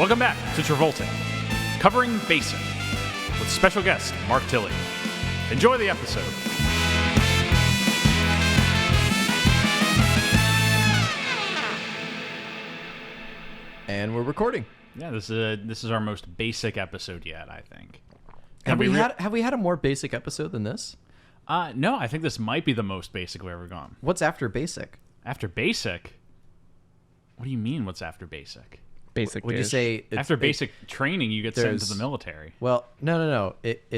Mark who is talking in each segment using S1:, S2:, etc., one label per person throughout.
S1: Welcome back to Travolting, covering Basic, with special guest Mark Tilley. Enjoy the episode.
S2: And we're recording.
S1: Yeah, this is our most basic episode yet, I think.
S2: Have we had a more basic episode than this?
S1: No, I think this might be the most basic we've ever gone.
S2: What's after basic?
S1: After Basic? What do you mean, what's after Basic?
S3: Basic.
S2: Would you say
S1: After basic training, you get sent to the military.
S2: Well, no. It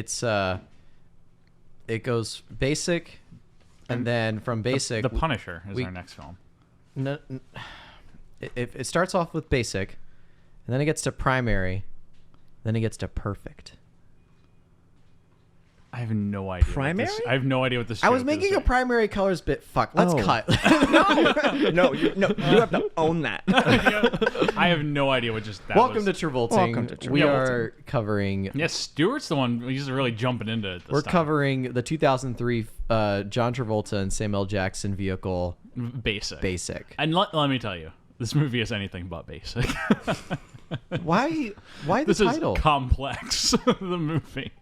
S2: goes basic, and then from basic,
S1: The Punisher is our next film.
S2: No, it starts off with basic, and then it gets to primary, then it gets to perfect.
S1: I have no idea.
S3: Primary?
S1: I have no idea what this.
S2: I was
S1: joke
S2: making
S1: is.
S2: a primary colors bit. Fuck. Let's cut.
S3: No, you have to own that.
S1: I have no idea what just that
S2: Welcome
S1: was.
S2: to Travolting.
S3: Welcome to
S2: We
S3: Travolting.
S2: are covering.
S1: Yeah, Stuart's the one. He's really jumping into it.
S2: We're covering the 2003 John Travolta and Samuel Jackson vehicle.
S1: Basic. And let me tell you, this movie is anything but basic.
S2: Why the
S1: This
S2: title?
S1: is complex. The movie.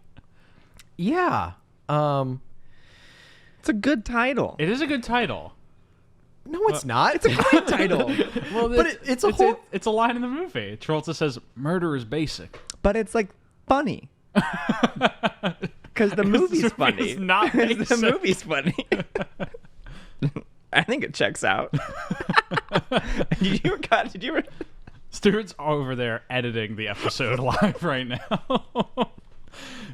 S2: Yeah.
S3: It's a good title.
S1: It is a good title.
S2: No, it's not.
S3: It's a great title,
S1: Well,
S2: But it's a whole.
S1: It's a line in the movie. Travolta says, "Murder is basic."
S3: but it's like funny. Because the movie's funny.
S1: It's not
S3: 'Cause
S1: basic.
S3: the movie's funny. I think it checks out. Did you?
S1: Stuart's over there editing the episode live right now.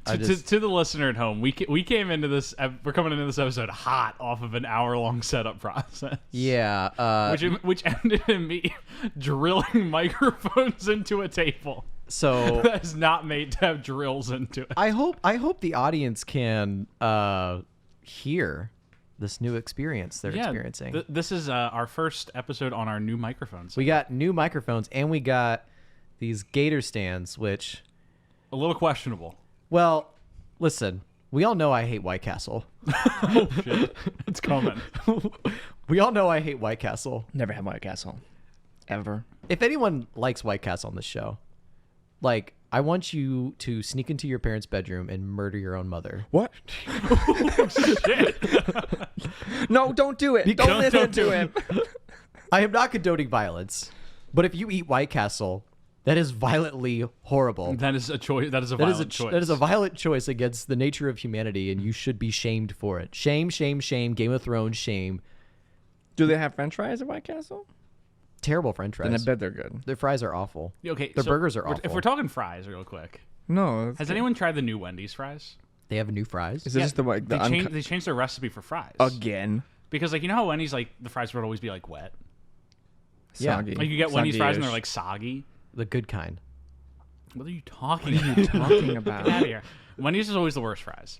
S1: To the listener at home, we came into this. We're coming into this episode hot off of an hour-long setup process.
S2: Yeah.
S1: Which ended in me drilling microphones into a table
S2: So
S1: that is not made to have drills into it.
S2: I hope the audience can hear this new experience they're experiencing.
S1: This is our first episode on our new microphones.
S2: We got new microphones and we got these gator stands, which,
S1: A little questionable.
S2: well, listen, we all know I hate White Castle.
S1: Oh shit, it's coming.
S2: We all know I hate White Castle.
S3: Never had White Castle. Ever.
S2: If anyone likes White Castle on this show, like, I want you to sneak into your parents' bedroom and murder your own mother.
S3: What?
S1: Shit.
S3: No, don't do it. Don't listen
S1: don't
S3: to
S1: do
S3: him.
S2: I am not condoning violence, but if you eat White Castle, that is violently horrible.
S1: That is a choice. That is a violent choice.
S2: That is a violent choice against the nature of humanity, and you should be shamed for it. Shame, shame, shame. Game of Thrones, shame.
S3: Do they have French fries at White Castle?
S2: Terrible French
S3: Then I
S2: fries.
S3: bet they're good.
S2: Their fries are awful.
S1: Okay,
S2: Their
S1: so
S2: burgers are
S1: If
S2: awful.
S1: we're talking fries, real quick,
S3: No.
S1: has anyone tried the new Wendy's fries?
S2: They have new fries.
S3: Is this just the
S1: They changed their recipe for fries
S3: again?
S1: because, like, you know how Wendy's, like, the fries would always be like wet.
S2: Yeah.
S3: Soggy.
S1: Like, you get Wendy's fries and they're
S3: Soggy-ish.
S1: like soggy.
S2: The good kind.
S1: What are you talking about?
S3: talking about?
S1: Get out of here. Wendy's is always the worst fries,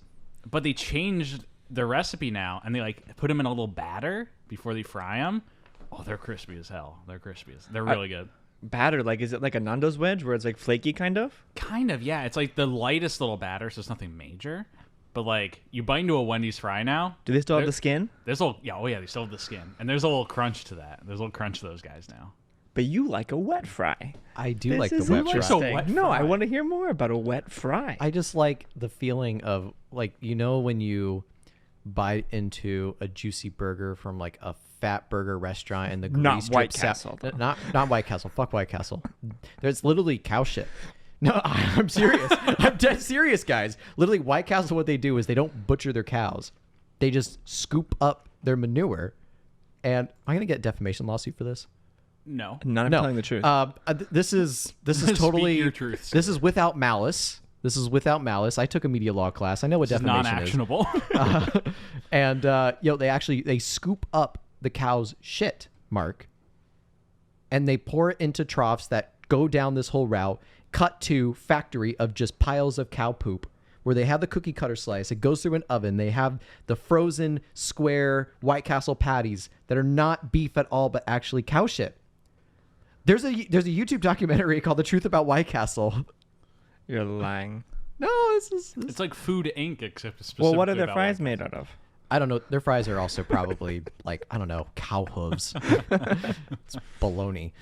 S1: but they changed their recipe now, and they like put them in a little batter before they fry them. Oh, they're crispy as hell. They're really good.
S3: Batter, like, is it like a Nando's wedge where it's like flaky kind of?
S1: Kind of, yeah. It's like the lightest little batter, so it's nothing major. But like, you bite into a Wendy's fry now.
S3: Do they still have
S1: There-
S3: the skin?
S1: There's a little, yeah, oh yeah, they still have the skin, and there's a little crunch to that. There's a little crunch to those guys now.
S3: But you like a wet fry.
S2: I do
S3: This
S2: like the
S3: is
S2: wet
S1: likes
S2: fry.
S1: a wet
S3: No, I
S1: fry.
S3: want to hear more about a wet fry.
S2: I just like the feeling of, like, you know, when you bite into a juicy burger from like a fat burger restaurant and the grease
S3: Not White
S2: drips out-
S3: Castle, though.
S2: not White Castle. Fuck White Castle. There's literally cow shit. No, I'm serious. I'm dead serious, guys. Literally, White Castle, what they do is they don't butcher their cows. They just scoop up their manure. And am I gonna get a defamation lawsuit for this?
S1: No,
S3: Not
S2: No.
S3: telling the truth.
S2: This is
S1: Speak
S2: totally
S1: your truth,
S2: This is without malice. This is without malice. I took a media law class. I know what
S1: it's
S2: defamation is.
S1: non-actionable.
S2: And they scoop up the cow's shit, Mark, and they pour it into troughs that go down this whole route. Cut to factory of just piles of cow poop, where they have the cookie cutter slice. It goes through an oven. They have the frozen square White Castle patties that are not beef at all, but actually cow shit. There's a YouTube documentary called "The Truth About White Castle."
S3: You're lying.
S2: No, this
S1: It's like Food Inc. except specifically
S3: Well, what are their
S1: about
S3: fries
S1: White
S3: made out of?
S2: I don't know. Their fries are also probably like, I don't know, cow hooves. It's baloney.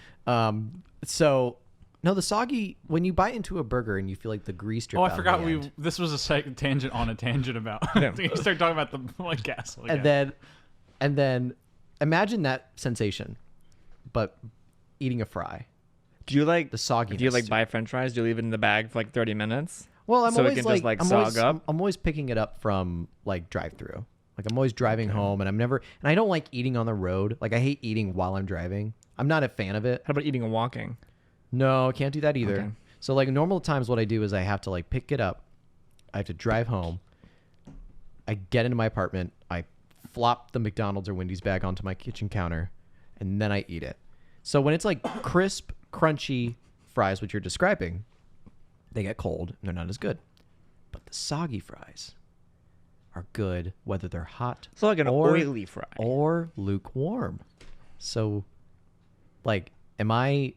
S2: So No, the soggy, when you bite into a burger and you feel like the grease drip
S1: Oh,
S2: out
S1: I
S2: of
S1: forgot
S2: the end.
S1: this was a second tangent on a tangent about. You start talking about the White Castle again.
S2: And then imagine that sensation, but eating a fry.
S3: Do you like
S2: the sogginess?
S3: Do you like buy French fries? Do you leave it in the bag for like 30 minutes?
S2: Well, I'm
S3: so
S2: always
S3: it can just like sog up.
S2: I'm always picking it up from like drive-through. Like I'm always driving home, and I don't like eating on the road. Like I hate eating while I'm driving. I'm not a fan of it.
S3: How about eating and walking?
S2: No, can't do that either.
S3: Okay.
S2: So like normal times, what I do is I have to like pick it up. I have to drive home. I get into my apartment. I flop the McDonald's or Wendy's bag onto my kitchen counter, and then I eat it. So when it's like crisp, crunchy fries, which you're describing, they get cold and they're not as good. But the soggy fries are good whether they're hot,
S3: So like an oily fry.
S2: or lukewarm. So, like, am I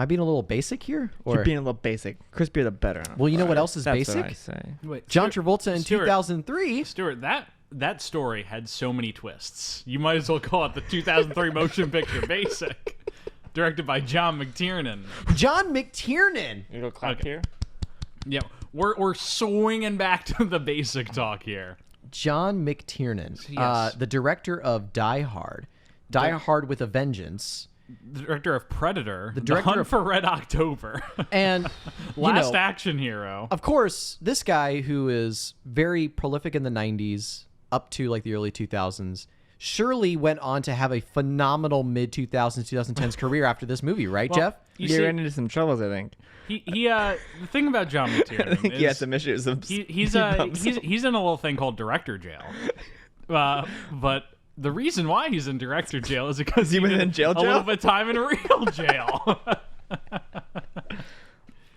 S2: being a little basic here? Or
S3: You're being a little basic. Crispier the better. on a
S2: well, you know
S3: fry.
S2: what else is
S3: That's
S2: basic?
S3: What I say.
S1: Wait,
S2: John Travolta in
S1: Stuart,
S2: 2003.
S1: Stuart, that story had so many twists. You might as well call it the 2003 motion picture Basic, directed by John McTiernan.
S2: John McTiernan.
S3: You go clap here.
S1: Yeah, we're swinging back to the Basic talk here.
S2: John McTiernan,
S1: Yes.
S2: the director of Die Hard, Die Hard with a Vengeance,
S1: The director of Predator, The
S2: director
S1: Hunt
S2: of-
S1: for Red October,
S2: and
S1: Last Action Hero.
S2: Of course, this guy who is very prolific in the 90s up to like the early 2000s surely went on to have a phenomenal mid-2000s, 2010s career after this movie, right, Jeff?
S1: You
S3: You
S1: see,
S3: ran into some troubles, I think.
S1: the thing about John McTiernan
S3: I think
S1: is
S3: he had some issues.
S1: he's in a little thing called director jail. But the reason why he's in director jail is because
S3: he was
S1: did
S3: in jail
S1: a little
S3: jail?
S1: bit of time in real jail.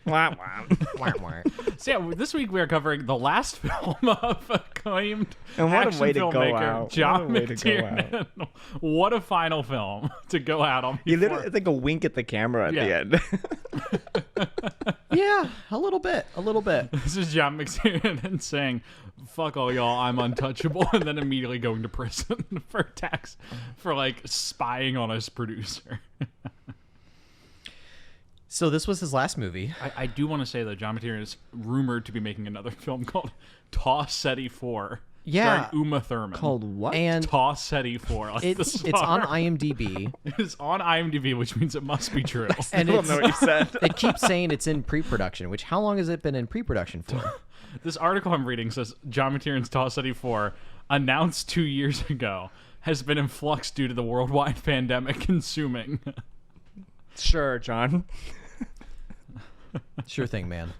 S3: Wah, wah.
S1: So yeah, this week we are covering the last film of acclaimed
S3: And what a
S1: action
S3: way to go
S1: filmmaker
S3: out.
S1: John
S3: What a way to go
S1: McTiernan. What a final film to go out on.
S3: He
S1: before-
S3: literally, it's like a wink at the camera at the end.
S2: Yeah, a little bit.
S1: This is John McTiernan saying, "Fuck all y'all, I'm untouchable," and then immediately going to prison for like spying on his producer.
S2: So this was his last movie.
S1: I do want to say though, John McTiernan is rumored to be making another film called Tossetti 4.
S2: Yeah.
S1: starring Uma Thurman.
S3: Called what?
S2: And
S1: Tossetti 4. Like the
S2: it's on
S1: star.
S2: IMDb.
S1: It's on IMDb, which means it must be true.
S2: And
S3: I don't know what you said.
S2: it keeps saying it's in pre-production, which how long has it been in pre-production for?
S1: This article I'm reading says John McTiernan's Tossetti 4, announced 2 years ago, has been in flux due to the worldwide pandemic consuming.
S3: Sure, John.
S2: Sure thing, man.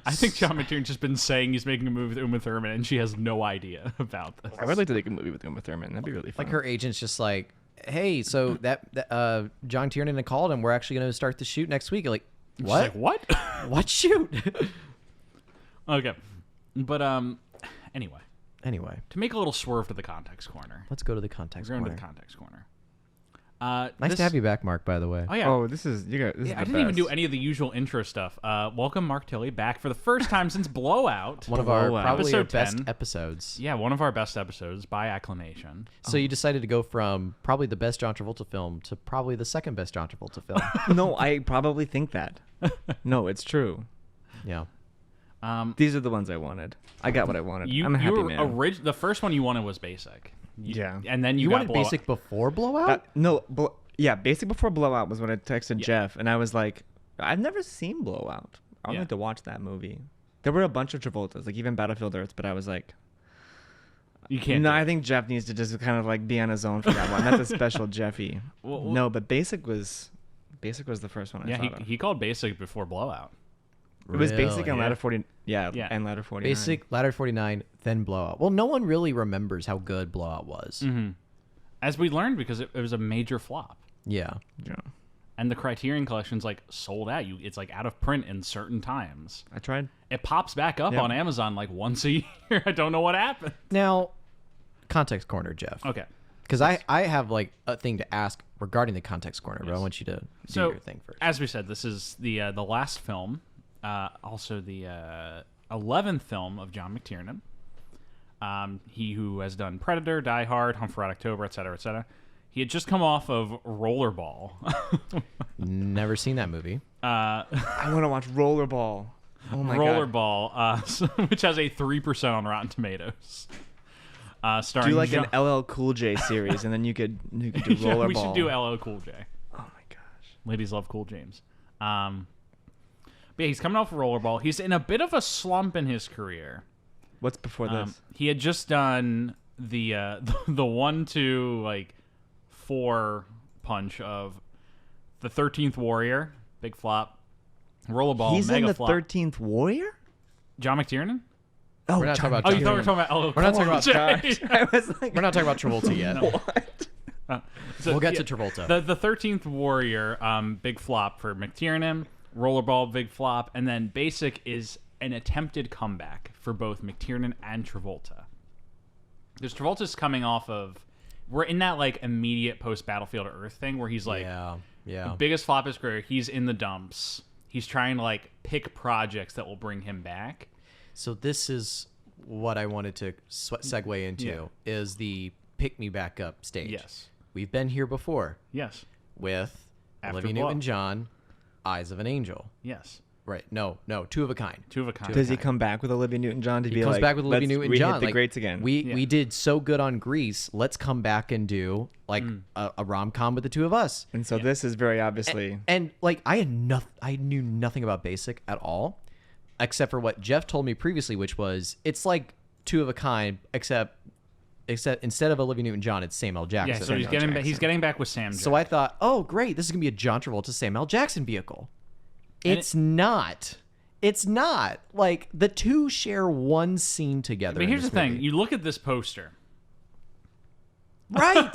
S1: I think John McTiernan's just been saying he's making a movie with Uma Thurman, and she has no idea about this.
S3: I would like to make a movie with Uma Thurman. That'd be really fun.
S2: Like her agent's just like, hey, so that John Tiernan had called and we're actually going to start the shoot next week. Like,
S1: She's
S2: what?
S1: like, what?
S2: What shoot?
S1: Okay. But, anyway,
S2: Anyway,
S1: to make a little swerve to the context corner.
S2: let's go to the context
S1: We're going to
S2: corner.
S1: the context corner.
S2: Nice to have you back, Mark, by the way.
S1: Oh, yeah.
S3: Oh, this is you got. This is
S1: I
S3: the
S1: didn't even
S3: best.
S1: do any of the usual intro stuff. Welcome, Mark Tilley, back for the first time since Blowout.
S2: One of our
S3: Blowout.
S2: probably our
S1: Episode
S2: best
S1: 10.
S2: episodes.
S1: Yeah, one of our best episodes by acclamation.
S2: So you decided to go from probably the best John Travolta film to probably the second best John Travolta film.
S3: No, I probably think that. No, it's true.
S2: Yeah.
S3: These are the ones I wanted. I got what I wanted. I'm a happy man.
S1: The first one you wanted was Basic.
S3: Yeah.
S1: And then
S2: You
S1: got
S2: wanted
S1: Blowout.
S2: Basic before Blowout?
S3: Yeah, Basic before Blowout was when I texted Jeff, and I was like, I've never seen Blowout. I would
S1: Yeah.
S3: like to watch that movie. There were a bunch of Travoltas, like even Battlefield Earth, but I was like,
S1: You can't.
S3: no,
S1: do
S3: I
S1: it.
S3: think Jeff needs to just kind of like be on his own for that one. That's a special Jeffy.
S1: Well,
S3: No, but Basic was the first one I
S1: Yeah,
S3: thought of.
S1: he called Basic before Blowout.
S3: It was Basic
S2: Really?
S3: and
S1: Yeah.
S3: Ladder 40. Yeah,
S1: Yeah.
S3: and Ladder 49.
S2: Basic, Ladder 49, then Blowout. Well, no one really remembers how good Blowout was.
S1: Mm-hmm. As we learned, because it was a major flop.
S2: Yeah.
S3: Yeah.
S1: And the Criterion Collection's like sold out. It's like out of print in certain times.
S3: I tried.
S1: It pops back up
S3: Yeah.
S1: on Amazon like once a year. I don't know what happened.
S2: Now, context corner, Jeff.
S1: Okay.
S2: Because I have like a thing to ask regarding the context corner, but I
S1: Yes.
S2: want you to do
S1: So,
S2: your thing first.
S1: as we said, this is the last film, also the 11th film of John McTiernan. He who has done Predator, Die Hard, Hunt for Red October, etc., etc. He had just come off of Rollerball.
S2: Never seen that movie.
S3: I want to watch Rollerball. Oh my god.
S1: Rollerball, which has a 3% on Rotten Tomatoes. Starring
S3: Do like an LL Cool J series, and then you could do Rollerball.
S1: Yeah, we should do LL Cool J.
S3: Oh my gosh.
S1: Ladies love Cool James. But yeah, he's coming off of Rollerball. He's in a bit of a slump in his career.
S3: What's before this?
S1: He had just done the 1-2 4 punch of the 13th Warrior, big flop. Rollerball,
S3: He's
S1: mega
S3: in the
S1: flop.
S3: 13th Warrior?
S1: John McTiernan?
S3: Oh,
S2: We're not talking about
S1: Oh,
S2: John
S1: you thought we were talking about LL
S2: We're not talking about
S1: Cool J.
S3: I was like,
S2: We're not talking about Travolta yet.
S3: what?
S1: So,
S2: We'll get
S1: yeah,
S2: to Travolta.
S1: The 13th Warrior, big flop for McTiernan. Rollerball, big flop. And then Basic is an attempted comeback for both McTiernan and Travolta. Because Travolta's coming off of... We're in that immediate post-Battlefield Earth thing where he's
S2: yeah.
S1: the biggest flop of his career. He's in the dumps. He's trying to pick projects that will bring him back.
S2: So this is what I wanted to segue into is the pick me back up stage.
S1: Yes.
S2: We've been here before
S1: Yes.
S2: with
S1: After
S2: Olivia
S1: Blow.
S2: Newton-John, Eyes of an Angel.
S1: Yes.
S2: Right. No, Two of a Kind.
S1: Two of a kind.
S3: Does he come back with Olivia Newton-John to
S2: He
S3: be
S2: comes
S3: like,
S2: back with Olivia
S3: let's
S2: Newton-John.
S3: re-hit the greats again?
S2: We did so good on Grease. Let's come back and do a rom-com with the two of us.
S3: And so this is very obviously...
S2: And I knew nothing about Basic at all, except for what Jeff told me previously, which was it's like Two of a Kind, except instead of Olivia Newton-John, it's Samuel Jackson.
S1: Yeah, so he's getting back with Sam Jackson.
S2: So I thought, oh great, this is gonna be a John Travolta Samuel Jackson vehicle. It's not. It's not. The two share one scene together.
S1: But here's the thing:
S2: movie.
S1: you look at this poster,
S2: Right.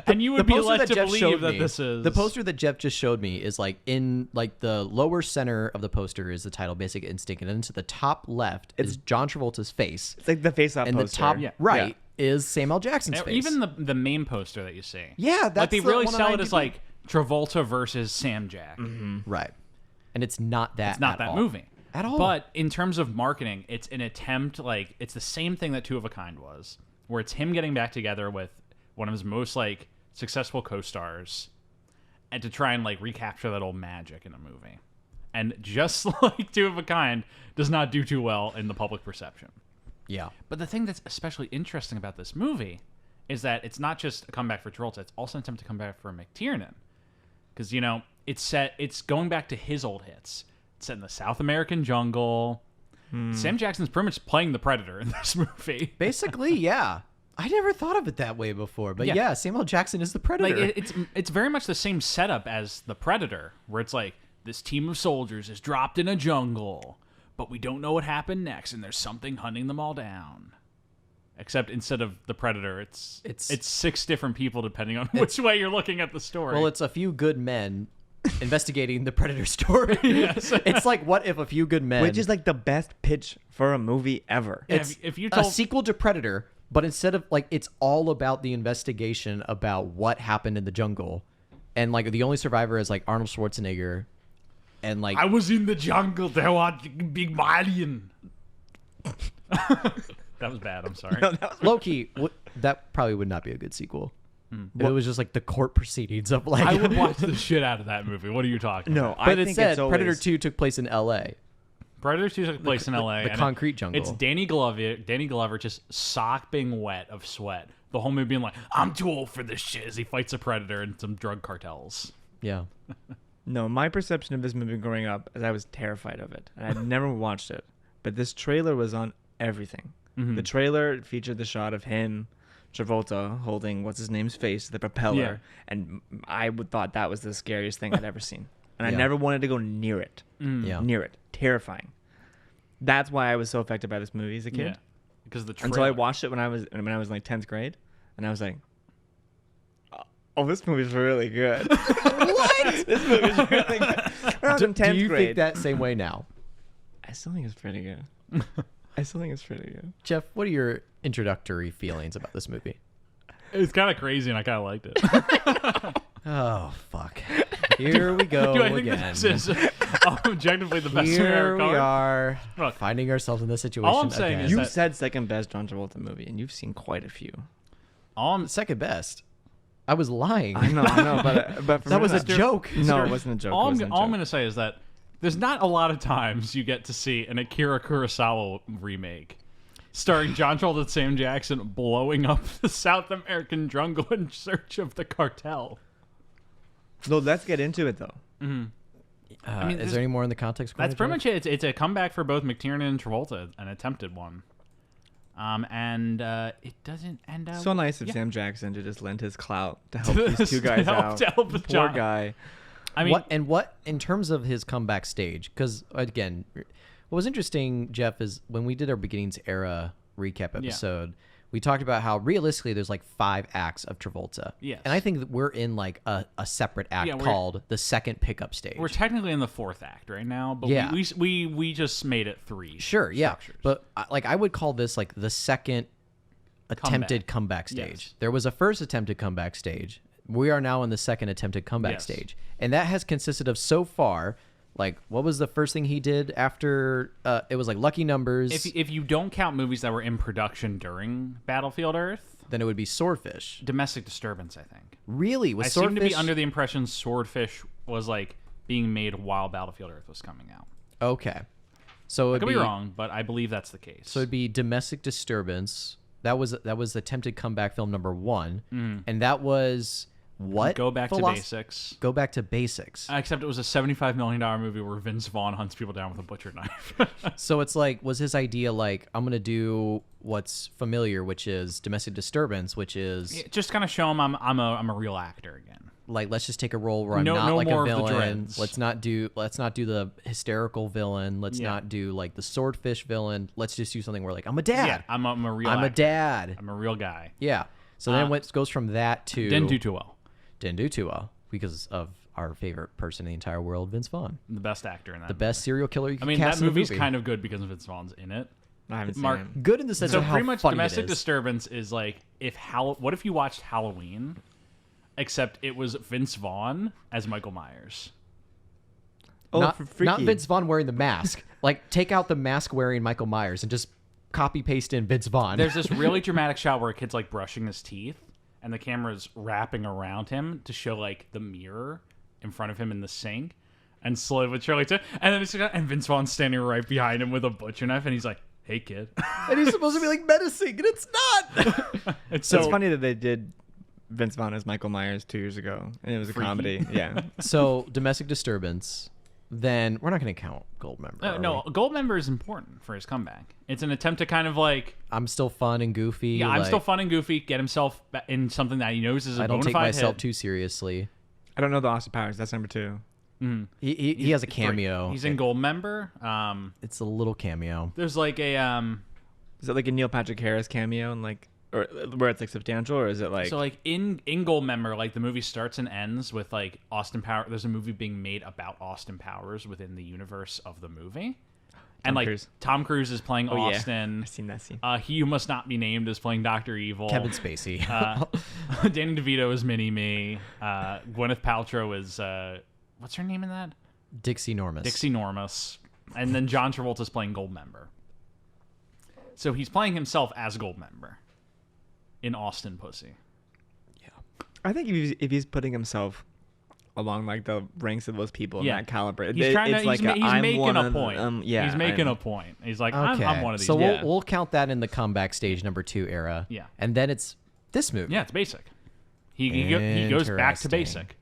S1: and you would
S2: The
S1: be
S2: poster
S1: led
S2: that
S1: to
S2: Jeff
S1: believe
S2: showed
S1: that
S2: me,
S1: this is
S2: the poster that Jeff just showed me is in the lower center of the poster is the title Basic Instinct, and then to the top left is John Travolta's face,
S3: It's like the face-off
S2: and
S3: poster.
S2: the top
S1: Yeah.
S2: right is Samuel Jackson's face.
S1: Even the main poster that you see.
S2: Yeah, that's
S1: they
S2: the
S1: really
S2: one on
S1: sell it as
S2: IMDb.
S1: Travolta versus Sam Jack.
S2: Right, and it's not that.
S1: It's not
S2: at
S1: that
S2: all.
S1: movie
S2: At all.
S1: But in terms of marketing, it's an attempt. It's the same thing that Two of a Kind was, where it's him getting back together with one of his most successful co-stars, and to try and recapture that old magic in a movie. And just like Two of a Kind does not do too well in the public perception.
S2: Yeah.
S1: But the thing that's especially interesting about this movie is that it's not just a comeback for Travolta; it's also an attempt to come back for McTiernan, because it's going back to his old hits. It's set in the South American jungle. Sam Jackson's pretty much playing the Predator in this movie.
S2: Basically, yeah. I never thought of it that way before, but
S1: Yeah.
S2: yeah, Samuel Jackson is the Predator.
S1: It's very much the same setup as the Predator, where it's this team of soldiers is dropped in a jungle, but we don't know what happened next, and there's something hunting them all down. Except instead of the Predator, it's 6 different people depending on which way you're looking at the story.
S2: Well, it's a few good men investigating the Predator story.
S1: Yes.
S2: It's like what if a few good men,
S3: Which is the best pitch for a movie ever.
S2: it's
S1: if you
S2: a
S1: told
S2: sequel to Predator, but instead of it's all about the investigation about what happened in the jungle, and the only survivor is Arnold Schwarzenegger, and
S1: I was in the jungle. There was a big lion. That was bad. I'm sorry.
S2: Loki. That probably would not be a good sequel. If it was just the court proceedings of
S1: I would watch the shit out of that movie. What are you talking about?
S2: But
S3: I
S2: it
S3: think
S2: said
S3: it's always...
S2: Predator 2 took place in L.A.
S1: Predator 2 took place in LA.
S2: the
S1: and
S2: concrete jungle.
S1: It's Danny Glover just sopping wet of sweat. The whole movie being I'm too old for this shit as he fights a predator and some drug cartels.
S2: Yeah.
S3: No, my perception of this movie growing up is I was terrified of it. And I'd never watched it. But this trailer was on everything.
S1: Mm-hmm.
S3: The trailer featured the shot of him, Travolta, holding what's-his-name's face, the propeller.
S1: Yeah.
S3: And I thought that was the scariest thing I'd ever seen. And I
S2: Yeah.
S3: never wanted to go near it.
S2: Yeah.
S3: Near it. Terrifying. That's why I was so affected by this movie as a kid.
S1: Yeah. Because the trailer.
S3: Until I watched it when I was in 10th grade. And I was like, oh, this movie's really good. What? This movie's really good. When I was in 10th
S2: Do you
S3: grade.
S2: think that same way now?
S3: I still think it's pretty good. I still think it's pretty good.
S2: Jeff, what are your introductory feelings about this movie?
S1: It's kind of crazy and I kind of liked it.
S2: Oh, fuck. Here we go
S1: Do I think
S2: again.
S1: this is objectively the best
S2: Here we
S1: American
S2: are,
S1: Look,
S2: finding ourselves in this situation
S1: all I'm saying
S2: again.
S1: is
S3: You
S1: that-
S3: said second best John Travolta movie, and you've seen quite a few.
S1: all I'm,
S2: Second best. I was lying.
S3: I know, but for
S2: that
S3: me,
S2: was a joke.
S3: No, it wasn't a joke.
S1: All I'm going to say is that there's not a lot of times you get to see an Akira Kurosawa remake starring John Travolta and Sam Jackson blowing up the South American jungle in search of the cartel.
S3: No, let's get into it, though.
S1: I mean,
S2: is there any more in the context?
S1: That's pretty much it. It's a comeback for both McTiernan and Travolta, an attempted one. And it doesn't end up...
S3: So nice of Sam Jackson to just lend his clout to help these two guys out.
S1: To help
S3: Poor guy.
S2: I mean, what in terms of his comeback stage? Because again, what was interesting, Jeff, is when we did our beginnings era recap episode, we talked about how realistically there's like 5 acts of Travolta.
S1: Yes.
S2: And I think that we're in like a separate act called the second pickup stage.
S1: We're technically in the 4th act right now, but we just made it 3.
S2: Sure,
S1: structures.
S2: But like I would call this like the second attempted comeback stage. Yes. There was a first attempted comeback stage. We are now in the second attempted comeback stage. And that has consisted of so far, like, what was the first thing he did after, it was like Lucky Numbers.
S1: If you don't count movies that were in production during Battlefield Earth,
S2: then it would be Swordfish.
S1: Domestic Disturbance, I think.
S2: Really?
S1: I seem to be under the impression Swordfish was like being made while Battlefield Earth was coming out.
S2: Okay. So
S1: I could be wrong, but I believe that's the case.
S2: So it'd be Domestic Disturbance. That was attempted comeback film number 1. And that was... What?
S1: Go Back to Basics.
S2: Go Back to Basics.
S1: Except it was a $75 million movie where Vince Vaughn hunts people down with a butcher knife.
S2: So it's like, was his idea like, I'm going to do what's familiar, which is Domestic Disturbance, which is...
S1: Just kind of show him I'm a real actor again.
S2: Like, let's just take a role where I'm not like a villain. Let's not do the hysterical villain. Let's not do like the swordfish villain. Let's just do something where like, I'm a dad.
S1: Yeah, I'm a real
S2: I'm
S1: actor.
S2: a dad.
S1: I'm a real guy.
S2: Yeah. So then it goes from that to...
S1: Didn't do too well.
S2: Didn't do too well because of our favorite person in the entire world, Vince Vaughn.
S1: The best actor in that.
S2: The best serial killer you can cast
S1: that
S2: in a movie.
S1: movie's kind of good because Vince Vaughn's in it.
S3: I haven't seen it.
S2: Good in the sense of how
S1: pretty much
S2: funny
S1: Domestic
S2: it is.
S1: Disturbance is like what if you watched Halloween, except it was Vince Vaughn as Michael Myers.
S3: Oh,
S2: not
S3: freaky.
S2: Vince Vaughn wearing the mask. Like, take out the mask wearing Michael Myers and just copy paste in Vince Vaughn.
S1: There's this really dramatic shot where a kid's like brushing his teeth, and the camera's wrapping around him to show like the mirror in front of him in the sink, and slowly but surely, and Vince Vaughn's standing right behind him with a butcher knife, and he's like, "Hey, kid,"
S2: and he's supposed to be like menacing, and it's not.
S3: It's funny that they did Vince Vaughn as Michael Myers 2 years ago, and it was a comedy. Yeah.
S2: So Domestic Disturbance. Then we're not going to count Goldmember.
S1: No, Goldmember is important for his comeback. It's an attempt to kind of like...
S2: I'm still fun and goofy.
S1: Yeah, I'm still fun and goofy. Get himself in something that he knows is a bona fide
S2: I don't take myself
S1: hit.
S2: too seriously.
S3: I don't know the Austin Powers. That's number 2.
S2: He has a cameo.
S1: He's in Goldmember.
S2: It's a little cameo.
S1: There's like a...
S3: Is it like a Neil Patrick Harris cameo and like... Or where it's like substantial, or is it like...
S1: So like in Goldmember, like the movie starts and ends with like Austin Powers. There's a movie being made about Austin Powers within the universe of the movie. Tom Cruise is playing Austin.
S3: Yeah. I've seen that scene.
S1: He Who Must Not Be Named is playing Dr. Evil.
S2: Kevin Spacey.
S1: Danny DeVito is Mini-Me. Gwyneth Paltrow is... what's her name in that?
S2: Dixie Normus.
S1: And then John Travolta's playing Goldmember. So he's playing himself as Goldmember in Austin Pussy.
S3: Yeah. I think if he's putting himself along like the ranks of those people in that caliber,
S1: he's making a point. He's making a point. He's like,
S2: okay.
S1: I'm one of these.
S2: So we'll count that in the comeback stage number 2 era.
S1: Yeah.
S2: And then it's this movie.
S1: Yeah, it's basic. He goes back to basic.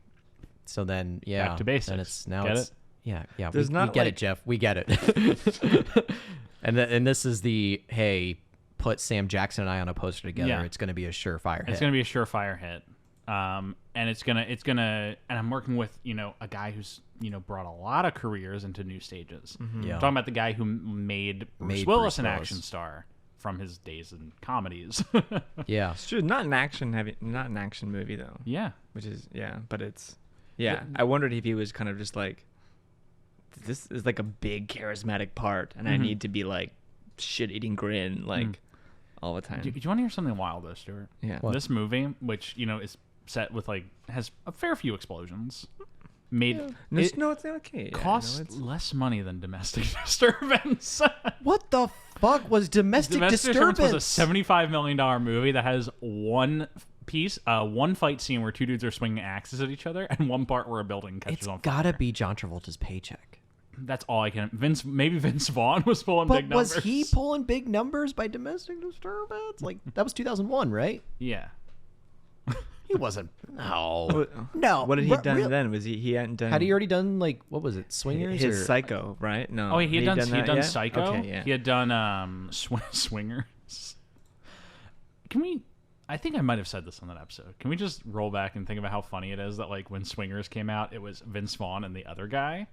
S2: So then,
S1: back to basics.
S2: Then it's now
S1: get
S2: it's
S1: it?
S2: Yeah.
S3: There's
S2: we get it, Jeff. We get it. and this is the put Sam Jackson and I on a poster together.
S1: Yeah.
S2: It's going to be a surefire hit.
S1: It's going to be a surefire hit. And it's gonna, and I'm working with, a guy who's, brought a lot of careers into new stages.
S2: Mm-hmm. Yeah.
S1: I'm talking about the guy who made Bruce Willis an action star from his days in comedies.
S2: Yeah.
S3: It's true. Not an action movie though.
S1: Yeah.
S3: Which is, but it's, I wondered if he was kind of just like, this is like a big charismatic part and I need to be like shit-eating grin all the time.
S1: Do you want to hear something wild though, Stuart?
S3: Yeah.
S2: What?
S1: This movie, which, is set with has a fair few explosions,
S3: it's okay.
S1: Cost less money than Domestic Disturbance.
S2: What the fuck was Domestic Disturbance?
S1: Was a $75 million movie that has one piece, one fight scene where two dudes are swinging axes at each other, and one part where a building catches on fire.
S2: It's gotta be John Travolta's paycheck.
S1: That's all I can. Maybe Vince Vaughn was pulling big numbers.
S2: But was he pulling big numbers by domestic disturbance? Like, that was 2001, right?
S1: Yeah.
S2: He wasn't. No.
S3: What had he done then? Was he hadn't done?
S2: Had he already done, like, what was it, Swingers?
S3: His
S2: or?
S3: Psycho, right? No.
S1: Oh, he had done
S3: yet?
S1: Psycho.
S3: Okay, yeah.
S1: He had done Swingers. Can we? I think I might have said this on that episode. Can we just roll back and think about how funny it is that, like, when Swingers came out, it was Vince Vaughn and the other guy,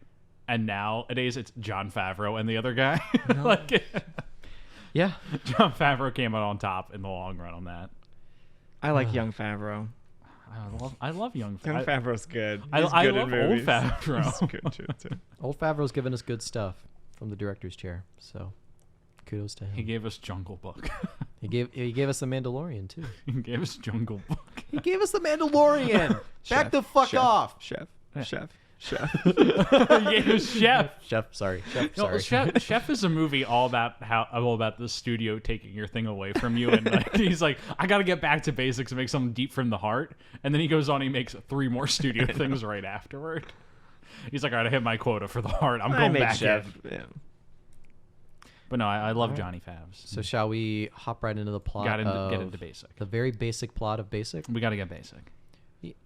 S1: and nowadays it's Jon Favreau and the other guy.
S3: No.
S1: Like,
S2: Yeah.
S1: Jon Favreau came out on top in the long run on that.
S3: I like young Favreau.
S1: I love young
S3: Young Favreau's good.
S1: I
S3: He's good
S1: love
S3: in
S1: old
S3: movies.
S1: Favreau.
S3: He's good too.
S2: Old Favreau's given us good stuff from the director's chair, so kudos to him.
S1: He gave us Jungle Book.
S2: He gave us The Mandalorian, too.
S1: He gave us Jungle Book.
S2: He gave us The Mandalorian! Back the fuck off!
S3: Chef.
S1: He gave us Chef.
S2: Chef, sorry.
S1: No, Chef is a movie all about the studio taking your thing away from you, and like, he's like, I got to get back to basics and make something deep from the heart, and then he goes on, he makes 3 more studio things right afterward. He's like, all right, I hit my quota for the heart. I'm going back
S3: Chef.
S1: in.
S3: Yeah.
S1: But no, I love Johnny Favs.
S2: So shall we hop right into the plot
S1: Get into basic.
S2: The very basic plot of Basic?
S1: We got to get basic.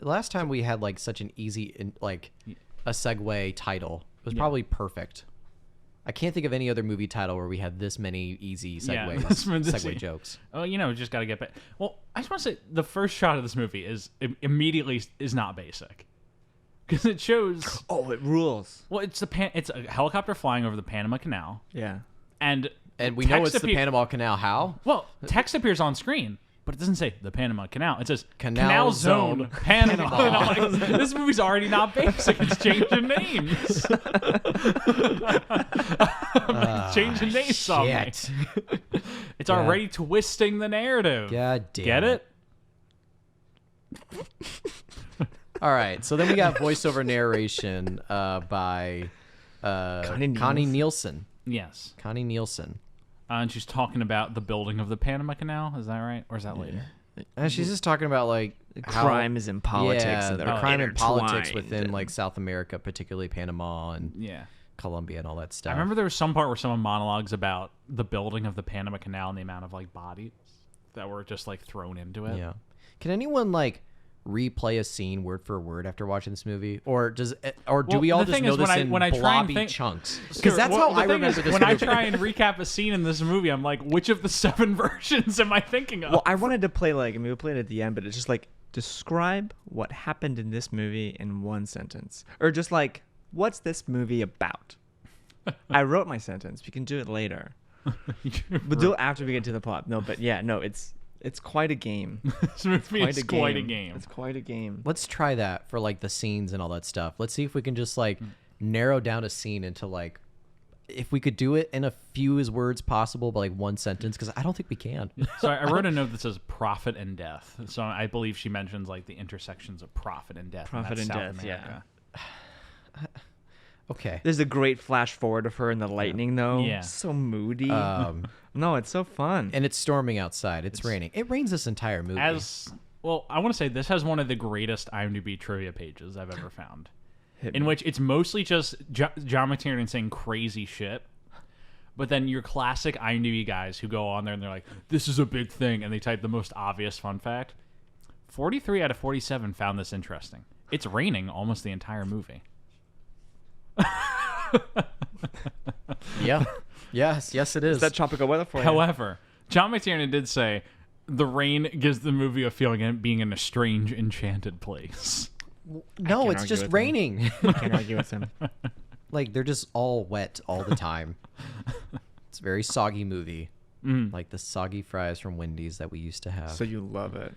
S2: Last time we had like such an easy, like a segue title. It was probably perfect. I can't think of any other movie title where we had this many easy segues, segue jokes.
S1: Oh, just got to get back. Well, I just want to say the first shot of this movie immediately is not basic. Because it shows...
S3: Oh, it rules.
S1: Well, it's a helicopter flying over the Panama Canal.
S3: Yeah.
S1: And
S2: we know it's the Panama Canal. How?
S1: Well, text appears on screen, but it doesn't say the Panama Canal. It says
S2: Canal
S1: Zone Panama. And I'm like, this movie's already not basic. It's changing names. Changing names on me. It's already twisting the narrative.
S2: God damn.
S1: Get it?
S2: All right. So then we got voiceover narration by Connie Nielsen.
S1: Yes.
S2: Connie Nielsen.
S1: And she's talking about the building of the Panama Canal. Is that right? Or is that later?
S2: And she's just talking about like
S3: crimes and politics.
S2: Yeah,
S3: and
S2: the
S3: they're
S2: crime and politics within
S3: and...
S2: like South America, particularly Panama and Colombia and all that stuff.
S1: I remember there was some part where someone monologues about the building of the Panama Canal and the amount of like bodies that were just like thrown into it.
S2: Yeah. Can anyone like replay a scene word for word after watching this movie, or do we all just know this in blobby chunks? Because that's how I remember this movie.
S1: When I try and recap a scene in this movie, I'm like, which of the 7 versions am I thinking of?
S3: Well, I wanted to play we played it at the end, but it's just like, describe what happened in this movie in 1 sentence, or just like, what's this movie about? I wrote my sentence. We can do it later. We'll do it after we get to the plot. No, but yeah, no, it's quite a game.
S1: This movie is quite a game.
S3: It's quite a game.
S2: Let's try that for like the scenes and all that stuff. Let's see if we can just like narrow down a scene into like, if we could do it in a few as words possible, but like 1 sentence, because I don't think we can.
S1: So I wrote a note that says profit and death. So I believe she mentions like the intersections of profit and death.
S3: Profit and death,
S1: America.
S2: Yeah. Okay.
S3: There's a great flash forward of her in the lightning, though.
S1: Yeah.
S3: So moody. No, it's so fun.
S2: And it's storming outside. It's raining. It rains this entire movie.
S1: I want to say this has one of the greatest IMDb trivia pages I've ever found, in which it's mostly just John McTiernan saying crazy shit, but then your classic IMDb guys who go on there and they're like, this is a big thing, and they type the most obvious fun fact. 43 out of 47 found this interesting. It's raining almost the entire movie.
S2: Yeah. Yes, it is.
S3: Is that tropical weather for you?
S1: However, John McTiernan did say the rain gives the movie a feeling of being in a strange, enchanted place.
S2: No, it's just raining.
S3: I can't argue with him.
S2: Like, they're just all wet all the time. It's a very soggy movie. Like the soggy fries from Wendy's that we used to have.
S3: So you love it.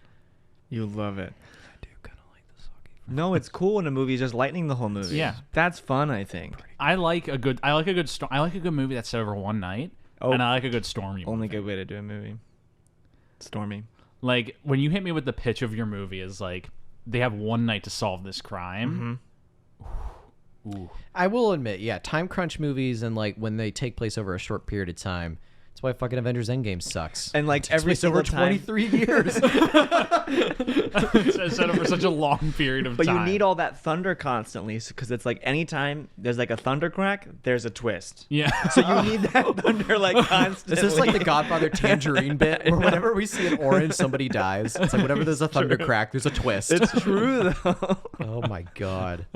S3: You love it.
S2: I do kind of like the soggy fries.
S3: No, it's cool when a movie is just lightning the whole movie.
S1: Yeah.
S3: That's fun, I think.
S1: I like a good movie that's set over one night, and I like a good stormy movie.
S3: Only good way to do a movie. Stormy.
S1: Like, when you hit me with the pitch of your movie is like, they have one night to solve this crime.
S2: Ooh. I will admit, time crunch movies and like when they take place over a short period of time, That's why fucking Avengers Endgame sucks.
S3: And like every
S2: over
S3: single time,
S2: 23 years.
S1: It's set over such a long period of
S3: but
S1: time.
S3: you need all that thunder constantly because it's like anytime there's like a thunder crack, there's a twist.
S1: Yeah.
S3: So you need that thunder like constantly.
S2: Is this like the Godfather Tangerine bit where whenever we see an orange, somebody dies? It's like whenever there's a thunder crack, there's a twist.
S3: It's true though.
S2: Oh my God.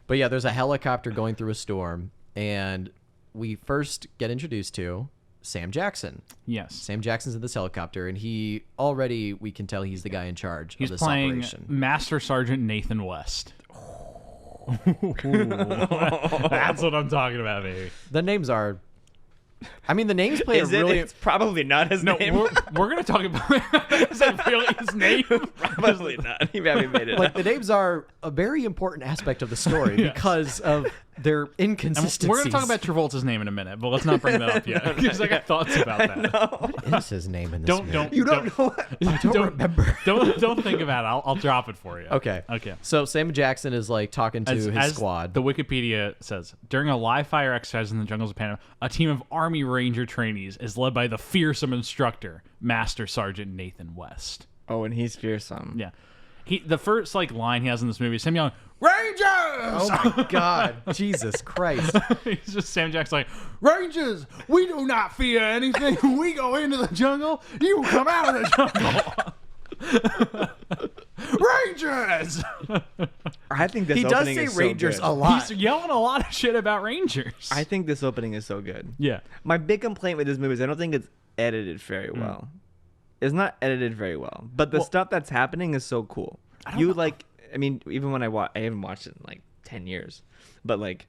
S2: But yeah, there's a helicopter going through a storm, and we first get introduced to Sam Jackson.
S1: Yes.
S2: Sam Jackson's in this helicopter, and he already, we can tell he's the guy in charge
S1: He's
S2: of this
S1: playing
S2: operation.
S1: Master Sergeant Nathan West. That's what I'm talking about, baby.
S2: The names are, I mean, the names play
S3: Is
S2: a
S3: it?
S2: really.
S3: It's probably not his
S1: No,
S3: name.
S1: we're going to talk about is that really his name?
S3: Probably not. He probably made it
S2: Like,
S3: up.
S2: the names are a very important aspect of the story
S1: Yes.
S2: because of their
S1: And
S2: inconsistencies.
S1: we're going to talk about Travolta's name in a minute, but let's not bring that up yet because I got thoughts about that.
S2: What is his name in this
S1: Don't
S2: movie?
S3: You don't know what?
S2: I don't remember.
S1: Don't think about it. I'll drop it for you.
S2: Okay.
S1: Okay.
S2: So Sam Jackson is like talking to his squad.
S1: The Wikipedia says, during a live fire exercise in the jungles of Panama, a team of Army Ranger trainees is led by the fearsome instructor, Master Sergeant Nathan West.
S3: Oh, and he's fearsome.
S1: Yeah. The first line he has in this movie is him yelling, Rangers!
S2: Oh my God. Jesus Christ.
S1: He's just Sam Jackson like, Rangers, we do not fear anything. We go into the jungle, you come out of the jungle. Rangers!
S3: I think this
S2: He does
S3: opening
S2: say
S3: is so
S2: Rangers
S3: good.
S2: a lot.
S1: He's yelling a lot of shit about Rangers.
S3: I think this opening is so good.
S1: Yeah.
S3: My big complaint with this movie is I don't think it's edited very well. It's not edited very well, but the stuff that's happening is so cool. You like, I mean, even when I haven't watched it in like 10 years, but like,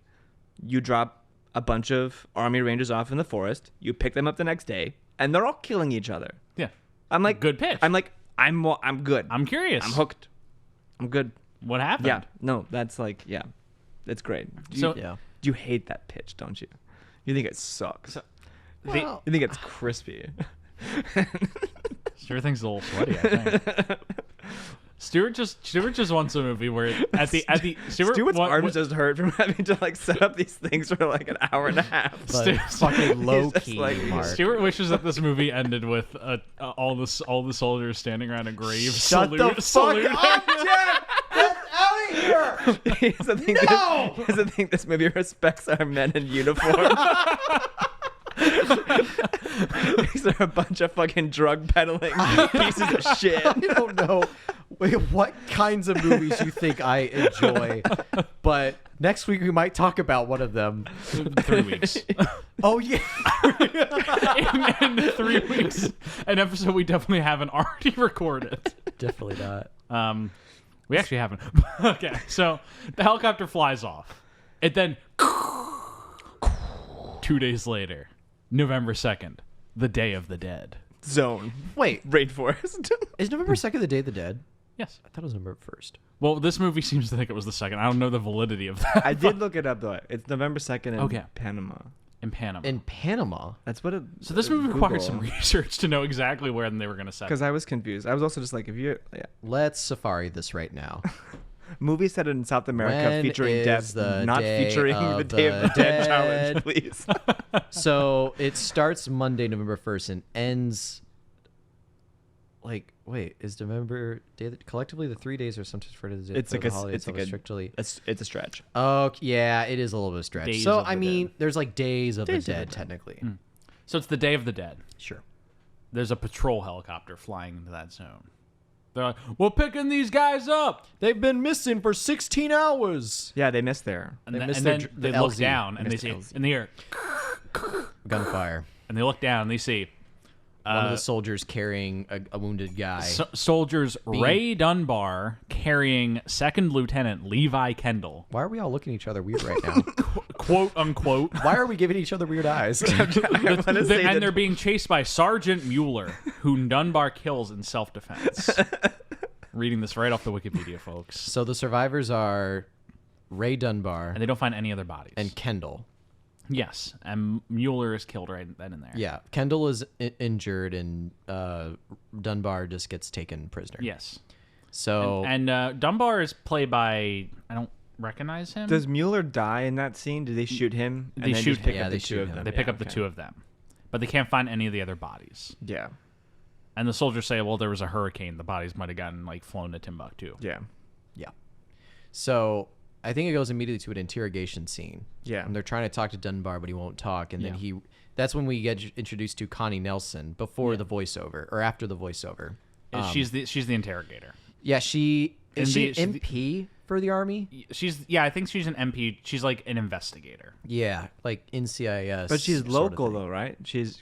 S3: you drop a bunch of Army Rangers off in the forest, you pick them up the next day, and they're all killing each other.
S1: Yeah.
S3: I'm like,
S1: Good pitch.
S3: I'm like, I'm good.
S1: I'm curious.
S3: I'm hooked. I'm good.
S1: What happened?
S3: Yeah. No, that's like, yeah, it's great.
S1: So-
S2: Yeah.
S3: You hate that pitch, don't you? You think it sucks.
S2: Well,
S3: You think it's crispy.
S1: Stuart thinks a little sweaty, I think. Stuart just wants a movie where
S3: Stuart's arms just hurt from having to like set up these things for like an hour and a half.
S2: but fucking low
S3: just
S2: key,
S3: like-
S2: Mark.
S1: Stuart wishes that this movie ended with all the soldiers standing around a grave.
S2: Shut the fuck up, Jack! Get out of here!
S3: Here's the thing.
S2: No!
S3: Here's the thing. This movie respects our men in uniform. These are a bunch of fucking drug peddling pieces of shit.
S2: I don't know what kinds of movies you think I enjoy, but next week we might talk about one of them.
S1: 3 weeks.
S2: Oh yeah,
S1: in 3 weeks, an episode we definitely haven't already recorded.
S2: definitely not.
S1: We actually haven't. Okay, so the helicopter flies off. It then 2 days later, November 2nd, the Day of the Dead.
S3: Zone.
S2: Wait,
S3: Rainforest.
S2: is November 2nd the Day of the Dead?
S1: Yes.
S2: I thought it was November 1st.
S1: Well, this movie seems to think it was the second. I don't know the validity of that.
S3: I did look it up though. It's November 2nd in
S1: Okay.
S3: Panama.
S1: In Panama.
S2: In Panama.
S3: That's what it.
S1: So this movie required some research to know exactly where they were going to set it.
S3: Because I was confused. I was also just like, if you
S2: Let's safari this right now.
S3: movie set in South America
S2: When
S3: featuring
S2: is
S3: death,
S2: the
S3: not
S2: day
S3: featuring
S2: of
S3: the Day of
S2: the
S3: the Dead
S2: Dead?
S3: challenge, please.
S2: So it starts Monday, November 1st, and ends. Like, wait, is November day collectively the 3 days or sometimes for the
S3: It's like
S2: the
S3: a
S2: holiday
S3: it's like
S2: itself
S3: a
S2: strictly.
S3: it's a stretch.
S2: Oh yeah, it is a little bit of a stretch.
S1: Days
S2: So
S1: of the
S2: I mean,
S1: Dead.
S2: there's like days of
S3: Days
S2: the
S3: of the
S2: dead
S3: Dead.
S2: technically.
S1: So it's the Day of the Dead.
S2: Sure.
S1: There's a patrol helicopter flying into that zone. They're like, we're picking these guys up.
S2: They've been missing for 16 hours.
S3: Yeah, they missed there.
S1: And,
S2: They
S1: then,
S2: missed
S1: and
S2: their
S1: then
S2: dr-
S1: they
S2: the
S1: look
S2: LZ.
S1: down and they
S3: Missed
S1: see
S3: LZ.
S1: in the air.
S2: Gunfire.
S1: And they look down and they see
S2: One of the soldiers carrying a wounded guy.
S1: soldiers Ray Dunbar carrying Second Lieutenant Levi Kendall,
S2: Why are we all looking at each other weird right now?
S1: quote unquote.
S2: Why are we giving each other weird eyes?
S1: And they're being chased by Sergeant Mueller, who Dunbar kills in self-defense. Reading this right off the Wikipedia, folks.
S2: So the survivors are Ray Dunbar
S1: And they don't find any other bodies.
S2: and Kendall.
S1: Yes, and Mueller is killed right then and there.
S2: Yeah, Kendall is injured and Dunbar just gets taken prisoner.
S1: Yes.
S2: So
S1: And Dunbar is played by, I don't recognize him.
S3: Does Mueller die in that scene? Do they shoot him?
S1: They
S3: then
S1: shoot
S3: just pick
S2: him. Yeah,
S3: up
S2: they
S3: the two
S2: shoot
S3: of
S2: him.
S3: them.
S1: They pick
S3: Yeah,
S1: up the
S3: okay.
S1: two of them. but they can't find any of the other bodies.
S3: Yeah.
S1: And the soldiers say, well, there was a hurricane. The bodies might have gotten like flown to Timbuktu.
S3: Yeah.
S2: Yeah. So I think it goes immediately to an interrogation scene.
S3: Yeah.
S2: And they're trying to talk to Dunbar, but he won't talk. And then that's when we get introduced to Connie Nelson before the voiceover or after the voiceover.
S1: She's the interrogator.
S2: Yeah, is she MP for the Army?
S1: I think she's an MP. She's like an investigator.
S2: Yeah, like NCIS.
S3: But she's
S2: sort of
S3: local
S2: thing.
S3: though, right? She's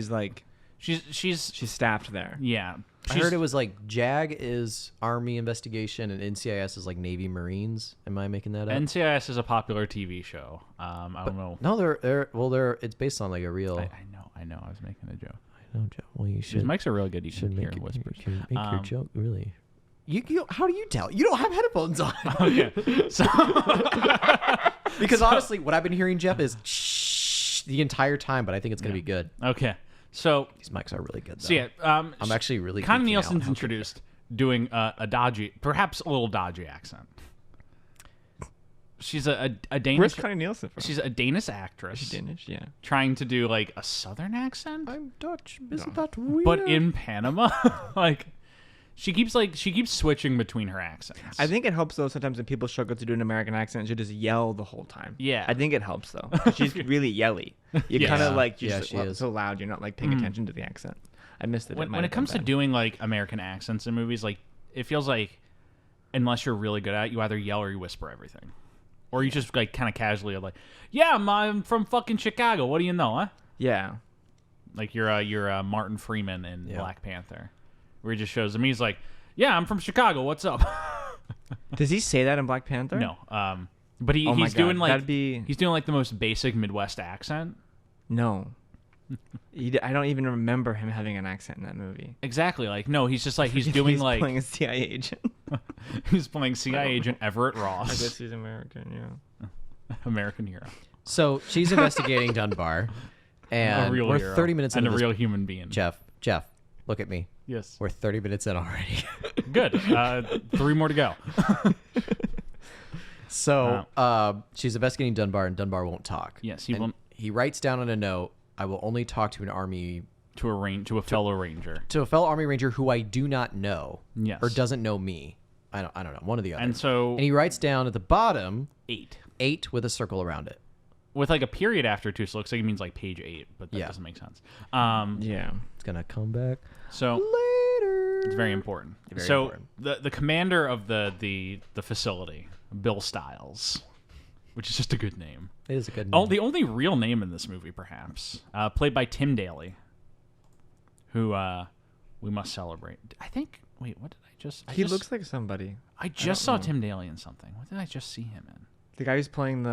S3: like
S1: she's
S3: staffed there.
S1: Yeah.
S2: I heard it was like JAG is Army investigation and NCIS is like Navy Marines. Am I making that up?
S1: NCIS is a popular TV show. I don't know.
S2: No, they're it's based on like a real.
S1: I know. I was making a joke.
S2: I know, Joe. Well, you should.
S1: These mics are really good. You
S2: should
S1: can
S2: make
S1: hear whispers.
S2: make your joke really. You how do you tell? You don't have headphones on.
S1: Okay. So
S2: because honestly, what I've been hearing, Jeff, is shh the entire time, but I think it's gonna be good.
S1: Okay. So
S2: these mics are really good. Though.
S1: So yeah,
S2: I'm actually really.
S1: Connie
S2: geeking
S1: Nielsen's
S2: out.
S1: introduced doing a dodgy, perhaps a little dodgy accent. She's a Danish.
S3: Where's Connie Nielsen from?
S1: She's a Danish actress.
S3: She's Danish, yeah.
S1: Trying to do like a southern accent.
S2: I'm Dutch. Isn't that weird?
S1: But in Panama, like she keeps switching between her accents.
S3: I think it helps though sometimes when people struggle to do an American accent, you just yell the whole time.
S1: Yeah.
S3: I think it helps though. 'Cause she's really yelly. You
S1: Yeah.
S3: kind of like
S2: Yeah,
S3: just
S2: she is.
S3: so loud you're not like paying attention to the accent. I missed it.
S1: When it comes to doing like American accents in movies, like it feels like unless you're really good at it, you either yell or you whisper everything. Or you just like kind of casually are like, yeah, I'm from fucking Chicago. What do you know, huh?
S3: Yeah.
S1: Like you're Martin Freeman in Black Panther, where he just shows him. He's like, yeah, I'm from Chicago. What's up?
S3: Does he say that in Black Panther?
S1: No. But
S3: Oh my
S1: he's doing
S3: God,
S1: like
S3: that'd be-
S1: he's doing like the most basic Midwest accent.
S3: No. I don't even remember him having an accent in that movie.
S1: Exactly. Like no, he's just like he's doing
S3: he's
S1: like
S3: playing a CIA agent.
S1: he's playing CIA agent Everett Ross.
S3: I guess he's American, yeah.
S1: American hero.
S2: So she's investigating Dunbar, and
S1: A real
S2: we're
S1: hero.
S2: 30 minutes
S1: and
S2: into
S1: a
S2: this.
S1: real human being.
S2: Jeff, look at me.
S1: Yes.
S2: We're 30 minutes in already.
S1: Good. 3 more to go.
S2: So she's investigating Dunbar, and Dunbar won't talk.
S1: Yes, he
S2: And
S1: won't.
S2: He writes down on a note, "I will only talk to an army
S1: To a fellow ranger.
S2: to a fellow army ranger who I do not know,
S1: Yes.
S2: or doesn't know me. I don't know, one or the other."
S1: And so
S2: and he writes down at the bottom
S1: 8
S2: with a circle around it.
S1: with like a period after too, so it looks like it means like page 8, but that doesn't make sense.
S3: Yeah.
S2: It's gonna come back
S1: So
S2: later.
S1: it's very important.
S2: Very
S1: so
S2: important.
S1: the commander of the facility, Bill Stiles, which is just a good name.
S2: It is a good name.
S1: Oh, the only real name in this movie, perhaps, played by Tim Daly, who we must celebrate. I think. Wait, what did I just?
S3: He looks like somebody.
S1: I just saw Tim Daly in something. What did I just see him in?
S3: The guy who's playing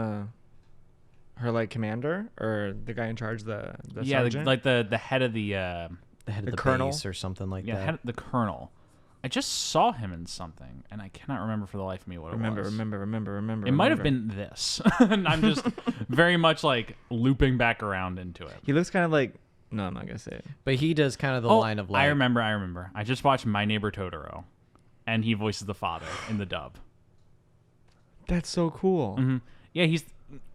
S3: her like commander or the guy in charge the sergeant?
S1: like the head of the
S2: the head of the
S3: colonel?
S2: base or something like
S1: yeah,
S2: that.
S1: the colonel. I just saw him in something, and I cannot remember for the life of me what it was.
S3: Remember.
S1: It might have been this, and I'm just very much like looping back around into it.
S3: He looks kind of like. No, I'm not gonna say it.
S2: But he does kind of the line of like.
S1: I remember. I just watched My Neighbor Totoro, and he voices the father in the dub.
S3: That's so cool.
S1: Mm-hmm. Yeah, he's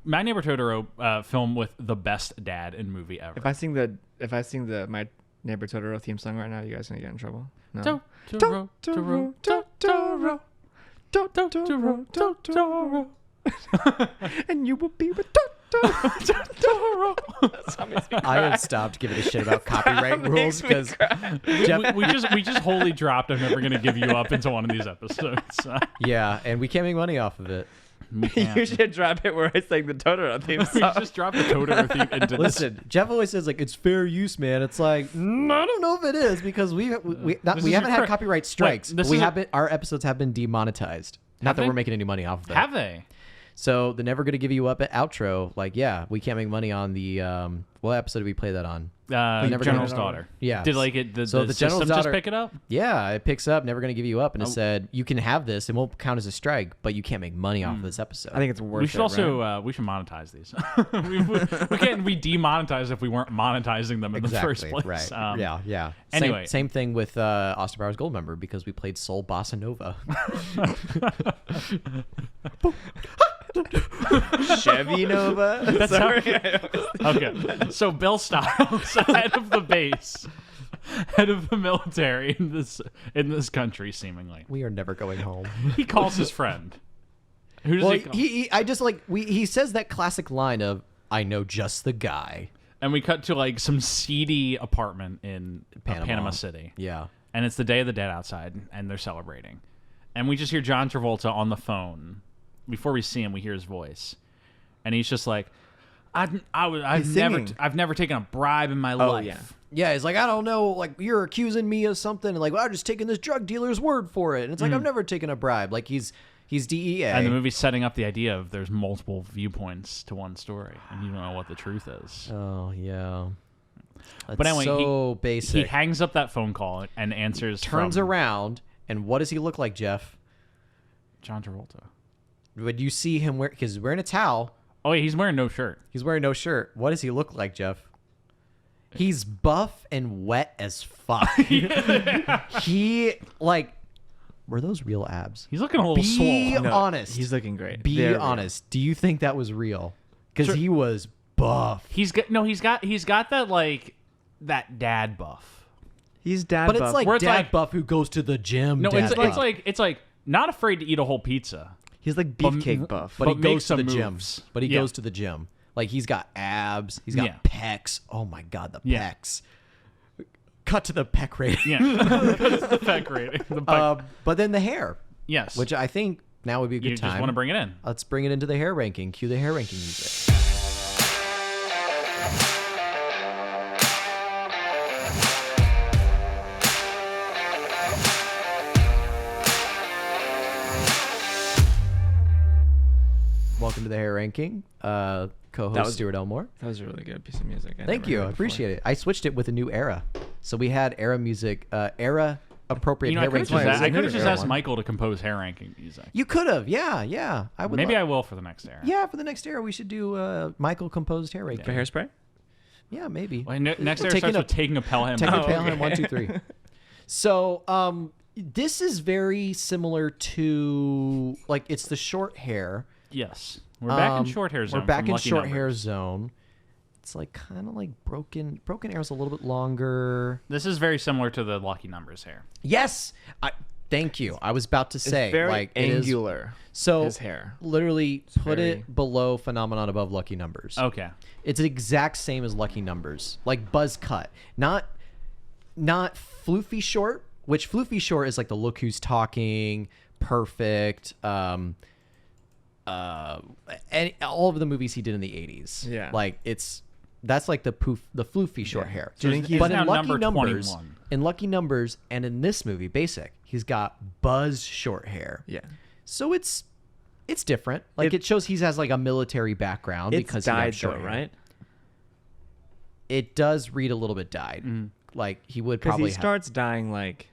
S1: My Neighbor Totoro film with the best dad in movie ever.
S3: If I sing the My Neighbor Totoro theme song right now, you guys gonna get in trouble. No.
S1: Totoro, Totoro, Totoro, Totoro, Totoro.
S3: And you will be with
S1: Totoro.
S2: I have stopped giving a shit about copyright rules because
S1: we just wholly dropped I'm never gonna give you up into one of these episodes.
S2: yeah, and we can't make money off of it.
S3: You should drop it where I sang the Totoro theme song.
S1: just drop the Totoro theme into this.
S2: Listen, Jeff always says like it's fair use, man. It's like I don't know if it is because we haven't had copyright strikes.
S1: Wait,
S2: our episodes have been demonetized. Not that
S1: they?
S2: we're making any money off of it.
S1: Have they?
S2: So the Never Gonna Give You Up at outro, like we can't make money on the what episode did we play that on?
S1: General's
S2: Gonna-
S1: Daughter.
S2: Yeah.
S1: Did like it?
S2: So
S1: the
S2: the General's
S1: system
S2: Daughter-
S1: just pick it up?
S2: Yeah, it picks up Never Gonna Give You Up, and it said you can have this. It won't count as a strike, but you can't make money off of this episode.
S3: I think it's worth it.
S1: We should also
S3: right?
S1: we should monetize these. we can't be demonetized if we weren't monetizing them in the first place.
S2: Right. Yeah.
S1: Anyway.
S2: same thing with Austin Powers Goldmember because we played Soul Bossa Nova.
S3: Chevy Nova.
S1: That's
S3: Sorry.
S1: Okay. So Bill Stiles, head of the base, head of the military in this country, seemingly.
S2: We are never going home.
S1: He calls his friend. Who does
S2: Well,
S1: he call?
S2: I just like he says that classic line of "I know just the guy."
S1: And we cut to like some seedy apartment in Panama City.
S2: Yeah.
S1: And it's the Day of the Dead outside, and they're celebrating. And we just hear John Travolta on the phone. Before we see him, we hear his voice, and he's just like, I've never taken a bribe in my life.
S3: Yeah.
S2: Yeah, he's like, I don't know, like, you're accusing me of something, and like, well, I'm just taking this drug dealer's word for it. And it's like, I've never taken a bribe. Like, he's DEA.
S1: And the movie's setting up the idea of there's multiple viewpoints to one story, and you don't know what the truth is.
S2: Oh, yeah. That's
S1: But anyway,
S2: so basic.
S1: He hangs up that phone call and answers.
S2: Turns
S1: from
S2: around, and what does he look like, Jeff?
S1: John Travolta.
S2: Would you see him wear? Because he's wearing a towel.
S1: Oh, yeah, he's wearing no shirt.
S2: He's wearing no shirt. What does he look like, Jeff? He's buff and wet as fuck. He like, were those real abs?
S1: He's looking a little
S2: Be
S1: swole.
S2: honest.
S3: He's looking great.
S2: Be
S3: They're real.
S2: honest. Do you think that was real? Because
S1: Sure.
S2: he was buff.
S1: He's got that like that dad buff.
S3: He's dad
S2: But
S3: buff.
S2: it's like
S1: Where it's
S2: dad
S1: like-
S2: buff who goes to the gym.
S1: No,
S2: dad buff.
S1: it's like not afraid to eat a whole pizza.
S3: He's like beefcake buff.
S2: But he
S1: but
S2: goes
S1: makes
S2: to the
S1: some
S2: gym.
S1: moves.
S2: But he
S1: Yeah.
S2: goes to the gym. Like he's got abs. He's got
S1: Yeah.
S2: pecs. Oh my god, the
S1: Yeah.
S2: pecs. Cut to the pec rating.
S1: Yeah, that's the pec rating. The pec.
S2: But then the hair,
S1: Yes,
S2: which I think now would be a good
S1: you
S2: time.
S1: just want to bring it in.
S2: Let's bring it into the hair ranking. Cue the hair ranking music. Welcome to the hair ranking. Co-host
S3: That was-
S2: Stuart Elmore.
S3: That was a really good piece of music.
S2: Thank you. I appreciate it. I switched it with a new era. So we had era music, era appropriate
S1: You know, I
S2: hair
S1: could
S2: ranking.
S1: have
S2: music.
S1: just asked Michael to compose hair ranking music.
S2: You could have. Yeah. I would.
S1: Maybe I will for the next era.
S2: Yeah, for the next era, we should do Michael composed hair ranking.
S3: For hairspray?
S2: Yeah, maybe.
S1: Well, next era
S2: Taking
S1: starts
S2: a-
S1: with taking a Pelham.
S2: Take a
S3: Oh,
S2: pale
S3: okay.
S2: hand, 1, 2, 3. So, this is very similar to like it's the short hair.
S1: Yes, we're back in short hair zone.
S2: We're back
S1: from
S2: in
S1: Lucky
S2: short
S1: Numbers.
S2: hair zone. It's like kind of like broken. Broken hair is a little bit longer.
S1: This is very similar to the Lucky Numbers hair.
S2: Yes, thank you. I was about to say
S3: It's very
S2: like it is-
S3: angular.
S2: So
S3: his hair.
S2: literally put
S3: very-
S2: it below Phenomenon above Lucky Numbers.
S1: Okay.
S2: It's the exact same as Lucky Numbers, like buzz cut, not floofy short. Which floofy short is like the Look Who's Talking, Perfect, and all of the movies he did in the 80s.
S3: Yeah.
S2: like that's like the floofy short hair.
S3: Do you think he's
S2: But
S1: now
S2: in Lucky
S1: number
S2: Numbers,
S1: 21?
S2: in Lucky Numbers, and in this movie, Basic, he's got buzz short hair.
S3: Yeah.
S2: So it's different. Like it shows he has like a military background
S3: It's
S2: because
S3: dyed
S2: he has short
S3: though,
S2: hair.
S3: right?
S2: It does read a little bit dyed. Like he would
S3: Because
S2: probably
S3: he starts dying like...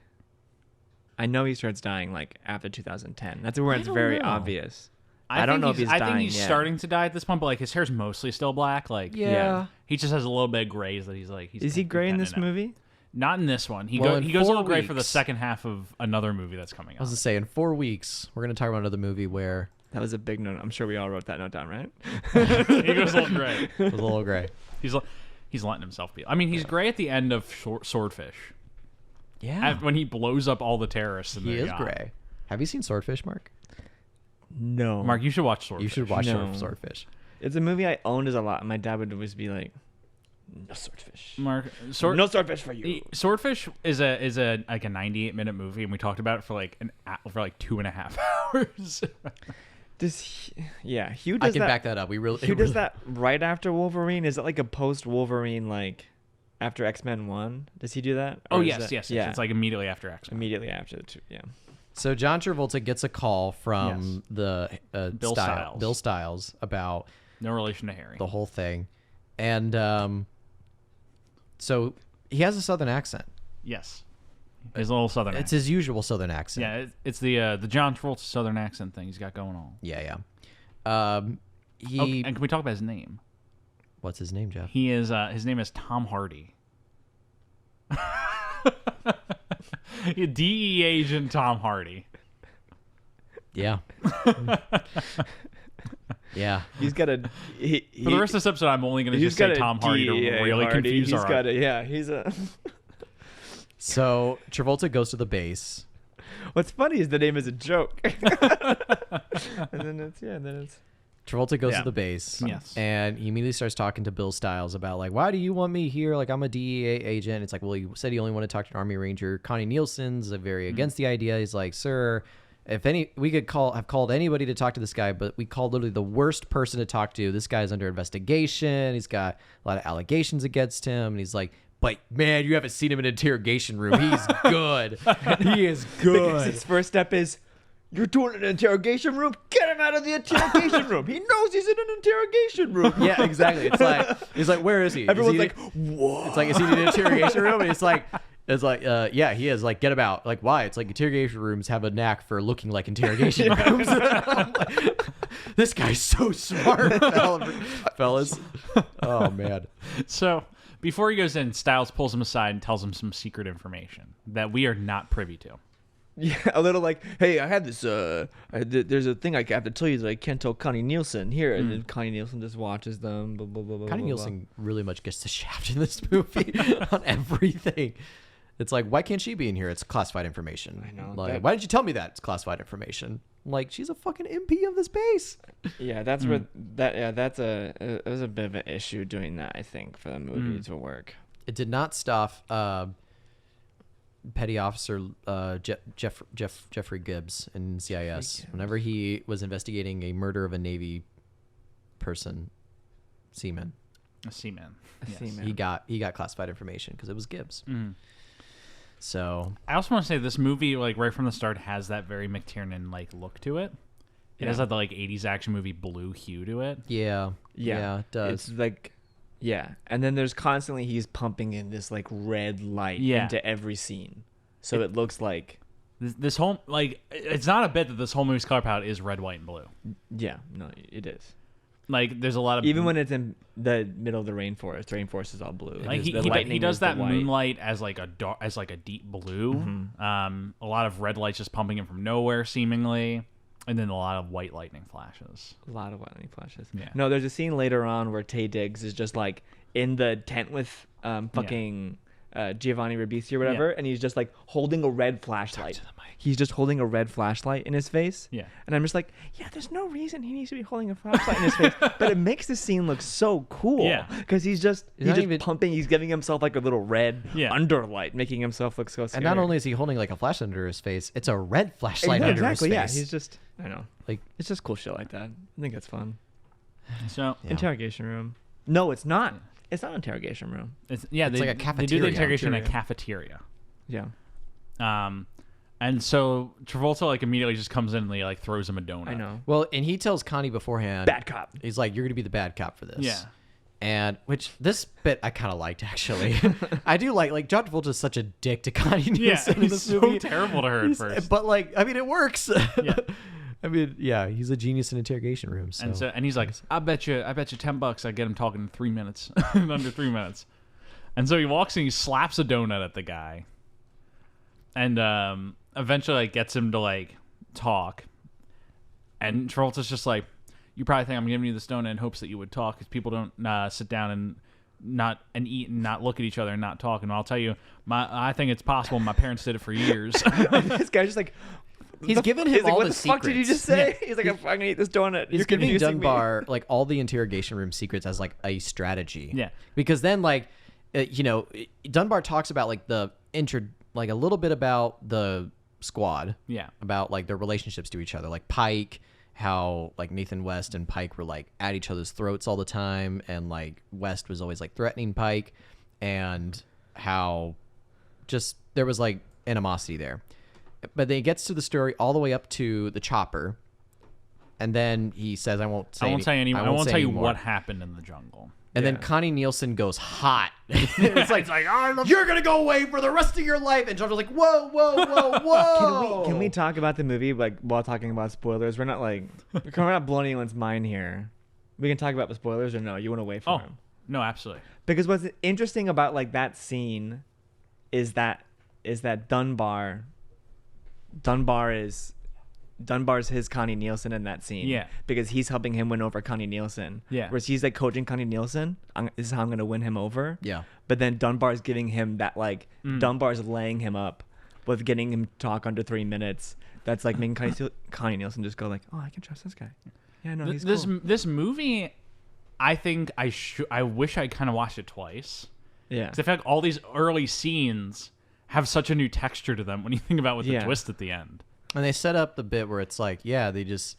S3: I know he starts dying like after 2010. That's where it's
S2: don't
S3: very
S2: know.
S3: obvious. I don't know if he's
S1: I
S3: dying
S1: think he's
S3: yet.
S1: starting to die at this point, but like his hair's mostly still black. Like
S2: Yeah.
S1: he just has a little bit of grays that he's like.
S3: Is he gray in this movie?
S1: Not in this one. He
S2: Well, in
S1: he goes a
S2: 4
S1: little gray for the
S2: weeks-
S1: second half of another movie that's coming
S2: I was
S1: out.
S2: to say in 4 weeks we're gonna talk about another movie where
S3: That was a big note. I'm sure we all wrote that note down, right?
S1: He goes a little gray.
S2: it was a little gray.
S1: He's letting himself be. I mean, he's gray at the end of Swordfish
S2: Yeah,
S1: when he blows up all the terrorists in
S2: he
S1: the
S2: is
S1: yacht.
S2: gray. Have you seen Swordfish, Mark?
S3: No.
S1: Mark, you should watch Swordfish.
S2: You should watch
S3: No.
S2: Swordfish.
S3: It's a movie I owned as a lot. My dad would always be like, no swordfish.
S1: Mark,
S3: No swordfish for you.
S1: Swordfish is a like a 98-minute movie, and we talked about it for like 2.5 hours.
S3: Hugh
S2: I
S3: does
S2: can
S3: that.
S2: back that up.
S3: Hugh does that right after Wolverine. Is it like a post Wolverine, like after X-Men 1? Does he do that?
S1: Oh
S3: Or is
S1: yes,
S3: that-
S1: yes.
S3: Yeah,
S1: It's like immediately after X-Men.
S3: immediately after the two. Yeah.
S2: So John Travolta gets a call from the
S1: Bill Stiles.
S2: Bill Stiles about
S1: No relation to Harry.
S2: the whole thing, and so he has a Southern accent.
S1: Yes, his little Southern.
S2: It's
S1: accent.
S2: his usual Southern accent.
S1: Yeah, it's the John Travolta Southern accent thing he's got going on.
S2: Yeah. He
S1: Oh, and can we talk about his name?
S2: what's his name, Jeff?
S1: He is his name is Tom Hardy. DEA agent Tom Hardy.
S2: Yeah. Yeah.
S3: He's got a.
S1: For the rest of this episode, I'm only going to just say Tom Hardy to really confuse our.
S3: He's a.
S2: So Travolta goes to the base.
S3: What's funny is the name is a joke. and then it's.
S2: Travolta goes to the base.
S1: Yes.
S2: And he immediately starts talking to Bill Stiles about, like, why do you want me here? Like, I'm a DEA agent. It's like, well, you said you only want to talk to an Army Ranger. Connie Nielsen's very against the idea. He's like, sir, we could have called anybody to talk to this guy, but we called literally the worst person to talk to. This guy's under investigation. He's got a lot of allegations against him. And he's like, but man, you haven't seen him in an interrogation room. He's good. He is good.
S3: Because his first step is, you're doing an interrogation room? Get him out of the interrogation room. He knows he's in an interrogation room.
S2: Yeah, exactly. He's like, where is he?
S3: Everyone's
S2: is he
S3: like, what?
S2: It's like, is he in an interrogation room? And it's like, yeah, he is. Like, get him out. Like, why? It's like interrogation rooms have a knack for looking like interrogation rooms. This guy's so smart, fellas. Oh man. So
S1: before he goes in, Styles pulls him aside and tells him some secret information that we are not privy to.
S3: Yeah, a little like, hey, I had this. There's a thing I have to tell you that I can't tell Connie Nielsen here, and then Connie Nielsen just watches them. Blah, blah, blah, blah,
S2: Connie
S3: blah,
S2: Nielsen really much gets the shaft in this movie on everything. It's like, why can't she be in here? It's classified information.
S3: I know.
S2: Like, why didn't you tell me that? It's classified information. Like, she's a fucking MP of the space.
S3: Yeah, that's where that. Yeah, that's it was a bit of an issue doing that. I think for the movie to work.
S2: It did not stop. Petty Officer Jeffrey Gibbs in CIS. Whenever he was investigating a murder of a Navy person, seaman.
S1: A seaman.
S2: He got classified information because it was Gibbs. So
S1: I also want to say this movie, like right from the start, has that very McTiernan like look to it. It has that like 80s action movie blue hue to it.
S2: Yeah, it does.
S3: It's like. Yeah, and then there's constantly he's pumping in this like red light into every scene, so it looks like
S1: this whole like it's not a bit that this whole movie's color palette is red, white, and blue.
S3: Yeah, no, it is.
S1: Like there's a lot of
S3: even when it's in the middle of the rainforest is all blue.
S1: Like he does that moonlight as like a dark, as like a deep blue. A lot of red lights just pumping in from nowhere seemingly. And then a lot of white lightning flashes.
S3: Yeah. No, there's a scene later on where Taye Diggs is just like in the tent with Giovanni Ribisi or whatever, and he's just like holding a red flashlight. He's just holding a red flashlight in his face.
S1: Yeah.
S3: And I'm just like, yeah, there's no reason he needs to be holding a flashlight in his face. But it makes the scene look so cool.
S1: Yeah.
S3: Because he's just pumping, he's giving himself like a little red underlight, making himself look so scary.
S2: And not only is he holding like a flashlight under his face, it's a red flashlight under his face.
S3: Yeah, he's just, I know. Like, it's just cool shit like that. I think it's fun.
S1: So
S3: Interrogation room. No, it's not. It's not an interrogation room.
S2: It's like a cafeteria.
S1: They do the interrogation in a cafeteria.
S3: Yeah.
S1: And so Travolta like immediately just comes in and he like throws him a donut.
S3: I know.
S2: Well, and he tells Connie beforehand.
S3: Bad cop.
S2: He's like, you're going to be the bad cop for this.
S1: Yeah.
S2: And which this bit I kind of liked actually. I do like John Travolta's such a dick to Connie Nielsen in this
S1: so
S2: movie.
S1: Terrible to her at first.
S2: But like, I mean, it works.
S1: Yeah.
S2: I mean, yeah, he's a genius in interrogation rooms. So.
S1: And he's like, I bet you $10 I get him talking in 3 minutes, in under 3 minutes. And so he walks and he slaps a donut at the guy, and eventually like gets him to like talk. And Travolta's just like, you probably think I'm giving you this donut in hopes that you would talk, because people don't sit down and eat and not look at each other and not talk. And I'll tell you, I think it's possible. My parents did it for years.
S3: This guy's just like.
S2: He's given him all
S3: what
S2: the
S3: secrets. What the fuck did you just say? He's like, I'm gonna eat this donut.
S2: He's giving Dunbar like all the interrogation room secrets as like a strategy.
S1: Yeah.
S2: Because then like, Dunbar talks about like like a little bit about the squad.
S1: Yeah.
S2: About like their relationships to each other, like Pike, how like Nathan West and Pike were like at each other's throats all the time, and like West was always like threatening Pike, and how just there was like animosity there. But then he gets to the story all the way up to the chopper, and then he says, "I won't tell you
S1: what happened in the jungle."
S2: And then Connie Nielsen goes hot. It's like you're gonna go away for the rest of your life. And John's like, "Whoa, whoa, whoa, whoa!"
S3: Can we talk about the movie like while talking about spoilers? We're not blowing anyone's mind here. We can talk about the spoilers, or no? You want to wait for them?
S1: No, absolutely.
S3: Because what's interesting about like that scene is that Dunbar is Dunbar's his Connie Nielsen in that scene.
S1: Yeah.
S3: Because he's helping him win over Connie Nielsen.
S1: Yeah.
S3: Whereas he's like coaching Connie Nielsen. This is how I'm going to win him over.
S2: Yeah.
S3: But then Dunbar's giving him that, like, Dunbar's laying him up with getting him to talk under 3 minutes. That's like making Connie Nielsen just go like, oh, I can trust this guy. Yeah, no, he's cool.
S1: This movie, I think I wish I kind of watched it twice.
S3: Yeah.
S1: Because I feel like all these early scenes have such a new texture to them when you think about with the twist at the end.
S2: And they set up the bit where it's like, yeah, they just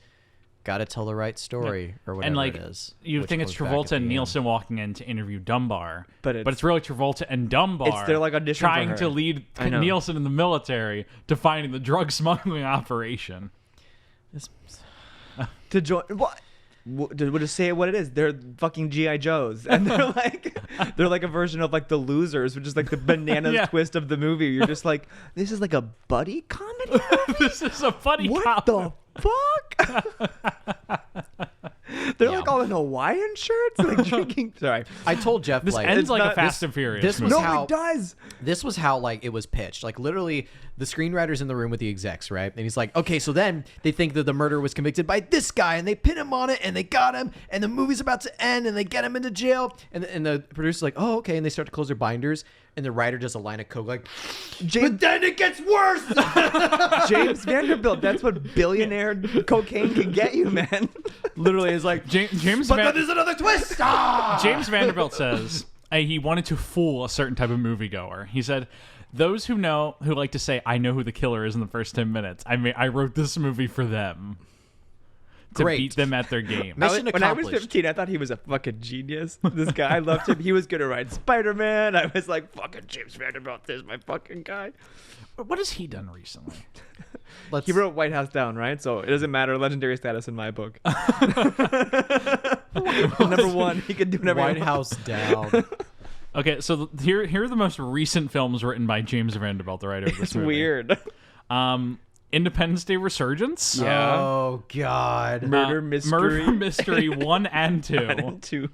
S2: got to tell the right story or whatever
S1: and like,
S2: it is.
S1: You think it's Travolta and Nielsen walking in to interview Dunbar, but it's really Travolta and Dunbar.
S3: It's their like audition
S1: trying
S3: for her.
S1: to lead Nielsen in the military to finding the drug smuggling operation.
S3: To join what? We'll just say it what it is. They're fucking GI Joes, and they're like a version of like the Losers, which is like the bananas twist of the movie. You're just like, this is like a buddy comedy.
S1: This is a funny.
S3: What the fuck? They're like all in Hawaiian shirts, like drinking. Sorry,
S2: I told Jeff
S1: this
S2: like
S1: ends like a Fast and Furious.
S2: This was
S1: movie.
S2: how
S3: it does.
S2: This was how like it was pitched. Like literally, the screenwriter's in the room with the execs, right? And he's like, okay, so then they think that the murder was convicted by this guy, and they pin him on it, and they got him, and the movie's about to end, and they get him into jail, and the producer's like, oh, okay, and they start to close their binders, and the writer does a line of coke like, but then it gets worse.
S3: James Vanderbilt, that's what billionaire cocaine can get you, man.
S2: Literally, it's like
S1: James.
S2: But then there's another twist.
S1: James Vanderbilt says he wanted to fool a certain type of moviegoer. He said, "Those who like to say I know who the killer is in the first 10 minutes. I wrote this movie for them." To beat them at their game.
S3: When I was 15, I thought he was a fucking genius. This guy, I loved him. He was gonna write Spider-Man. I was like, fucking James Vanderbilt, this is my fucking guy.
S1: What has he done recently?
S3: He wrote White House Down, right? So it doesn't matter. Legendary status in my book. Number one, he could do whatever.
S2: White House Down.
S1: Okay, so here are the most recent films written by James Vanderbilt, the writer of this movie.
S3: Weird.
S1: Independence Day Resurgence.
S3: Yeah.
S2: Oh God.
S3: Murder Mystery.
S1: Murder Mystery 1 and 2.
S3: 1 and 2.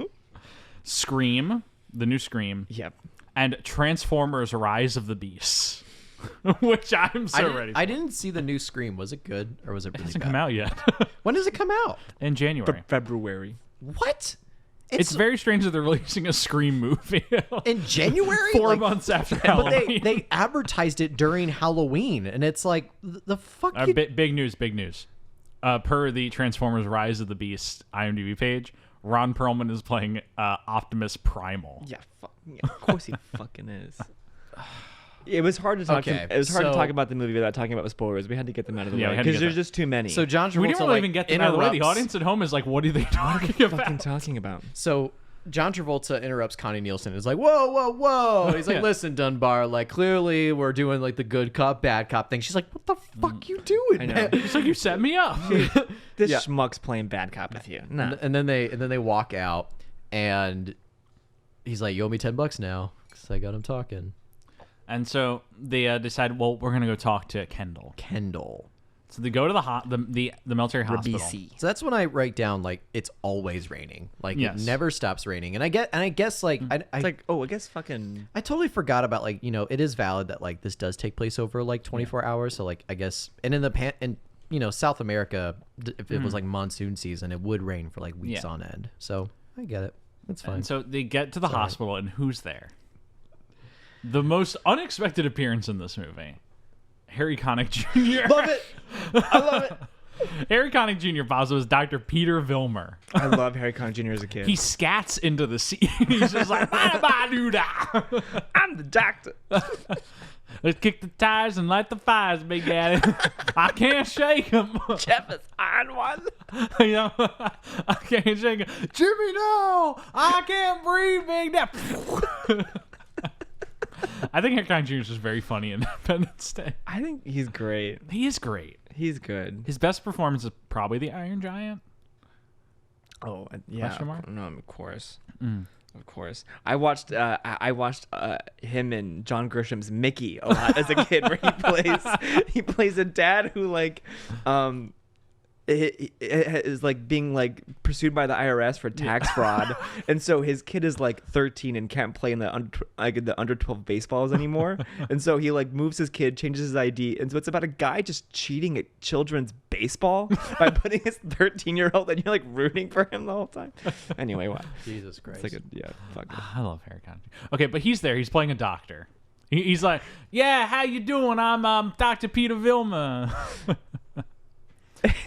S1: Scream, the new Scream.
S3: Yep.
S1: And Transformers: Rise of the Beasts, which I'm ready for.
S2: I didn't see the new Scream. Was it good or was it really
S1: hasn't
S2: bad?
S1: come out yet.
S2: When does it come out?
S1: In January.
S3: February.
S2: What?
S1: It's very strange that they're releasing a Scream movie
S2: in January,
S1: 4 months after Halloween.
S2: But they advertised it during Halloween, and it's like the fuck.
S1: Big news! Per the Transformers: Rise of the Beast IMDb page, Ron Perlman is playing Optimus Primal.
S3: Yeah, of course he fucking is. It was hard to talk. It was hard to talk about the movie without talking about the spoilers. We had to get them out of the way because there's just too many.
S2: So John Travolta,
S1: we didn't really even get them out of the way. The audience at home is like, "What are they talking
S3: about?"
S2: So John Travolta interrupts Connie Nielsen. Is like, "Whoa!" He's like, "Listen, Dunbar. Like, clearly we're doing like the good cop, bad cop thing." She's like, "What the fuck you doing?"
S3: I know.
S2: Man?
S1: It's like you set me up.
S3: This schmuck's playing bad cop with you. No.
S2: And then they walk out, and he's like, "You owe me $10 now," because I got him talking.
S1: And so they decide, well, we're gonna go talk to Kendall. So they go to the military hospital.
S2: So that's when I write down like it's always raining. Like it never stops raining. And I guess like I
S3: guess fucking
S2: I totally forgot about like, it is valid that like this does take place over like 24 hours. So like I guess and in South America, if it was like monsoon season, it would rain for like weeks on end. So I get it. It's fine.
S1: And so they get to the hospital, and who's there? The most unexpected appearance in this movie, Harry Connick Jr.
S3: Love it. I love it.
S1: Harry Connick Jr. Bozo is Dr. Peter Vilmer.
S3: I love Harry Connick Jr. as a kid.
S1: He scats into the scene. He's just like, "Ba-da-ba-doo-da."
S3: I'm the doctor.
S1: Let's kick the tires and light the fires, Big Daddy. I can't shake him.
S3: Jeff is on one.
S1: I can't shake him. Jimmy, no. I can't breathe, Big Daddy. I think Harry Connick Jr. is just very funny in Independence Day.
S3: I think he's great.
S1: He is great.
S3: He's good.
S1: His best performance is probably the Iron Giant.
S3: Oh, yeah.
S1: Question mark?
S3: No, of course. Of course. I watched him and John Grisham's Mickey a lot as a kid, where he plays a dad who like is like being like pursued by the IRS for tax fraud, and so his kid is like 13 and can't play in the under 12 baseballs anymore, and so he like moves his kid, changes his ID, and so it's about a guy just cheating at children's baseball by putting his 13-year-old, and you're like rooting for him the whole time. Anyway, wow,
S2: Jesus Christ.
S3: it's like fuck it.
S1: I love Harry Connick. Okay, but he's there. He's playing a doctor. He's like, yeah, how you doing? I'm Dr. Peter Vilma.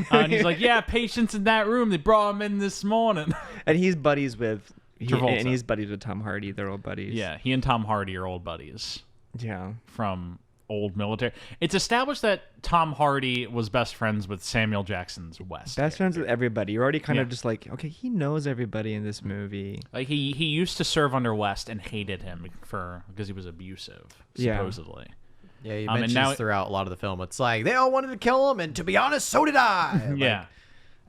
S1: And he's like, yeah, patients in that room. They brought him in this morning.
S3: And he's buddies with
S1: Travolta.
S3: and he's buddies with Tom Hardy. They're old buddies.
S1: Yeah, he and Tom Hardy are old buddies
S3: Yeah.
S1: from old military. It's established that Tom Hardy was best friends with Samuel Jackson's West.
S3: Best friends with everybody. You're already kind
S1: Yeah.
S3: of just like, okay, he knows everybody in this movie.
S1: Like he used to serve under West and hated him because he was abusive,
S3: Yeah.
S1: supposedly.
S2: Yeah, he
S1: and
S2: mentions
S1: now
S2: throughout a lot of the film. It's like, they all wanted to kill him, and to be honest, so did I. Like,
S1: Yeah.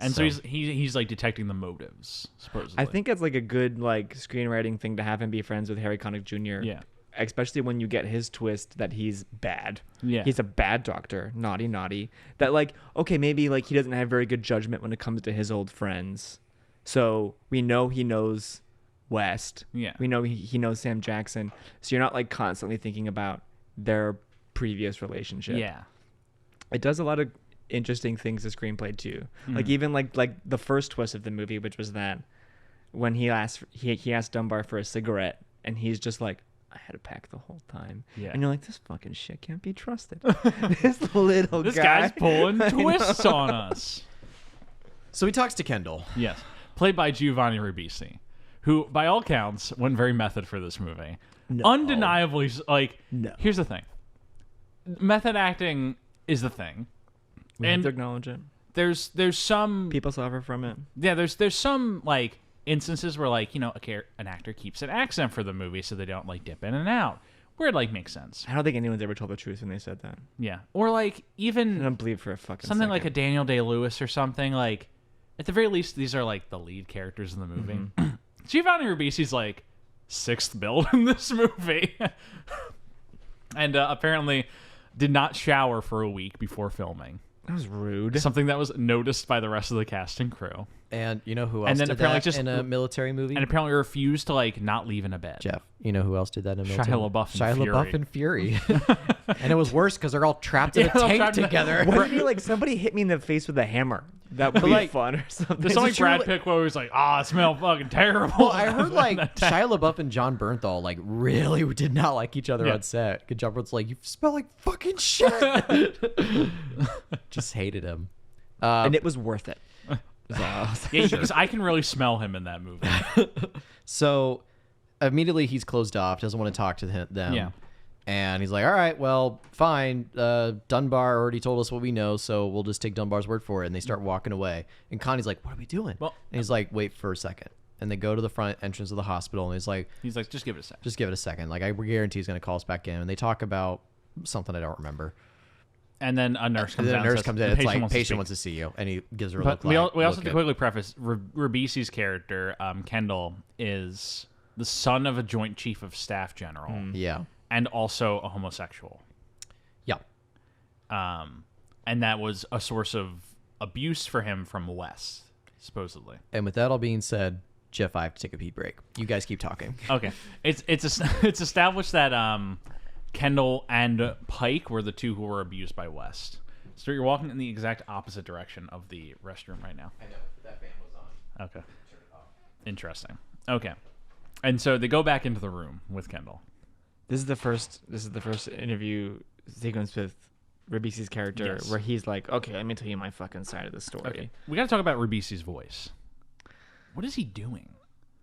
S1: And so
S2: so-
S1: he's like detecting the motives, supposedly.
S3: I think it's like a good like screenwriting thing to have him be friends with Harry Connick Jr.
S1: Yeah.
S3: Especially when you get his twist that he's bad.
S1: Yeah.
S3: He's a bad doctor, naughty. That like, okay, maybe like he doesn't have very good judgment when it comes to his old friends. So we know he knows West.
S1: Yeah.
S3: We know he knows Sam Jackson. So you're not like constantly thinking about their previous relationship.
S1: Yeah.
S3: It does a lot of interesting things the screenplay too.
S1: Mm-hmm.
S3: Like even like the first twist of the movie, which was that when he asked Dunbar for a cigarette, and he's just like, I had a pack the whole time.
S1: Yeah.
S3: And you're like, this fucking shit can't be trusted. This little
S1: This
S3: guy.
S1: guy's pulling twists on us.
S2: So he talks to Kendall.
S1: Yes. Played by Giovanni Ribisi, who, by all counts, went very method for this movie.
S3: No.
S1: Undeniably, like,
S3: No.
S1: here's the thing. Method acting is the thing.
S3: We have
S1: And
S3: to acknowledge it.
S1: there's some
S3: People suffer from it.
S1: yeah, there's some like instances where like, you know, an actor keeps an accent for the movie so they don't like dip in and out. Where it like makes sense.
S3: I don't think anyone's ever told the truth when they said that.
S1: Yeah. Or like
S3: I
S1: even
S3: don't believe for a fucking
S1: something
S3: second.
S1: like a Daniel Day-Lewis or something, like at the very least these are like the lead characters in the movie. Giovanni Ribisi's like sixth build in this movie. And apparently did not shower for a week before filming.
S3: That was rude.
S1: Something that was noticed by the rest of the cast and crew.
S2: And you know who else
S1: And then
S2: did
S1: apparently
S2: that
S1: just-
S2: in a military movie?
S1: And apparently refused to like not leave in a bed.
S2: Jeff, you know who else did that in a military
S1: Shia LaBeouf and Fury.
S2: LaBeouf and Fury. And it was worse because they're all trapped in
S1: Yeah,
S2: a
S1: they're
S2: tank
S1: trapped in a-
S2: together.
S3: What if he like somebody hit me in the face with a hammer? That would be
S1: like,
S3: fun or something.
S1: There's something Brad Pitt where he was like, "Ah, it smelled fucking terrible."
S2: Well, I heard like Shia LaBeouf and John Bernthal like really did not like each other
S1: Yeah.
S2: on set. Good John Bernthal's like, you smell like fucking shit. Just hated him.
S3: and it was worth it.
S1: Yeah, because I can really smell him in that movie.
S2: So immediately he's closed off, doesn't want to talk to them.
S1: Yeah.
S2: And he's like, all right, well, fine. Dunbar already told us what we know, so we'll just take Dunbar's word for it. And they start walking away. And Connie's like, what are we doing?
S1: Well-
S2: and he's like, wait for a second. And they go to the front entrance of the hospital, and he's like,
S1: Just give it a sec.
S2: just give it a second. Like, I guarantee he's going to call us back in. And they talk about something I don't remember.
S1: And then a nurse comes
S2: And then
S1: out
S2: a
S1: and
S2: nurse
S1: says,
S2: comes in.
S1: "The
S2: It's like,
S1: wants to
S2: patient
S1: speak."
S2: wants to see you. And he gives her a
S1: But
S2: look
S1: we
S2: like,
S1: also have
S2: look
S1: to
S2: good.
S1: quickly preface, Ribisi's character, Kendall, is the son of a Joint Chief of Staff General
S2: Yeah.
S1: and also a homosexual.
S2: Yeah.
S1: And that was a source of abuse for him from Wes, supposedly.
S2: And with that all being said, Jeff, I have to take a pee break. You guys keep talking.
S1: Okay, it's established that Kendall and Pike were the two who were abused by West. So you're walking in the exact opposite direction of the restroom right now.
S2: I know. That fan was on.
S1: Okay. Interesting. Okay. And so they go back into the room with Kendall.
S3: This is the first interview sequence with Ribisi's character
S1: Yes.
S3: where he's like, okay, let me tell you my fucking side of the story.
S1: Okay. We got to talk about Ribisi's voice. What is he doing?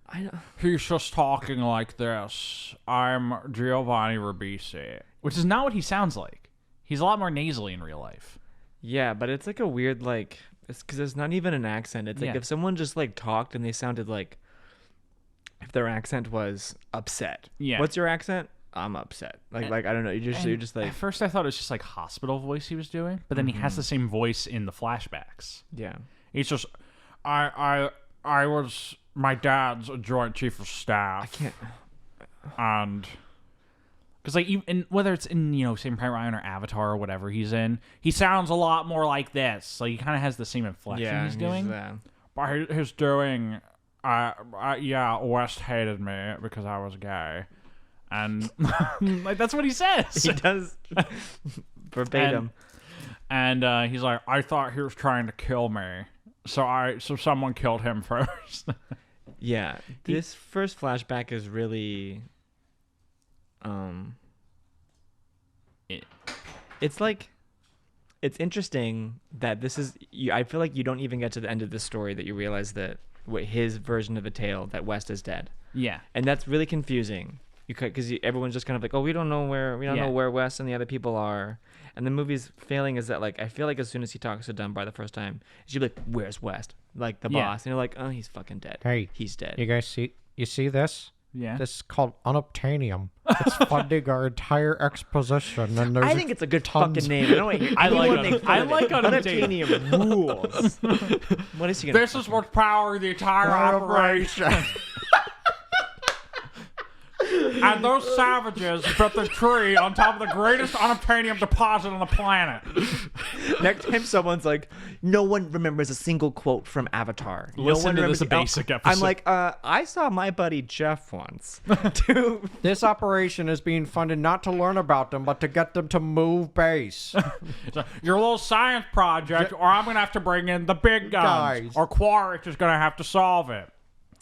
S3: I know.
S1: He's just talking like this. I'm Giovanni Ribisi. Which is not what he sounds like. He's a lot more nasally in real life.
S3: Yeah, but it's like a weird like it's because it's not even an accent. It's like
S1: Yeah.
S3: if someone just like talked and they sounded like if their accent was upset.
S1: Yeah.
S3: What's your accent? I'm upset. Like I don't know. You're just like
S1: At first I thought it was just like hospital voice he was doing, but then he has the same voice in the flashbacks.
S3: yeah.
S1: He's just I was my dad's a Joint Chief of Staff.
S3: Can't.
S1: And Because like even whether it's in Saving Private Ryan or Avatar or whatever he's in, he sounds a lot more like this. Like he kind of has the same inflection he's doing. But he's doing, West hated me because I was gay, and like that's what he says.
S3: He does verbatim.
S1: And he's like, I thought he was trying to kill me, so someone killed him first.
S3: Yeah, this first flashback is really, it's like, it's interesting that this is. I feel like you don't even get to the end of the story that you realize that his version of the tale that West is dead.
S1: Yeah,
S3: and that's really confusing. Because everyone's just kind of like, oh, we don't know where Wes and the other people are, and the movie's failing is that like I feel like as soon as he talks to Dunbar the first time, she'd be like, where's West, like the boss, and you're like, oh, he's fucking dead.
S2: Hey,
S3: he's dead.
S2: You guys see this?
S1: Yeah,
S2: this is called unobtainium. It's funding our entire exposition, and there's
S3: I think it's a good fucking name. I like unobtainium rules. What is he gonna?
S1: This is what's powering the entire operation. And those savages built the tree on top of the greatest unobtainium deposit on the planet.
S3: Next time someone's like, no one remembers a single quote from Avatar.
S1: Listen to this basic episode.
S3: I'm like, I saw my buddy Jeff once.
S2: This operation is being funded not to learn about them, but to get them to move base.
S1: Your little science project, or I'm going to have to bring in the big guns. Or Quaritch is going to have to solve it.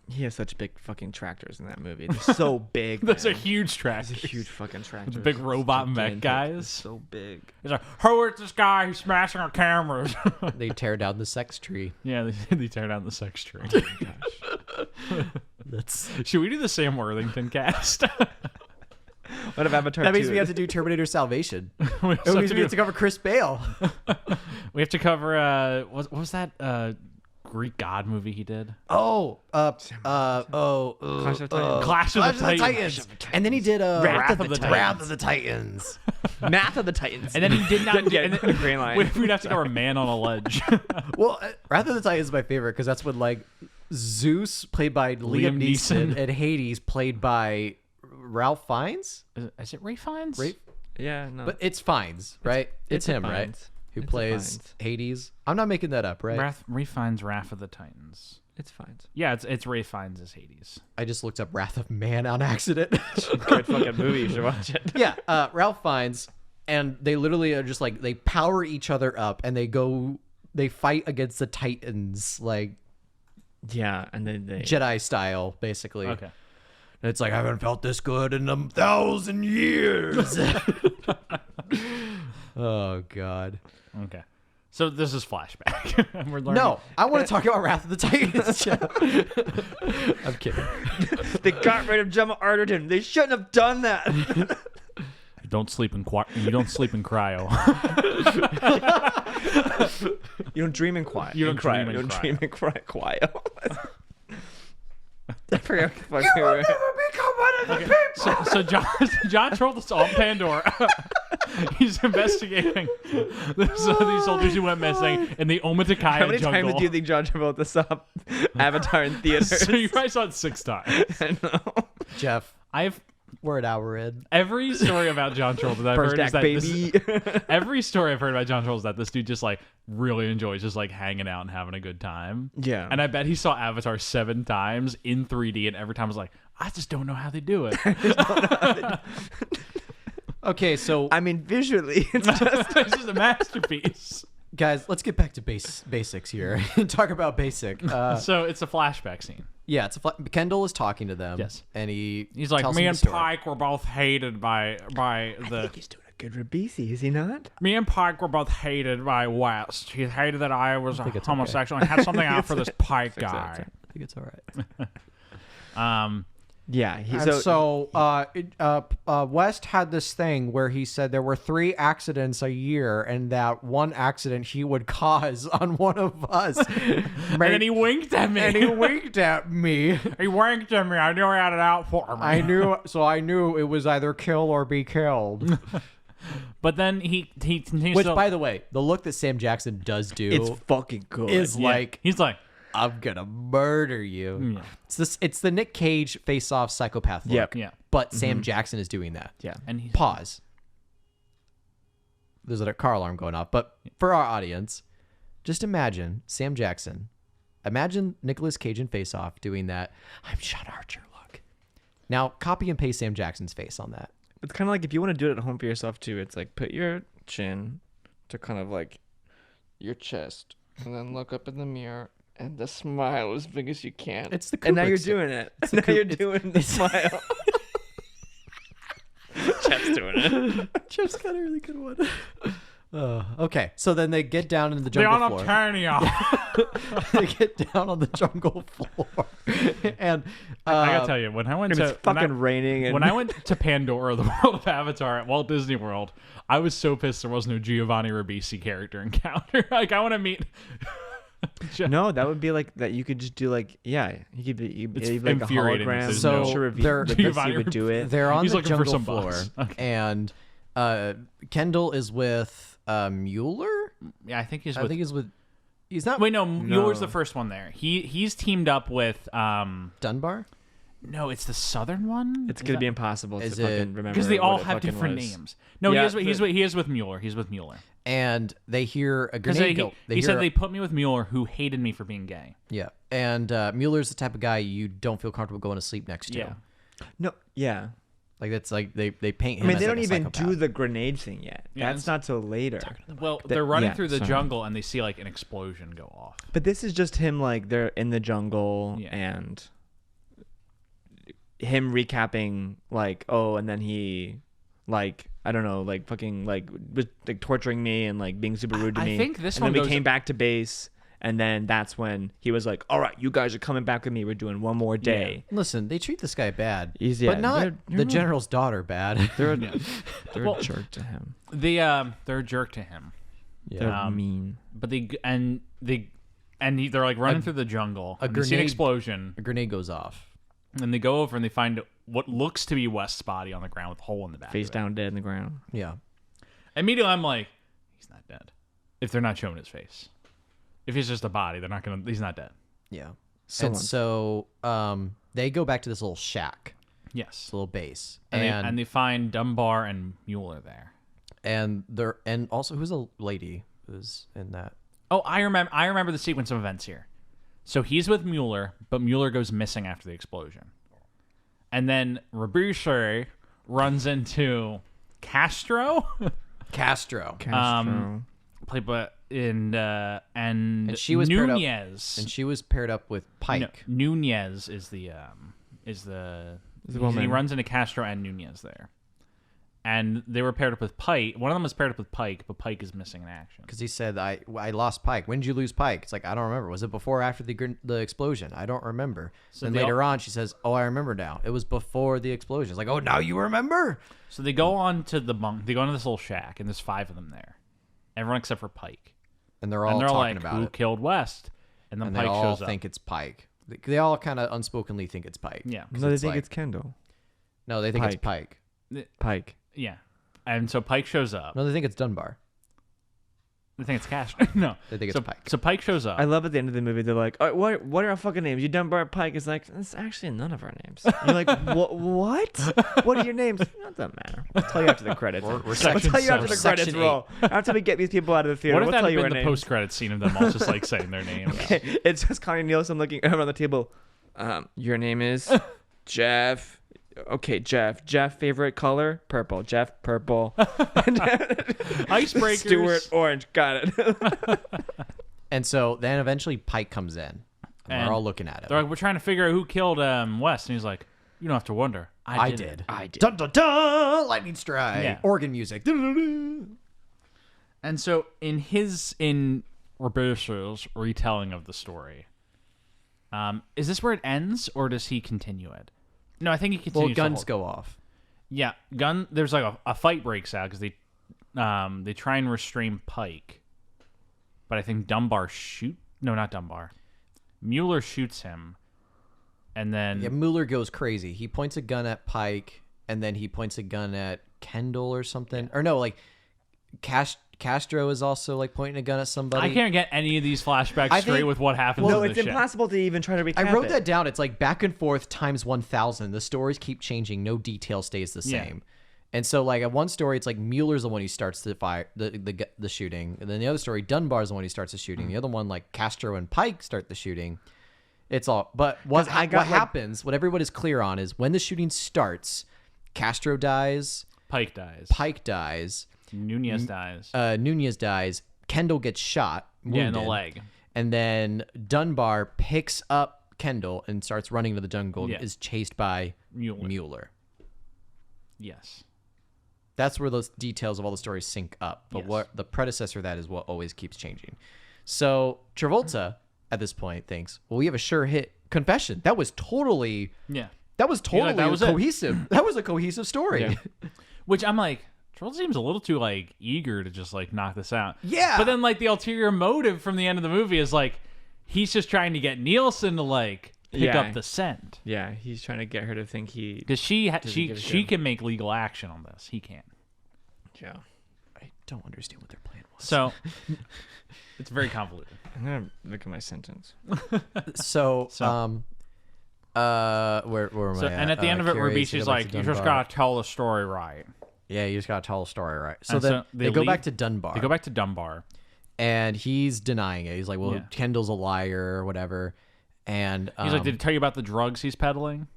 S3: He has such big fucking tractors in that movie. They're so big.
S1: There's a huge tractor.
S3: There's a huge fucking tractor.
S1: Big robot mech guys.
S3: They're so big.
S1: He's like, who is this guy who's smashing our cameras?
S2: They tear down the sex tree.
S1: Yeah, they tear down the sex tree. Oh my gosh. Should we do the Sam Worthington cast?
S3: What if Avatar?
S2: That means we have to do Terminator Salvation. We have to cover Chris Bale.
S1: We have to cover what was that Greek god movie he did?
S3: Clash of the
S2: Titans. And then he did
S3: Wrath of the
S2: Titans.
S3: Math of the Titans.
S1: And then he did not
S3: get the Green Line.
S1: We'd have to cover Man on a Ledge.
S2: Well, Wrath of the Titans is my favorite because that's when like Zeus, played by Liam Neeson, and Hades, played by Ralph Fiennes.
S1: Is it Ray Fiennes?
S3: Yeah, no.
S2: But it's Fiennes, right? It's him,
S3: Fiennes.
S2: right? Who plays Hades? I'm not making that up, right?
S1: Ray Fiennes, Wrath of the Titans.
S3: It's Fiennes.
S1: Yeah, it's Ray Fiennes as Hades.
S2: I just looked up Wrath of Man on accident.
S3: Good fucking movie. You should watch it.
S2: Yeah, Ralph Fiennes, and they literally are just like they power each other up, and they fight against the Titans, like
S3: and then they
S2: Jedi style, basically.
S1: Okay.
S2: And it's like I haven't felt this good in 1,000 years. Oh God.
S1: Okay. So this is flashback. We're learning.
S2: No, I want to talk about Wrath of the Titans. I'm kidding.
S3: They got rid of Gemma Arterton. They shouldn't have done that.
S1: You don't sleep in cryo.
S3: You don't dream in quiet.
S1: You don't dream in
S3: cryo. I forgot what the fuck
S2: You will never become one of the people.
S1: So John Travolta's on Pandora. He's investigating these soldiers who went missing in the Omaticaya jungle.
S3: How many times do you think John Travolta saw Avatar in theaters?
S1: So you probably saw it 6 times.
S3: I know.
S2: Jeff, we're an hour in.
S1: Every story about John Travolta that I've heard is that
S3: baby.
S1: Every story I've heard about John Travolta is that this dude just like really enjoys just like hanging out and having a good time.
S3: Yeah.
S1: And I bet he saw Avatar 7 times in 3D, and every time was like, I just don't know how they do it.
S2: Okay, so
S3: I mean, visually, it's
S1: just a masterpiece.
S2: Guys, let's get back to basics here and talk about basic.
S1: So it's a flashback scene.
S2: Yeah, Kendall is talking to them.
S1: Yes,
S2: and he's
S1: like,
S2: tells
S1: me
S2: them
S1: and
S2: the story.
S1: Pike were both hated by the.
S3: I think he's doing a good Rabisi, is he not?
S1: Me and Pike were both hated by West. He hated that I was homosexual and had something out for this Pike guy.
S2: I think it's all right.
S3: Yeah.
S2: West had this thing where he said there were 3 accidents a year, and that one accident he would cause on one of us.
S1: And then he winked at me.
S2: He winked at me.
S1: I knew he had it out for me.
S2: I knew it was either kill or be killed.
S1: But then he continues.
S2: Which, by the way, the look that Sam Jackson does do,
S3: it's fucking good.
S2: Is like
S1: he's like,
S2: I'm gonna murder you.
S1: Yeah.
S2: It's the Nick Cage face-off psychopath look.
S3: Yep.
S1: Yeah.
S2: But Sam Jackson is doing that.
S3: Yeah.
S1: And he's
S2: Pause. There's a car alarm going off. But for our audience, just imagine Sam Jackson. Imagine Nicolas Cage in Face Off doing that I'm Sean Archer look. Now, copy and paste Sam Jackson's face on that.
S3: It's kind of like if you want to do it at home for yourself too. It's like put your chin to kind of like your chest, and then look up in the mirror and the smile as big as you can.
S2: It's the
S3: and now
S2: Kubrick
S3: you're
S2: style.
S3: doing it. Now you're doing the smile. Jeff's doing it.
S2: Jeff's got a really good one. Okay, so then they get down into the
S1: They're
S2: jungle
S1: on
S2: floor.
S1: Eternia.
S2: They get down on the jungle floor, and
S1: I gotta tell you, when I went
S3: And
S1: to
S3: it's fucking raining. And
S1: when I went to Pandora, the world of Avatar at Walt Disney World, I was so pissed there was no Giovanni Ribisi character encounter. Like, I want to meet.
S3: no, that would be like that. You could just do like, yeah, he could be
S1: It's
S3: like a
S1: infuriating that
S3: hologram.
S1: there's
S2: So
S1: no-
S2: they're-
S1: Giovanni
S3: would do it.
S2: they're on
S1: He's
S2: the
S1: looking for
S2: jungle
S1: some
S2: floor,
S1: boss. Okay.
S2: and Kendall is with Mueller.
S1: Yeah, I think he's
S2: I
S1: with.
S2: think he's with. He's not.
S1: Wait, no, Mueller's the first one there. He's teamed up with.
S2: Dunbar.
S1: No, it's the southern one.
S3: It's gonna be impossible to
S2: Is
S3: fucking
S2: it-
S3: remember
S1: because they all
S3: what it
S1: have
S3: fucking
S1: different
S3: was.
S1: names. No,
S3: Yeah,
S1: he is with Mueller. He's with Mueller.
S2: And they hear a
S1: Because
S2: grenade go.
S1: he
S2: hear
S1: said they put me with Mueller, who hated me for being gay.
S2: Yeah, and Mueller's the type of guy you don't feel comfortable going to sleep next to.
S1: Yeah.
S3: No, yeah.
S2: Like that's like they paint him.
S3: I mean,
S2: as
S3: they
S2: like
S3: don't
S2: a
S3: even
S2: psychopath.
S3: do the grenade thing yet.
S1: Yeah,
S3: That's not till later.
S1: Well, they're running
S3: yeah,
S1: through the
S3: sorry.
S1: jungle and they see like an explosion go off.
S3: But this is just him, like they're in the jungle
S1: Yeah.
S3: and him recapping, like, oh, and then he, like, I don't know, like fucking like was like torturing me and like being super rude to
S1: I
S3: me.
S1: think this
S3: and
S1: one
S3: then we
S1: goes-
S3: came back to base, and then that's when he was like, all right, you guys are coming back with me. We're doing one more day.
S2: Listen, they treat this guy bad,
S3: He's- yeah,
S2: but not
S3: they're-
S2: the general's daughter bad.
S3: They're
S1: Yeah.
S3: they're
S1: Well,
S3: a jerk to him.
S1: They're a jerk to him.
S3: They're mean.
S1: But they're like running through the jungle.
S2: a
S1: And they see an
S2: grenade-
S1: explosion,
S2: A grenade goes off.
S1: and they go over and they find what looks to be West's body on the ground with a hole in the back.
S3: Face
S1: of it.
S3: down, dead in the ground.
S2: Yeah,
S1: Immediately, I'm like, he's not dead. If they're not showing his face, if he's just a body, they're not gonna. He's not dead.
S2: yeah.
S3: Someone-
S2: And so they go back to this little shack,
S1: Yes.
S2: this little base,
S1: And they find Dunbar and Mueller there.
S2: and also who's a lady who's in that.
S1: Oh, I remember the sequence of events here. So he's with Mueller, but Mueller goes missing after the explosion. And then Ribisi runs into Castro,
S2: Castro,
S1: played by and
S2: she was paired up-
S1: Nunez.
S2: and she was paired up with Pike.
S1: No, Nunez is the
S3: woman.
S1: he runs into Castro and Nunez there. And they were paired up with Pike. One of them was paired up with Pike, but Pike is missing in action.
S2: Because he said, I lost Pike. When did you lose Pike? It's like, I don't remember. Was it before or after the explosion? I don't remember.
S1: So
S2: Then
S1: they
S2: later on, she says, oh, I remember now. It was before the explosion. It's like, oh, now you remember?
S1: So they go on to the bunk. They go into this little shack, and there's 5 of them there. Everyone except for Pike.
S2: And they're all
S1: And they're
S2: talking
S1: like,
S2: about
S1: who
S2: it.
S1: killed West? And then
S2: And
S1: Pike
S2: they all
S1: shows up.
S2: think it's Pike. They all kind of unspokenly think it's Pike.
S1: Yeah.
S2: 'Cause
S3: No, they
S2: it's
S3: think
S2: like-
S3: it's Kendall.
S2: No, they think it's Pike.
S3: Pike.
S1: Yeah. And so Pike shows up.
S2: No, they think it's Dunbar.
S1: I think it's Castro. No.
S2: They think it's
S1: so,
S2: Pike.
S1: So Pike shows up.
S3: I love at the end of the movie, they're like, "Oh, what are our fucking names? You Dunbar, Pike." It's like, it's actually none of our names. You're like, what? What are your names? It doesn't matter. I'll tell you after the credits.
S2: We're
S3: I'll
S1: section
S3: tell you after the
S2: seven.
S3: credits
S2: Section
S3: roll. After we get these people out of the theater,
S1: What if
S3: we'll
S1: that
S3: tell
S1: had
S3: you
S1: been
S3: our
S1: the
S3: names.
S1: post-credit scene of them all just like saying their names?
S3: It's just Connie Nielsen looking around the table. Your name is Jeff. Okay, Jeff. Jeff, favorite color? Purple. Jeff, purple.
S1: Icebreakers.
S3: Stuart, orange. Got it.
S2: And so then eventually Pike comes in. And
S1: And
S2: we're all looking at him.
S1: They're like, we're trying to figure out who killed West. And he's like, you don't have to wonder. I did.
S2: Dun, dun, dun! Lightning strike.
S1: Yeah.
S2: Organ music. Dun-dun-dun-dun.
S1: And so in Roberto's retelling of the story, is this where it ends, or does he continue it? No, I think he
S2: Well,
S1: continues. the
S2: guns
S1: whole-
S2: go off.
S1: Yeah, there's like a fight breaks out because they try and restrain Pike, but I think Dunbar not Dunbar. Mueller shoots him, and then
S2: Yeah, Mueller goes crazy. He points a gun at Pike, and then he points a gun at Kendall or something. Or no, like Castro is also like pointing a gun at somebody.
S1: I can't get any of these flashbacks
S2: I
S1: straight
S2: think-
S1: with what happens.
S3: No,
S1: in
S3: it's
S1: this shit.
S3: impossible to even try to recap
S2: I wrote
S3: it.
S2: that down. It's like back and forth times 1,000. The stories keep changing. No detail stays the
S1: Yeah.
S2: same. And so, like, at one story, it's like Mueller's the one who starts the fire, the shooting. And then the other story, Dunbar's the one who starts the shooting. The other one, like, Castro and Pike start the shooting. It's all. But what happens, what everyone is clear on is when the shooting starts, Castro dies,
S1: Pike dies.
S2: Pike dies,
S1: Nunez dies.
S2: Nunez dies, Kendall gets shot,
S1: Yeah, in the
S2: wounded,
S1: leg.
S2: and then Dunbar picks up Kendall and starts running to the jungle.
S1: Yeah.
S2: And is chased by
S1: Mueller.
S2: Mueller.
S1: Yes.
S2: That's where those details of all the stories sync up. But
S1: Yes.
S2: what the predecessor of that is what always keeps changing. So Travolta at this point thinks, well, we have a sure hit confession. That was totally
S1: Yeah.
S2: that was totally
S1: that was it.
S2: cohesive. That was a cohesive story.
S3: Yeah.
S1: Which I'm like, Travolta seems a little too like eager to just like knock this out.
S2: Yeah.
S1: But then like the ulterior motive from the end of the movie is like he's just trying to get Nielsen to like pick
S3: Yeah.
S1: up the scent
S3: Yeah, he's trying to get her to think he.
S1: because she
S3: give a
S1: she
S3: shit.
S1: can make legal action on this. He can't.
S3: Yeah.
S2: I don't understand what their plan was.
S1: So it's very convoluted.
S3: I'm gonna look at my sentence.
S2: So,
S1: So-
S2: where am
S1: So
S2: I
S1: and at the end of it,
S2: Curious to
S1: Rubishi's
S2: go back
S1: like,
S2: to
S1: you just
S2: Dunbar.
S1: gotta tell the story right.
S2: Yeah, you just gotta tell the story right. So
S1: And
S2: then
S1: so
S2: they
S1: they
S2: go
S1: leave-
S2: back to Dunbar.
S1: They go back to Dunbar.
S2: and he's denying it. He's like, well,
S1: Yeah.
S2: Kendall's a liar or whatever. And
S1: He's like, did he tell you about the drugs he's peddling?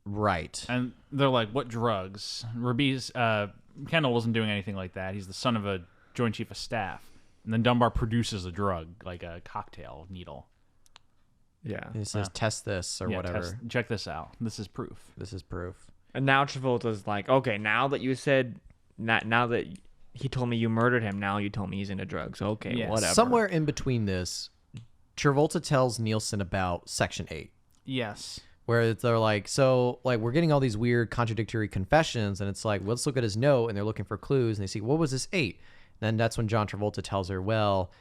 S2: right.
S1: And they're like, what drugs? Kendall wasn't doing anything like that. He's the son of a Joint Chief of Staff. And then Dunbar produces a drug, like a cocktail needle.
S3: Yeah.
S2: He says, test this or
S1: Yeah,
S2: whatever.
S1: check this out. This is proof.
S2: This is proof.
S3: And now Travolta's like, okay, now that you said, now that he told me you murdered him, now you told me he's into drugs. Okay,
S1: Yeah.
S3: whatever.
S2: Somewhere in between this, Travolta tells Nielsen about Section 8.
S1: Yes.
S2: Where they're like, so like we're getting all these weird contradictory confessions, and it's like, let's look at his note, and they're looking for clues, and they see, what was this 8? And then that's when John Travolta tells her, well,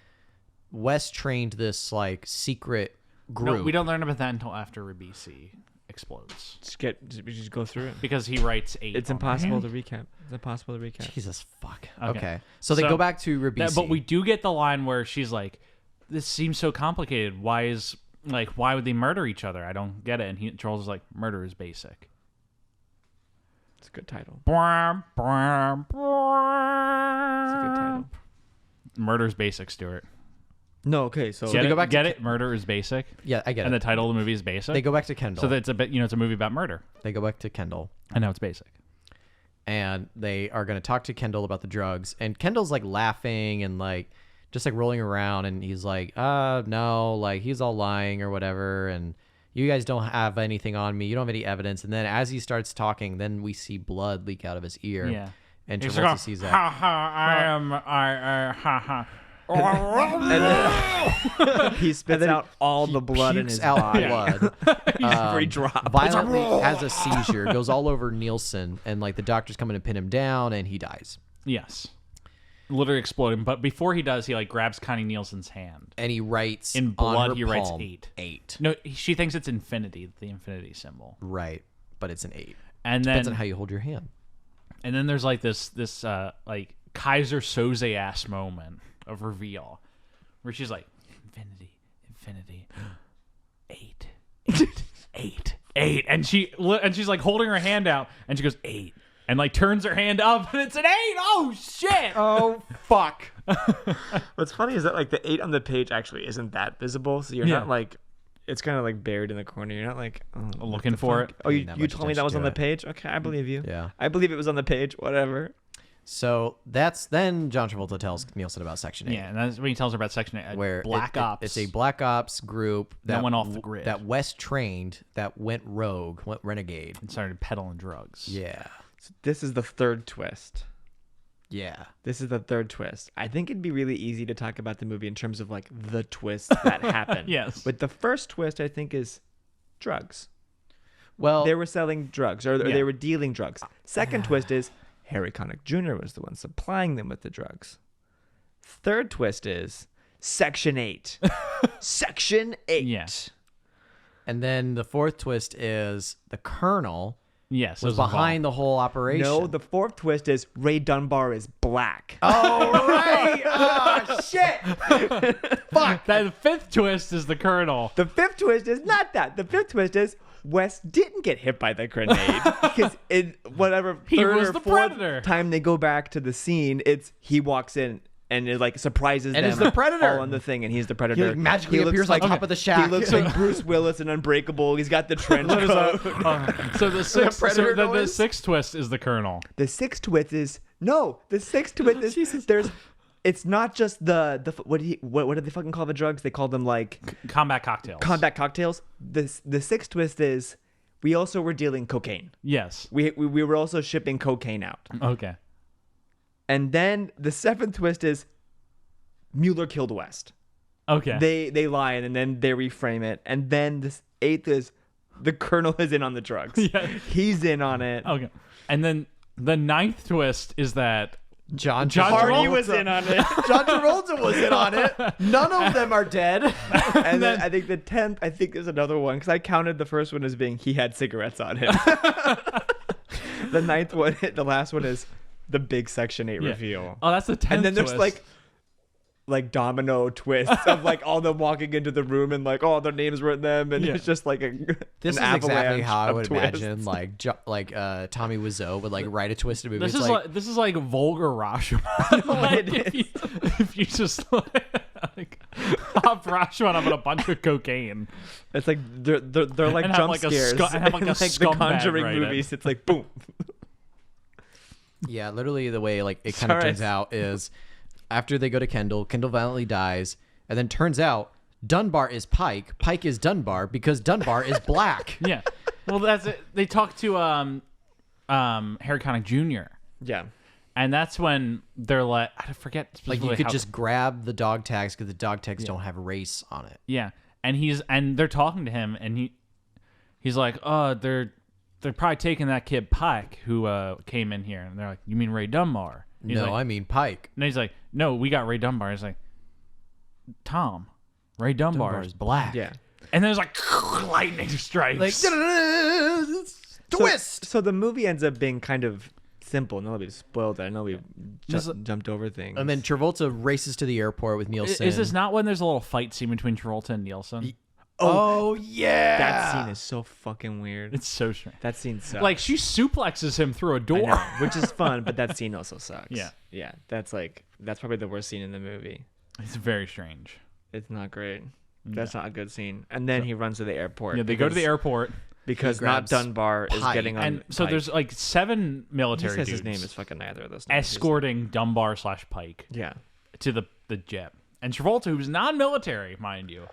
S2: Wes trained this like secret group.
S1: No, we don't learn about that until after Ribisi explodes.
S3: Just go through it.
S1: Because he writes 8.
S3: It's
S1: on
S3: impossible to recap. It's impossible to recap.
S2: Jesus fuck.
S1: Okay.
S2: Okay. So they
S1: So-
S2: go back to Ribisi.
S1: But we do get the line where she's like, this seems so complicated. Why would they murder each other? I don't get it. And Charles is like, murder is basic.
S3: It's a good title.
S1: Brum, brum,
S3: It's a good title.
S1: Murder is basic, Stuart.
S3: No, okay, so
S1: Get
S2: they
S1: it?
S2: go back to
S1: Get it? Murder is basic.
S2: yeah, I get
S1: And
S2: it.
S1: the title of the movie is basic.
S2: They go back to Kendall.
S1: So that's a bit, it's a movie about murder.
S2: They go back to Kendall.
S1: And now it's basic.
S2: And they are going to talk to Kendall about the drugs. And Kendall's like laughing and like just like rolling around. And he's like, no, like he's all lying or whatever. And you guys don't have anything on me. You don't have any evidence. And then as he starts talking, then we see blood leak out of his ear.
S1: Yeah.
S2: And
S1: He's
S2: Travolta
S1: like,
S2: sees that.
S1: ha ha, ha ha.
S3: he spits out all the blood in
S2: Pukes
S3: his
S2: out
S3: body.
S2: blood.
S3: Every drop.
S2: Violently has a seizure, goes all over Nielsen. And like the doctors come in and pin him down and he dies.
S1: Yes. Literally exploding. But before he does, he like grabs Connie Nielsen's hand.
S2: And he writes
S1: In
S2: on
S1: blood,
S2: her
S1: he writes
S2: palm,
S1: 8.
S2: 8.
S1: No, she thinks it's infinity, the infinity symbol.
S2: Right. But it's an 8.
S1: And
S2: Depends
S1: then
S2: on how you hold your hand.
S1: and then there's like this like Kaiser Soze ass moment of reveal where she's like, infinity, 8, 8, and she's like holding her hand out and she goes 8 and like turns her hand up and it's an 8. Oh shit!
S2: Oh, fuck.
S3: What's funny is that like the 8 on the page actually isn't that visible, so you're
S1: Yeah.
S3: not like, it's kind of like buried in the corner. You're not like what
S1: Looking
S3: the
S1: for
S3: fuck?
S1: it.
S3: Oh, you
S2: That
S3: you
S2: much
S3: told me that
S2: attention
S3: was
S2: to
S3: on the
S2: it.
S3: page. Okay, I believe you.
S2: Yeah.
S3: I believe it was on the page. Whatever.
S2: So then John Travolta tells Nielsen about Section 8.
S1: Yeah, and that's when he tells her about Section 8.
S2: Where
S1: Black Ops.
S2: It's a Black Ops group
S1: That went off the grid.
S2: That Wes trained, that went rogue, went renegade.
S1: and started peddling drugs.
S2: Yeah.
S3: So this is the third twist.
S2: Yeah.
S3: This is the third twist. I think it'd be really easy to talk about the movie in terms of like the twists that happened.
S1: Yes.
S3: But the first twist I think is drugs.
S2: Well,
S3: They were selling drugs or
S1: Yeah.
S3: they were dealing drugs. Second twist is Harry Connick Jr. was the one supplying them with the drugs. Third twist is Section 8. Section 8.
S1: Yeah.
S2: and then the fourth twist is the Colonel
S1: Yes,
S2: was behind the whole operation.
S3: No, the fourth twist is Ray Dunbar is black.
S2: Oh, right. Oh, shit. Fuck.
S1: The fifth twist is the Colonel.
S3: The fifth twist is not that. The fifth twist is Wes didn't get hit by the grenade because in whatever third
S1: was
S3: or
S1: the
S3: fourth
S1: Predator.
S3: time they go back to the scene, he walks in and it like surprises them.
S2: And it's the Predator.
S3: All on the thing, and he's the Predator.
S2: He like, magically
S3: He looks
S2: appears on top of the
S3: He
S2: shack.
S3: looks like Bruce Willis in Unbreakable. He's got the trench coat.
S1: So the sixth,
S2: Predator
S1: the
S2: noise?
S1: sixth twist is the Colonel.
S3: The sixth twist is it's not just the what do they fucking call the drugs? They call them like
S1: Combat cocktails.
S3: combat cocktails. The sixth twist is we also were dealing cocaine.
S1: Yes.
S3: We were also shipping cocaine out.
S1: Okay.
S3: And then the seventh twist is Mueller killed West.
S1: Okay.
S3: They lie and then they reframe it. And then this eighth is the Colonel is in on the drugs.
S1: Yeah.
S3: He's in on it.
S1: Okay. And then the ninth twist is that
S2: John
S1: Travolta
S3: Hardy was in on it.
S2: John Travolta was in on it. None of them are dead.
S3: And then I think the 10th, I think there's another one because I counted the first one as being he had cigarettes on him. The ninth one, the last one is the big Section 8 reveal.
S1: Oh, that's the 10th
S3: And then there's
S1: twist.
S3: like domino twists of like all them walking into the room and like all their names were in them and it's just like
S2: This
S3: an
S2: is exactly
S3: avalanche
S2: how I
S3: of
S2: would
S3: twists.
S2: imagine Tommy Wiseau would like write a twisted movie.
S1: This
S2: It's
S1: is like vulgar Rashomon. Like,
S3: It
S1: if you just like pop Rashomon up on a bunch of cocaine.
S3: It's like they're like
S1: And have,
S3: jump
S1: like, a
S3: scares
S1: and have, like, a
S3: the
S1: scumbag
S3: Conjuring
S1: write it.
S3: movies. It's like boom.
S2: Yeah, literally the way like it kind of
S3: Sorry.
S2: turns out is after they go to Kendall violently dies, and then turns out Dunbar is Pike, Pike is Dunbar because Dunbar is black.
S1: Yeah. Well, that's it. They talk to Harry Connick Jr.
S3: Yeah.
S1: And that's when they're like, I forget
S2: Like
S1: specifically
S2: you could
S1: how-
S2: just grab the dog tags because the dog tags don't have race on it.
S1: Yeah, and they're talking to him, and he's like, oh, they're probably taking that kid Pike who came in here, and they're like, you mean Ray Dunbar? And he's
S2: No,
S1: like,
S2: I mean Pike.
S1: and he's like, no, we got Ray Dunbar. He's like, Tom, Ray Dunbar
S2: Dunbar is black.
S3: Yeah.
S1: and then there's like lightning strikes.
S2: Like twist.
S3: So the movie ends up being kind of simple. No, we spoiled it. I know we
S1: This-
S3: jumped over things.
S2: And then Travolta races to the airport with Nielsen.
S1: Is this not when there's a little fight scene between Travolta and Nielsen?
S2: Oh yeah.
S3: that scene is so fucking weird.
S1: It's so strange.
S3: That scene sucks.
S1: Like she suplexes him through a
S3: I
S1: door.
S3: know, which is fun, but that scene also sucks.
S1: Yeah.
S3: Yeah. That's probably the worst scene in the movie.
S1: It's very strange.
S3: It's not great. That's not a good scene. And then he runs to the airport.
S1: Yeah, they go to the airport,
S3: because
S2: He
S3: not
S2: grabs
S3: Dunbar is
S2: Pike.
S3: getting on.
S1: and so
S3: Pike.
S1: there's like 7
S3: He
S1: military
S3: says
S1: dudes
S3: his name is fucking neither of those names.
S1: escorting Dunbar/Pike
S3: Yeah.
S1: to the jet. And Travolta, who's non-military, mind you,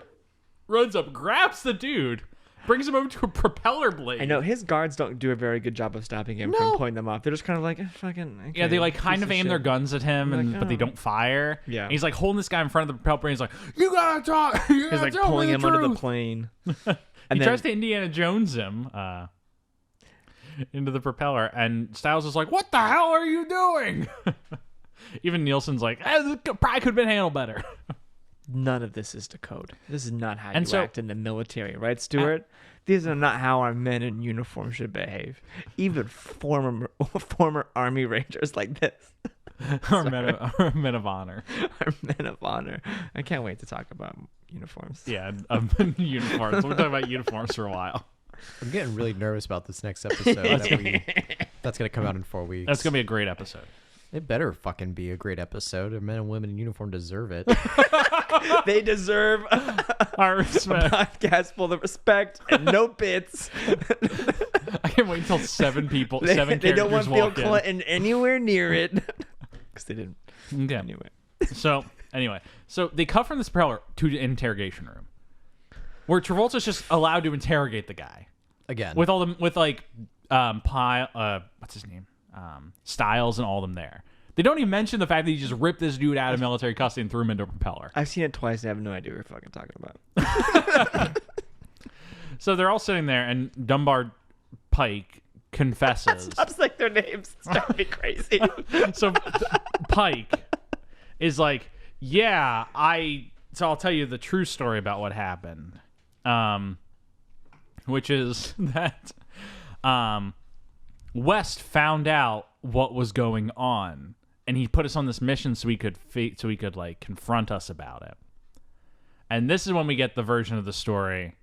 S1: runs up, grabs the dude, brings him over to a propeller blade.
S3: I know his guards don't do a very good job of stopping him from pointing them off. They're just kind of like fucking. Okay,
S1: Yeah, they like kind
S3: piece
S1: of aim their
S3: shit.
S1: guns at him,
S3: Like,
S1: but they
S3: oh.
S1: don't fire.
S3: Yeah.
S1: And he's like holding this guy in front of the propeller blade. He's like, "You gotta talk." You
S3: He's
S1: gotta
S3: like
S1: tell
S3: pulling
S1: me
S3: him
S1: the
S3: under the
S1: truth."
S3: plane.
S1: He
S3: And
S1: tries to Indiana Jones him into the propeller, and Styles is like, "What the hell are you doing?" Even Nielsen's like, this probably could have been handled better.
S3: None of this is to code. This is not how
S1: And
S3: you
S1: so-
S3: act in the military, right, Stuart? These are not how our men in uniform should behave. Even former Army Rangers like this
S1: Our men of honor.
S3: are men of honor. I can't wait to talk about uniforms.
S1: Yeah, uniforms. We'll talk about uniforms for a while.
S2: I'm getting really nervous about this next episode. That's gonna come out in 4 weeks.
S1: That's gonna be a great episode.
S2: It better fucking be a great episode. And men and women in uniform deserve it.
S3: They deserve
S1: Our
S3: a
S1: respect.
S3: podcast full of respect and no bits.
S1: I can't wait until 7 people,
S3: They
S1: 7
S3: don't want
S1: characters
S3: Bill
S1: walk in.
S3: Clinton anywhere near it. Because they didn't.
S1: Okay.
S3: Anyway.
S1: So they cut from this propeller to the interrogation room, where Travolta's just allowed to interrogate the guy
S2: Again.
S1: with all them what's his name, Styles and all them there. They don't even mention the fact that he just ripped this dude out of military custody and threw him into a propeller.
S3: I've seen it twice and I have no idea what you're fucking talking about.
S1: So they're all sitting there, and Dunbar Pike confesses.
S3: Stops like their names. It's driving me crazy.
S1: So Pike is like, yeah, so I'll tell you the true story about what happened. Which is that West found out what was going on, and he put us on this mission so he could like confront us about it. And this is when we get the version of the story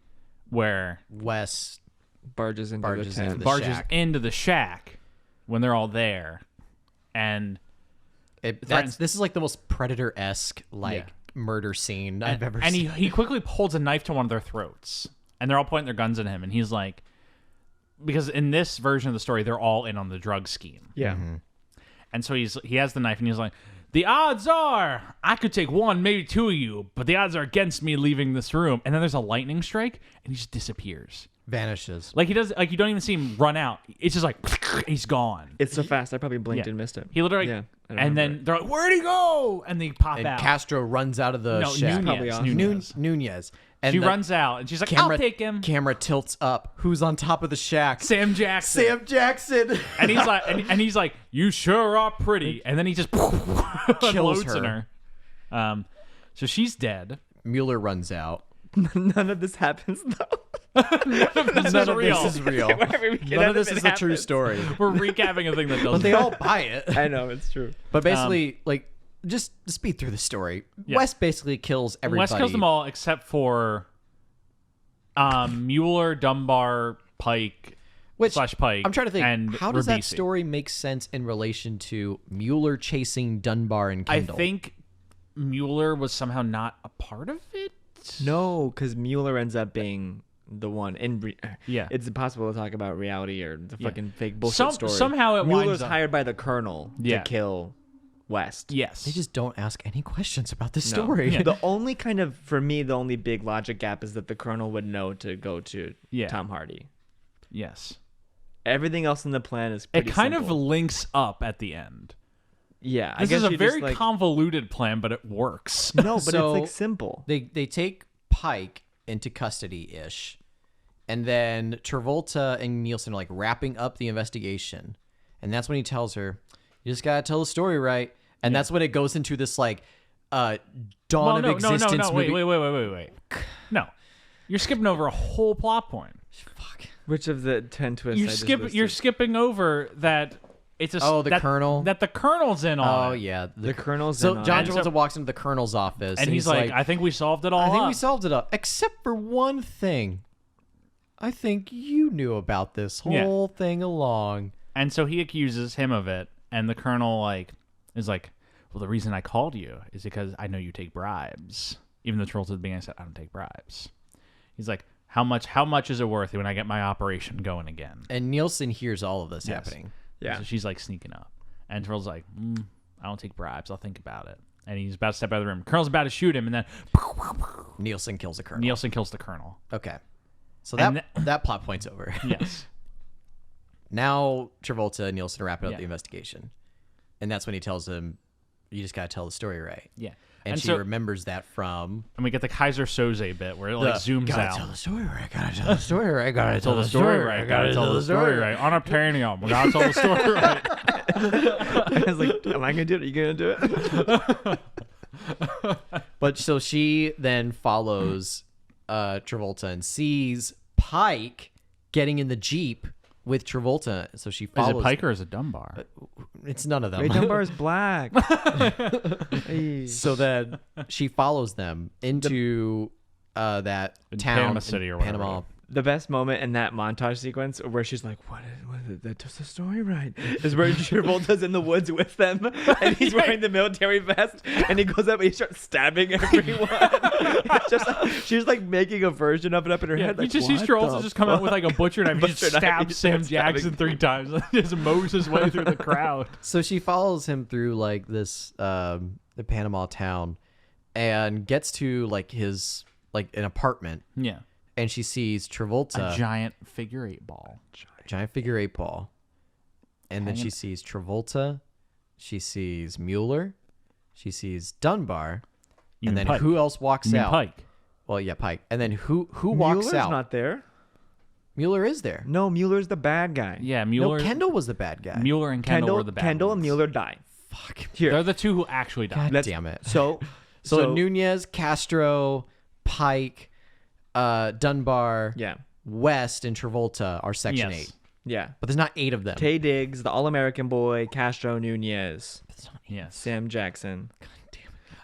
S1: where
S2: Wes
S3: barges into
S1: the shack when they're all there, and
S2: this is like the most Predator-esque murder scene I've ever seen.
S1: And he quickly holds a knife to one of their throats, and they're all pointing their guns at him, and he's like, because in this version of the story, they're all in on the drug scheme.
S3: Yeah.
S2: Mm-hmm.
S1: And so he has the knife, and he's like, the odds are I could take one, maybe two of you, but the odds are against me leaving this room. And then there's a lightning strike, and he just disappears.
S2: Vanishes.
S1: Like he does, like you don't even see him run out. It's just like he's gone.
S3: It's so fast. I probably blinked and missed it.
S1: He literally, and then they're like, "Where'd he go?" And they pop out.
S2: Castro runs out of the shack. Nunez. And
S1: she runs out, and she's like, "I'll take him."
S2: Camera tilts up. Who's on top of the shack?
S1: Sam Jackson. And he's like, and he's like, "You sure are pretty." And then he just kills her. So she's dead.
S2: Mueller runs out.
S3: None of this happens though.
S1: None of this is real.
S2: None of this is a true story.
S1: We're recapping a thing that doesn't.
S2: But they all buy it.
S3: I know, it's true.
S2: But basically, like, just to speed through the story, Wes basically kills everybody.
S1: Wes kills them all except for Mueller, Dunbar, Pike, Pike.
S2: I'm trying to think,
S1: and
S2: how does that
S1: Ribisi.
S2: story make sense in relation to Mueller chasing Dunbar and Kendall?
S1: I think Mueller was somehow not a part of it.
S3: No, because Mueller ends up being the one. It's impossible to talk about reality or the fucking fake bullshit story.
S1: Somehow it
S3: Mueller's
S1: winds up
S3: hired by the Colonel to kill West.
S1: Yes.
S2: They just don't ask any questions about this story.
S3: Yeah. The only kind of, for me, the only big logic gap is that the Colonel would know to go to Tom Hardy.
S1: Yes.
S3: Everything else in the plan is pretty
S1: kind
S3: simple.
S1: of links up at the end.
S3: Yeah.
S1: This is a very convoluted plan, but it works.
S3: No, but it's like simple.
S2: They take Pike into custody-ish, and then Travolta and Nielsen are like wrapping up the investigation, and that's when he tells her, "You just gotta tell the story right." And that's when it goes into this like dawn of existence movie.
S1: Wait. No, you're skipping over a whole plot point.
S2: Fuck.
S3: Which of the 10 twists?
S1: You're skipping over that. It's a
S2: Colonel
S1: that the Colonel's in on.
S2: Oh yeah,
S3: the Colonel's
S2: so
S3: in on
S2: John
S3: it.
S2: Travolta walks into the Colonel's office
S1: and he's like, "I think we solved it all.
S2: I think we solved it up, except for one thing. I think you knew about this whole thing along."
S1: And so he accuses him of it, and the Colonel is like, "Well, the reason I called you is because I know you take bribes." Even though Travolta at the beginning said, "I don't take bribes." He's like, "How much is it worth when I get my operation going again?"
S2: And Nielsen hears all of this happening.
S3: Yeah.
S1: So she's like sneaking up. And Travolta's like, "I don't take bribes. I'll think about it." And he's about to step out of the room. Colonel's about to shoot him, and then
S2: Nielsen kills the Colonel.
S1: Nielsen kills the Colonel.
S2: Okay. So that plot point's over.
S1: Yes.
S2: Now Travolta and Nielsen are wrapping up the investigation. And that's when he tells him, "You just got to tell the story right."
S1: Yeah.
S2: And she remembers that from...
S1: And we get the Kaiser Soze bit where it zooms out.
S2: Gotta tell the story right. Gotta tell the story right. Gotta
S1: tell the story right. Gotta tell the story right. Unobtainium. We gotta tell the story right.
S3: I was like, "Am I gonna do it? Are you gonna do it?"
S2: But so she then follows Travolta and sees Pike getting in the Jeep with Travolta. So she follows...
S1: Is it Pike or is it Dunbar?
S2: It's none of them.
S3: Wait, Dunbar is black.
S2: So then she follows them into that town
S1: Panama City or whatever.
S2: Panama.
S3: The best moment in that montage sequence where she's like, "What is that? Does the story right?" is where Travolta's in the woods with them, and he's wearing the military vest, and he goes up and he starts stabbing everyone. It's just she's like making a version of it up in her head. Like,
S1: you just see Travolta just come out with like a butcher knife. He just stabs Sam Jackson 3 times. And just mows his way through the crowd.
S2: So she follows him through like this the Panama town, and gets to like his like an apartment.
S1: Yeah.
S2: And she sees Travolta.
S1: A giant figure 8 ball.
S2: Giant figure 8 ball. And then she sees Travolta. She sees Mueller. She sees Dunbar. And then who else walks out?
S1: Pike.
S2: Well, yeah, Pike. And then who walks
S3: Mueller's
S2: out?
S3: not there.
S2: Mueller is there.
S3: No, Mueller's the bad guy.
S1: Yeah, Mueller.
S2: No, Kendall was the bad guy.
S1: Mueller and Kendall were the bad
S3: Kendall
S1: ones.
S3: and Mueller die.
S2: Fuck.
S3: Here.
S1: They're the two who actually died.
S2: God damn it.
S3: So
S2: Nunez, Castro, Pike, Dunbar,
S3: yeah,
S2: West, and Travolta are Section 8.
S3: Yeah.
S2: but there's not 8 of them.
S3: Taye Diggs, the All-American boy, Castro Nunez,
S1: Yes.
S3: Sam Jackson.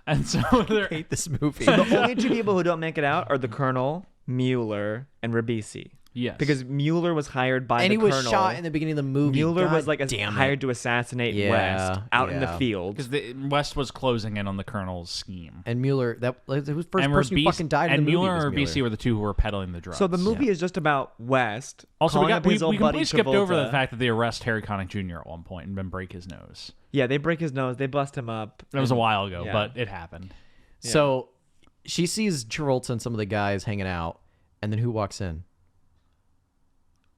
S1: And so
S2: I hate this movie.
S3: So the only 2 people who don't make it out are the Colonel, Mueller, and Ribisi.
S1: yes,
S3: Because Mueller was hired by
S2: and
S3: the
S2: he was
S3: Colonel.
S2: shot in the beginning of the movie.
S3: Mueller
S2: God
S3: was like
S2: damn it.
S3: hired to assassinate
S2: Yeah,
S3: West out in the
S2: yeah.
S3: field.
S1: because West was closing in on the Colonel's scheme.
S2: And Mueller, that was the first
S1: And
S2: person who
S1: Ribisi-
S2: fucking died in
S1: and
S2: the movie.
S1: Mueller
S2: was
S1: and Ribisi
S2: Mueller.
S1: were the 2 who were peddling the drugs.
S3: So the movie is just about West.
S1: Also,
S3: calling up
S1: we
S3: his old buddy
S1: completely skipped over
S3: Travolta.
S1: the fact that they arrest Harry Connick Jr. at one point and then break his nose.
S3: Yeah, they break his nose. They bust him up.
S1: That was a
S3: and-
S1: while ago,
S3: yeah.
S1: but it happened.
S2: So she sees Travolta and some of the guys hanging out, and then who walks in?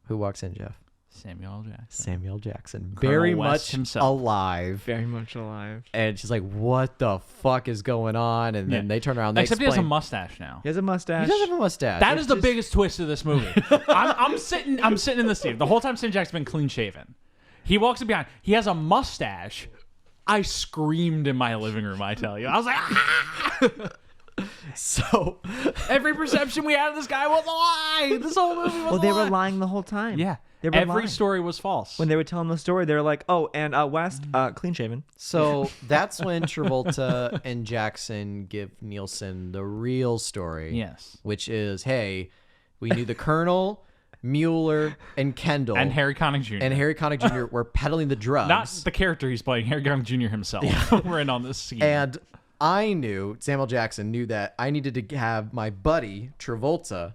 S2: Who walks in, Jeff?
S1: Samuel L. Jackson.
S2: Samuel Jackson,
S1: Colonel
S2: very
S1: West
S2: much
S1: himself.
S2: alive.
S3: Very much alive.
S2: And she's like, "What the fuck is going on?" And then
S1: Yeah.
S2: they turn around. They
S1: Except he has a
S2: explain-
S1: mustache now.
S3: He has a mustache.
S2: He does have a mustache.
S1: That
S2: It's
S1: is the
S2: just-
S1: biggest twist of this movie. I'm sitting in the seat the whole time. Sam Jackson's been clean shaven. He walks in behind. He has a mustache. I screamed in my living room. I tell you, I was like, ah!
S2: So
S1: Every perception we had of this guy was a lie. This whole movie was
S3: Well, they
S1: a lie.
S3: were lying the whole time.
S1: Yeah,
S3: They were
S1: every
S3: lying.
S1: story was false.
S3: When they were telling the story, they were like, "Oh, and West, clean shaven."
S2: So that's when Travolta and Jackson give Nielsen the real story.
S1: Yes.
S2: Which is, hey, we knew the Colonel, Mueller, and Kendall.
S1: And Harry Connick Jr.
S2: And Harry Connick Jr. were peddling the drugs.
S1: not the character he's playing, Harry Connick Jr. himself. We're in on this scene.
S2: And I knew, Samuel Jackson knew that I needed to have my buddy, Travolta,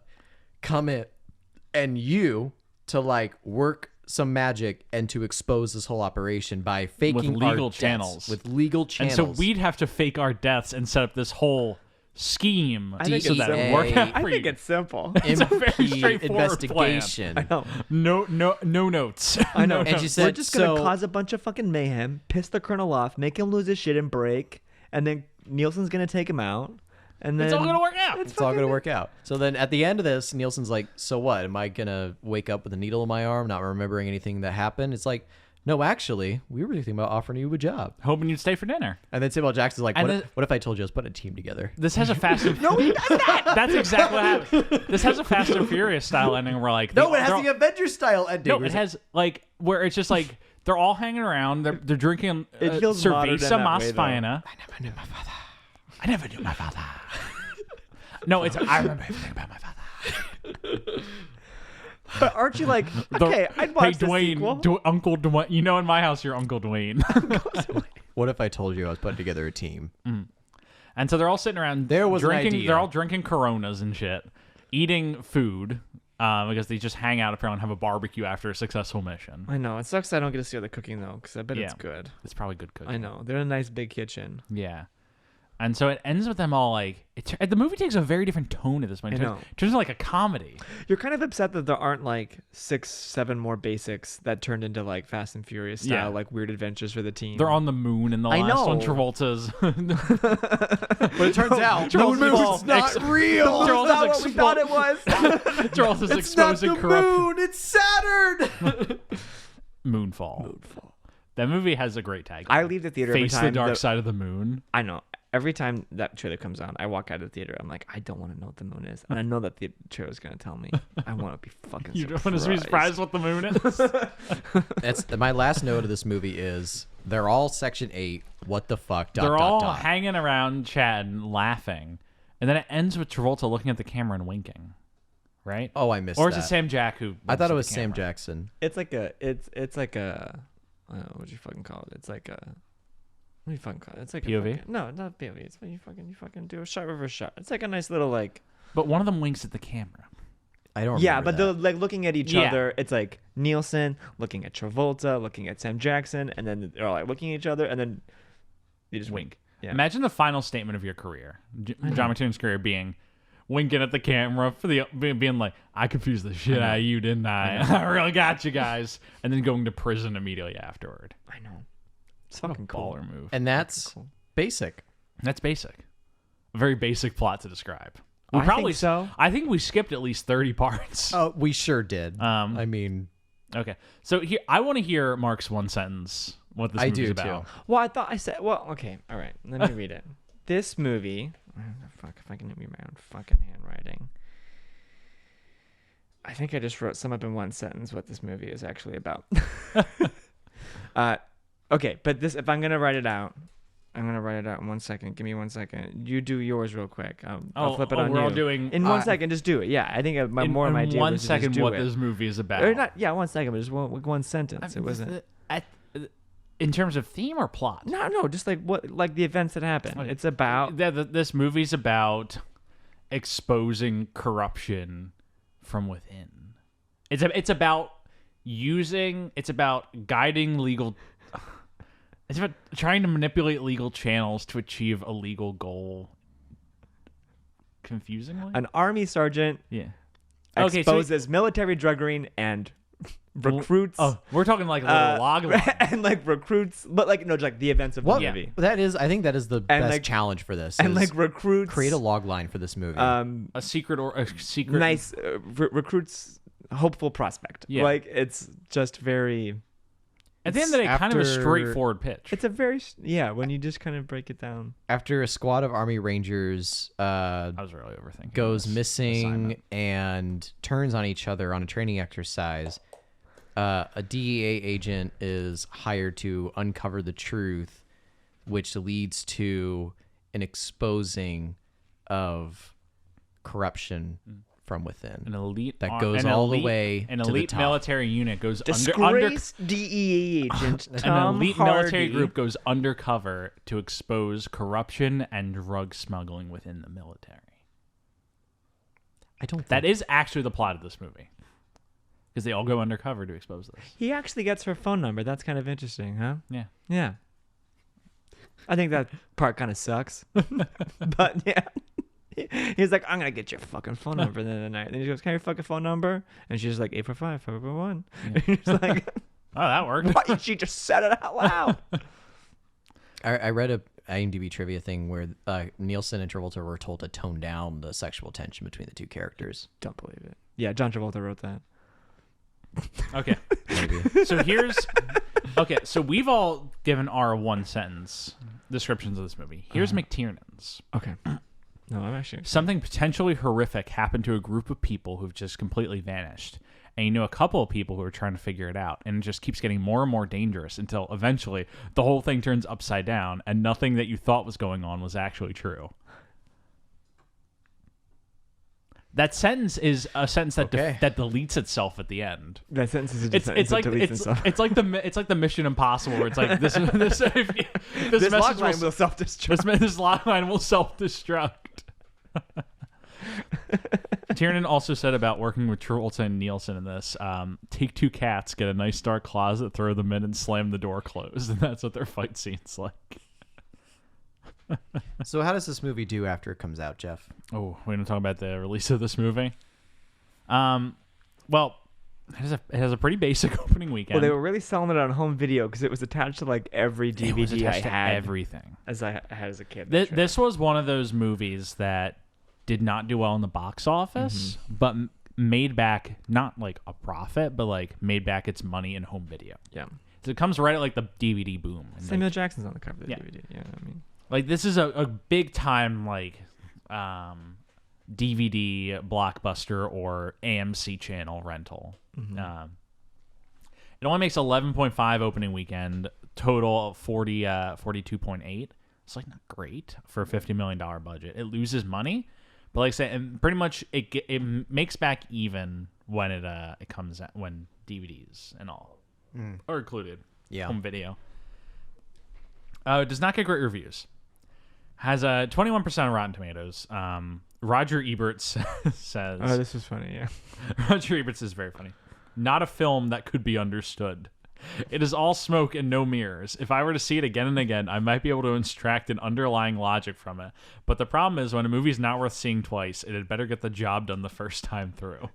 S2: come in and you to like work some magic and to expose this whole operation by faking
S1: With legal
S2: our deaths.
S1: channels.
S2: With legal
S1: And
S2: channels.
S1: so we'd have to fake our deaths and set up this whole scheme
S3: I think
S1: so
S3: it's
S1: that
S3: simple.
S1: it worked out
S3: I
S1: for
S3: think
S1: you.
S3: it's simple.
S1: It's a very
S2: MP
S1: straightforward
S2: investigation.
S3: I know.
S1: No notes.
S3: I know.
S2: And she said,
S3: we're just gonna
S2: so-
S3: cause a bunch of fucking mayhem, piss the Colonel off, make him lose his shit and break, and then Nielsen's gonna take him out, and then
S1: It's all gonna work out.
S2: It's all going to work out. So then at the end of this, Nielsen's like, so what? Am I going to wake up with a needle in my arm, not remembering anything that happened? It's like, no, actually, we were thinking about offering you a job.
S1: Hoping you'd stay for dinner.
S2: And then Samuel Jackson's like,
S1: And
S2: what if I told you I was putting a team together?
S1: This has a Fast and No, he does not. That's exactly what happened. This has a Fast and Furious style ending where like
S2: No, it has
S1: they're
S2: the Avengers style ending.
S1: all- no, it has like where it's just like they're all hanging around. They're drinking
S3: It feels modern in
S1: cerveza
S3: that
S1: mas
S3: way, though.
S1: faena. I never knew my father. No, it's I remember everything about my father.
S3: But aren't you like, okay, I'd watch
S1: Hey,
S3: the
S1: Dwayne,
S3: sequel.
S1: Uncle Dwayne. You know, in my house, you're Uncle Dwayne.
S2: What if I told you I was putting together a team?
S1: And so they're all sitting around.
S2: There was an
S1: drinking.
S2: idea.
S1: They're all drinking Coronas and shit, eating food because they just hang out apparently and have a barbecue after a successful mission.
S3: I know. It sucks I don't get to see the cooking though, because I bet it's good.
S1: It's probably good cooking.
S3: I know. They're in a nice big kitchen.
S1: Yeah. And so it ends with them all like the movie takes a very different tone at this point.
S3: I know.
S1: It turns into like a comedy.
S3: You're kind of upset that there aren't like 6, 7 more basics that turned into like Fast and Furious style,
S1: Yeah.
S3: like weird adventures for the team.
S1: They're on the moon in the
S3: I
S1: last one.
S3: know.
S1: Travolta's.
S2: But it turns out
S1: the
S2: the
S1: moon's
S2: moon's not real.
S3: That's not what we thought it was.
S1: Travolta's
S2: It's not
S1: exposing
S2: the
S1: corrupt
S2: moon. It's Saturn.
S1: Moonfall. That movie has a great tag.
S3: I leave the theater every
S1: Face the
S3: time.
S1: dark side of the moon.
S3: I know. Every time that trailer comes on, I walk out of the theater. I'm like, I don't want to know what the moon is, and I know that the trailer's gonna tell me. I want to be fucking.
S1: You don't
S3: surprised.
S1: want to be surprised what the moon is.
S2: That's my last note of this movie is they're all Section 8. What the fuck? Dot,
S1: They're
S2: dot,
S1: all
S2: dot.
S1: hanging around, chatting, laughing, and then it ends with Travolta looking at the camera and winking. Right?
S2: Oh, I missed
S1: Or is
S2: that.
S1: it Sam Jack who?
S2: I
S1: winks
S2: thought
S1: at
S2: it
S1: the
S2: was Sam
S1: camera?
S2: Jackson.
S3: It's like a. It's like a. What do you fucking call it? It's like a. What do you fucking call it? It's like
S1: POV?
S3: A fucking, no, not POV. It's when you fucking do a shot reverse shot. It's like a nice little like.
S1: But one of them winks at the camera.
S2: I don't.
S3: Yeah,
S2: remember
S3: but
S2: that.
S3: they're like looking at each
S1: Yeah.
S3: other. It's like Nielsen looking at Travolta, looking at Sam Jackson, and then they're all like looking at each other, and then you just
S1: Wink.
S3: Yeah.
S1: Imagine the final statement of your career, John McTiernan's career, being winking at the camera for the being like, "I confused the shit out of you, didn't I? I really got you guys," and then going to prison immediately afterward.
S3: I know. It's
S1: What a
S3: fucking cool.
S1: baller move.
S2: and that's
S3: Cool.
S2: basic.
S1: That's basic. A very basic plot to describe. We
S3: I
S1: probably
S3: think so.
S1: I think we skipped at least 30 parts.
S2: Oh, we sure did.
S1: Um,
S2: I mean,
S1: Okay, so here I want to hear Mark's one sentence. What this
S2: I
S1: movie's
S2: do
S1: about.
S2: too.
S3: Well, I thought I said. Well, okay, all right. Let me read it. This movie. Fuck if I can read my own fucking handwriting. I think I just wrote sum up in one sentence what this movie is actually about. Okay, but this, if I'm gonna write it out, I'm gonna write it out in 1 second. Give me 1 second. You do yours real quick. I'll flip it on
S1: we're
S3: you.
S1: all doing
S3: In 1 second, just do it. Yeah, I think more of my idea
S1: in 1
S3: was to
S1: second
S3: just do
S1: what
S3: it.
S1: this movie is about.
S3: Or not, yeah, 1 second, but just one sentence. It wasn't.
S1: In terms of theme or plot?
S3: No, just like the events that happen. It's about.
S1: This movie's about exposing corruption from within. It's about guiding legal. It's about trying to manipulate legal channels to achieve a legal goal. Confusingly,
S3: An army sergeant.
S1: Yeah.
S3: Exposes military druggery and recruits.
S1: Oh, we're talking like a little log line.
S3: And like recruits, but like no, just like the events of the movie.
S2: I think that is the best challenge for this.
S3: And like recruits,
S2: create a log line for this movie.
S1: A secret
S3: nice recruits hopeful prospect.
S1: Yeah.
S3: Like it's just very.
S1: At the end of the day, kind of a straightforward pitch.
S3: It's a very when you just kind of break it down.
S2: After a squad of Army Rangers
S1: I was really overthinking
S2: goes
S1: this
S2: missing
S1: assignment.
S2: and turns on each other on a training exercise, a DEA agent is hired to uncover the truth, which leads to an exposing of corruption from within.
S1: An elite
S2: that goes all the way
S1: an
S2: to the
S1: elite
S2: top.
S1: military unit goes
S3: Disgraced DEA agent
S1: an
S3: Tom
S1: elite
S3: Hardy.
S1: military group goes undercover to expose corruption and drug smuggling within the military.
S2: I don't.
S1: That is actually the plot of this movie, because they all go undercover to expose this.
S3: He actually gets her phone number. That's kind of interesting, huh?
S1: Yeah.
S3: Yeah. I think that part kind of sucks. But yeah. He's like, I'm going to get your fucking phone number the other night. And he goes, can I have your fucking phone number? And she's like, 845-541.
S1: Yeah.
S3: He's like,
S1: Oh, that worked.
S3: why did she just said it out loud?
S2: I read a IMDb trivia thing where Nielsen and Travolta were told to tone down the sexual tension between the two characters.
S3: Don't believe it. Yeah, John Travolta wrote that.
S1: Okay.
S2: Maybe.
S1: So we've all given our one sentence descriptions of this movie. Here's McTiernan's.
S3: Okay. No, I'm actually...
S1: Something potentially horrific happened to a group of people who've just completely vanished. And you know a couple of people who are trying to figure it out. And it just keeps getting more and more dangerous until eventually the whole thing turns upside down and nothing that you thought was going on was actually true. That sentence is a sentence that that deletes itself at the end.
S3: That sentence is a sentence
S1: like
S3: that deletes itself.
S1: It's like the Mission Impossible where it's like this
S3: This log line will self-destruct.
S1: This log line will self-destruct. Tiernan also said about working with Travolta and Nielsen in this, take two cats, get a nice dark closet, throw them in, and slam the door closed. And that's what their fight scene's like.
S2: So how does this movie do after it comes out, Jeff?
S1: Oh, we're going to talk about the release of this movie. Well, it has a pretty basic opening weekend.
S3: Well, they were really selling it on home video because it was attached to like every DVD
S1: it was attached
S3: I
S1: to
S3: had.
S1: everything.
S3: As I had as a kid.
S1: This was one of those movies that did not do well in the box office, but made back not like a profit, but like made back its money in home video.
S3: Yeah.
S1: So it comes right at like the DVD boom. And
S3: Samuel
S1: like,
S3: Jackson's on the cover of the DVD. Yeah, I mean,
S1: like this is a big time like DVD blockbuster or AMC channel rental. It only makes 11.5 opening weekend, total of 42.8. It's like not great for a $50 million budget. It loses money, but like I said, and pretty much it makes back even when it comes out, when DVDs and all are included.
S2: Yeah,
S1: home video. It does not get great reviews. Has a 21% on Rotten Tomatoes. Roger Ebert says.
S3: Oh, this was funny. Yeah.
S1: Roger Ebert says very funny. Not a film that could be understood. It is all smoke and no mirrors. If I were to see it again and again, I might be able to extract an underlying logic from it. But the problem is when a movie's not worth seeing twice, it had better get the job done the first time through.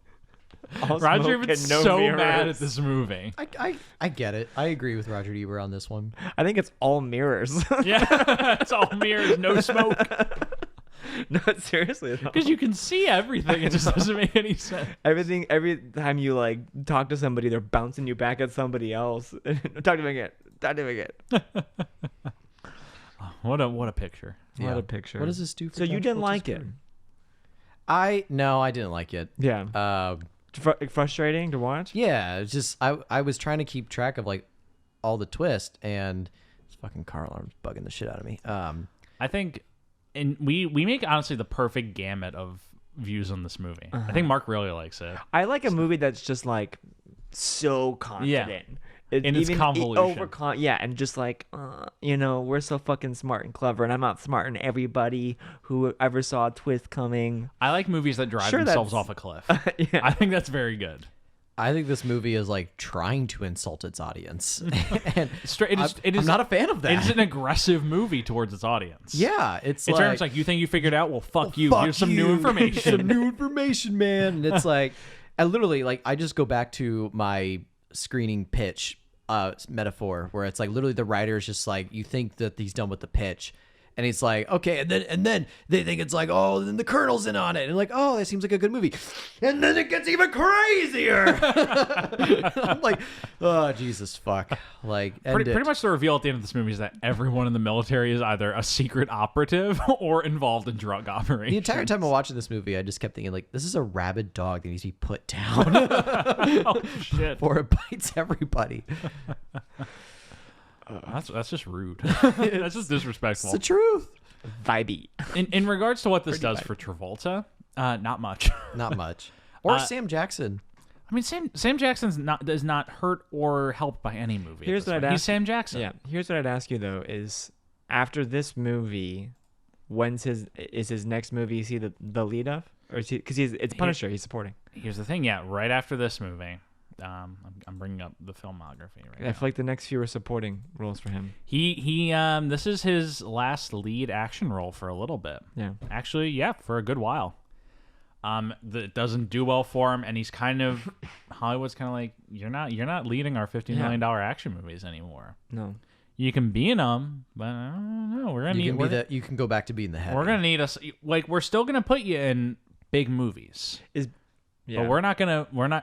S1: Roger Ebert's so mad at this movie.
S2: I get it. I agree with Roger Ebert on this one.
S3: I think it's all mirrors.
S1: Yeah, it's all mirrors, no smoke.
S3: No, seriously.
S1: Because you can see everything. It just doesn't make any sense.
S3: Everything. Every time you like talk to somebody, they're bouncing you back at somebody else. Talk to me again. Talk to me again.
S1: What a picture.
S3: What a picture.
S2: What does this do for
S3: So you didn't like it?
S2: No, I didn't like it.
S3: Yeah. frustrating to watch.
S2: Yeah, it's just I was trying to keep track of like all the twists, and this fucking car alarm's bugging the shit out of me.
S1: I think, and we make honestly the perfect gamut of views on this movie. I think Mark really likes it.
S3: I like a movie that's just like so confident.
S1: In its convolution.
S3: And just like, we're so fucking smart and clever, and I'm outsmarting everybody who ever saw a twist coming.
S1: I like movies that drive themselves off a cliff.
S3: Yeah.
S1: I think that's very good.
S2: I think this movie is like trying to insult its audience. And
S1: I'm
S2: not a fan of that.
S1: It's an aggressive movie towards its audience.
S2: Yeah, it's
S1: In
S2: like,
S1: terms like, you think you figured out? Well, fuck you. Here's some new information.
S2: Some new information, man. And it's like, I literally, like, I just go back to my screening pitch metaphor, where it's like literally the writer is just like, you think that he's done with the pitch, and he's like, okay, and then they think it's like, oh, then the Colonel's in on it, and like, oh, that seems like a good movie, and then it gets even crazier. I'm like, oh, Jesus fuck. Like,
S1: pretty much the reveal at the end of this movie is that everyone in the military is either a secret operative or involved in drug operations.
S2: The entire time I'm watching this movie, I just kept thinking, like, this is a rabid dog that needs to be put down.
S1: Oh shit!
S2: Before it bites everybody.
S1: That's just rude. That's just disrespectful.
S2: It's the truth.
S3: Vibey.
S1: In regards to what this does for Travolta, not much.
S2: Not much. Or Sam Jackson.
S1: I mean, Sam Jackson's does not hurt or helped by any movie.
S3: Here's what I'd ask.
S1: He's Sam Jackson.
S3: Yeah. Here's what I'd ask you though: is after this movie, when's his next movie? Is he the lead of, or is he, because it's Punisher? He's supporting.
S1: Here's the thing. Yeah, right after this movie. I'm bringing up the filmography right now.
S3: I feel like the next few are supporting roles for him.
S1: He this is his last lead action role for a little bit.
S3: Yeah.
S1: Actually, yeah, for a good while. That doesn't do well for him, and he's kind of Hollywood's kind of like, you're not leading our $50 million action movies anymore.
S3: No.
S1: You can be in them, but I don't know. We're gonna need
S2: you can go back to being the head.
S1: We're gonna need us, like, we're still gonna put you in big movies. But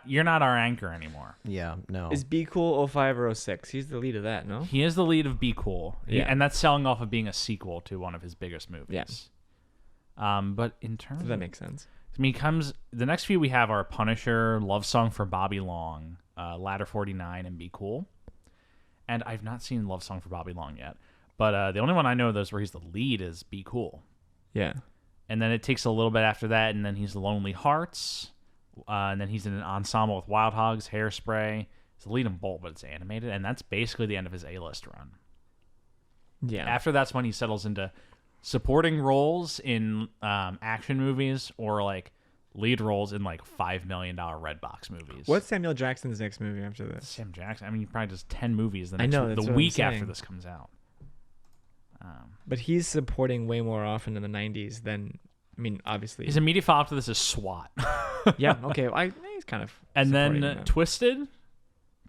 S1: you're not our anchor anymore.
S2: Yeah, no.
S3: Is Be Cool 05 or 06? He's the lead of that, no?
S1: He is the lead of Be Cool.
S3: Yeah.
S1: And that's selling off of being a sequel to one of his biggest movies.
S3: Yeah.
S1: But in terms
S3: that makes sense.
S1: I mean, the next few we have are Punisher, Love Song for Bobby Long, Ladder 49, and Be Cool. And I've not seen Love Song for Bobby Long yet. But the only one I know of those where he's the lead is Be Cool.
S3: Yeah.
S1: And then it takes a little bit after that, and then he's Lonely Hearts. And then he's in an ensemble with Wild Hogs, Hairspray. He's the lead in Bolt, but it's animated, and that's basically the end of his A-list run.
S3: Yeah.
S1: After that's when he settles into supporting roles in action movies or like lead roles in like $5 million red box movies.
S3: What's Samuel Jackson's next movie after this?
S1: Sam Jackson? I mean, he probably does 10 movies
S3: the
S1: week after this comes out.
S3: But he's supporting way more often in the 90s than, I mean, obviously.
S1: His immediate follow-up to this is SWAT.
S3: Yeah, okay. He's kind of.
S1: And then Twisted,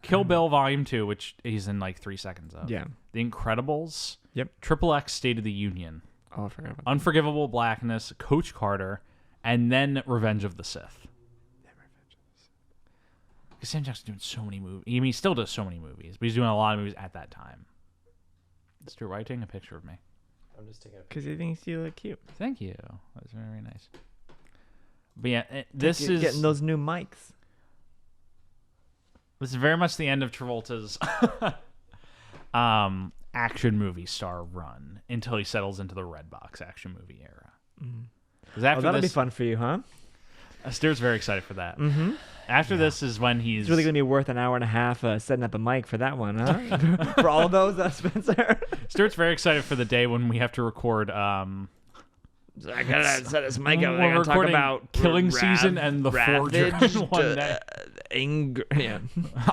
S1: Kill Bill Volume 2, which he's in like 3 seconds of.
S3: Yeah.
S1: The Incredibles.
S3: Yep.
S1: Triple X State of the Union.
S3: Oh, I forgot about
S1: Unforgivable Blackness, Coach Carter, and then Revenge of the Sith. Because Sam Jackson's doing so many movies. I mean, he still does so many movies, but he's doing a lot of movies at that time. Stuart, why are you taking a picture of me?
S2: I'm just taking a
S3: because he thinks you look cute.
S1: Thank you. That's very, very nice. But yeah, this is
S3: getting those new mics.
S1: This is very much the end of Travolta's action movie star run until he settles into the red box action movie era. After
S3: that'll be fun for you, huh?
S1: Stuart's very excited for that.
S3: Mm-hmm.
S1: After this is when he's...
S3: It's really going to be worth an hour and a half setting up a mic for that one, huh? For all of those, Spencer?
S1: Stuart's very excited for the day when we have to record...
S3: I gotta set this mic up.
S1: We're
S3: I gotta talk about
S1: Killing Season and The Forger in one day.
S3: Yeah.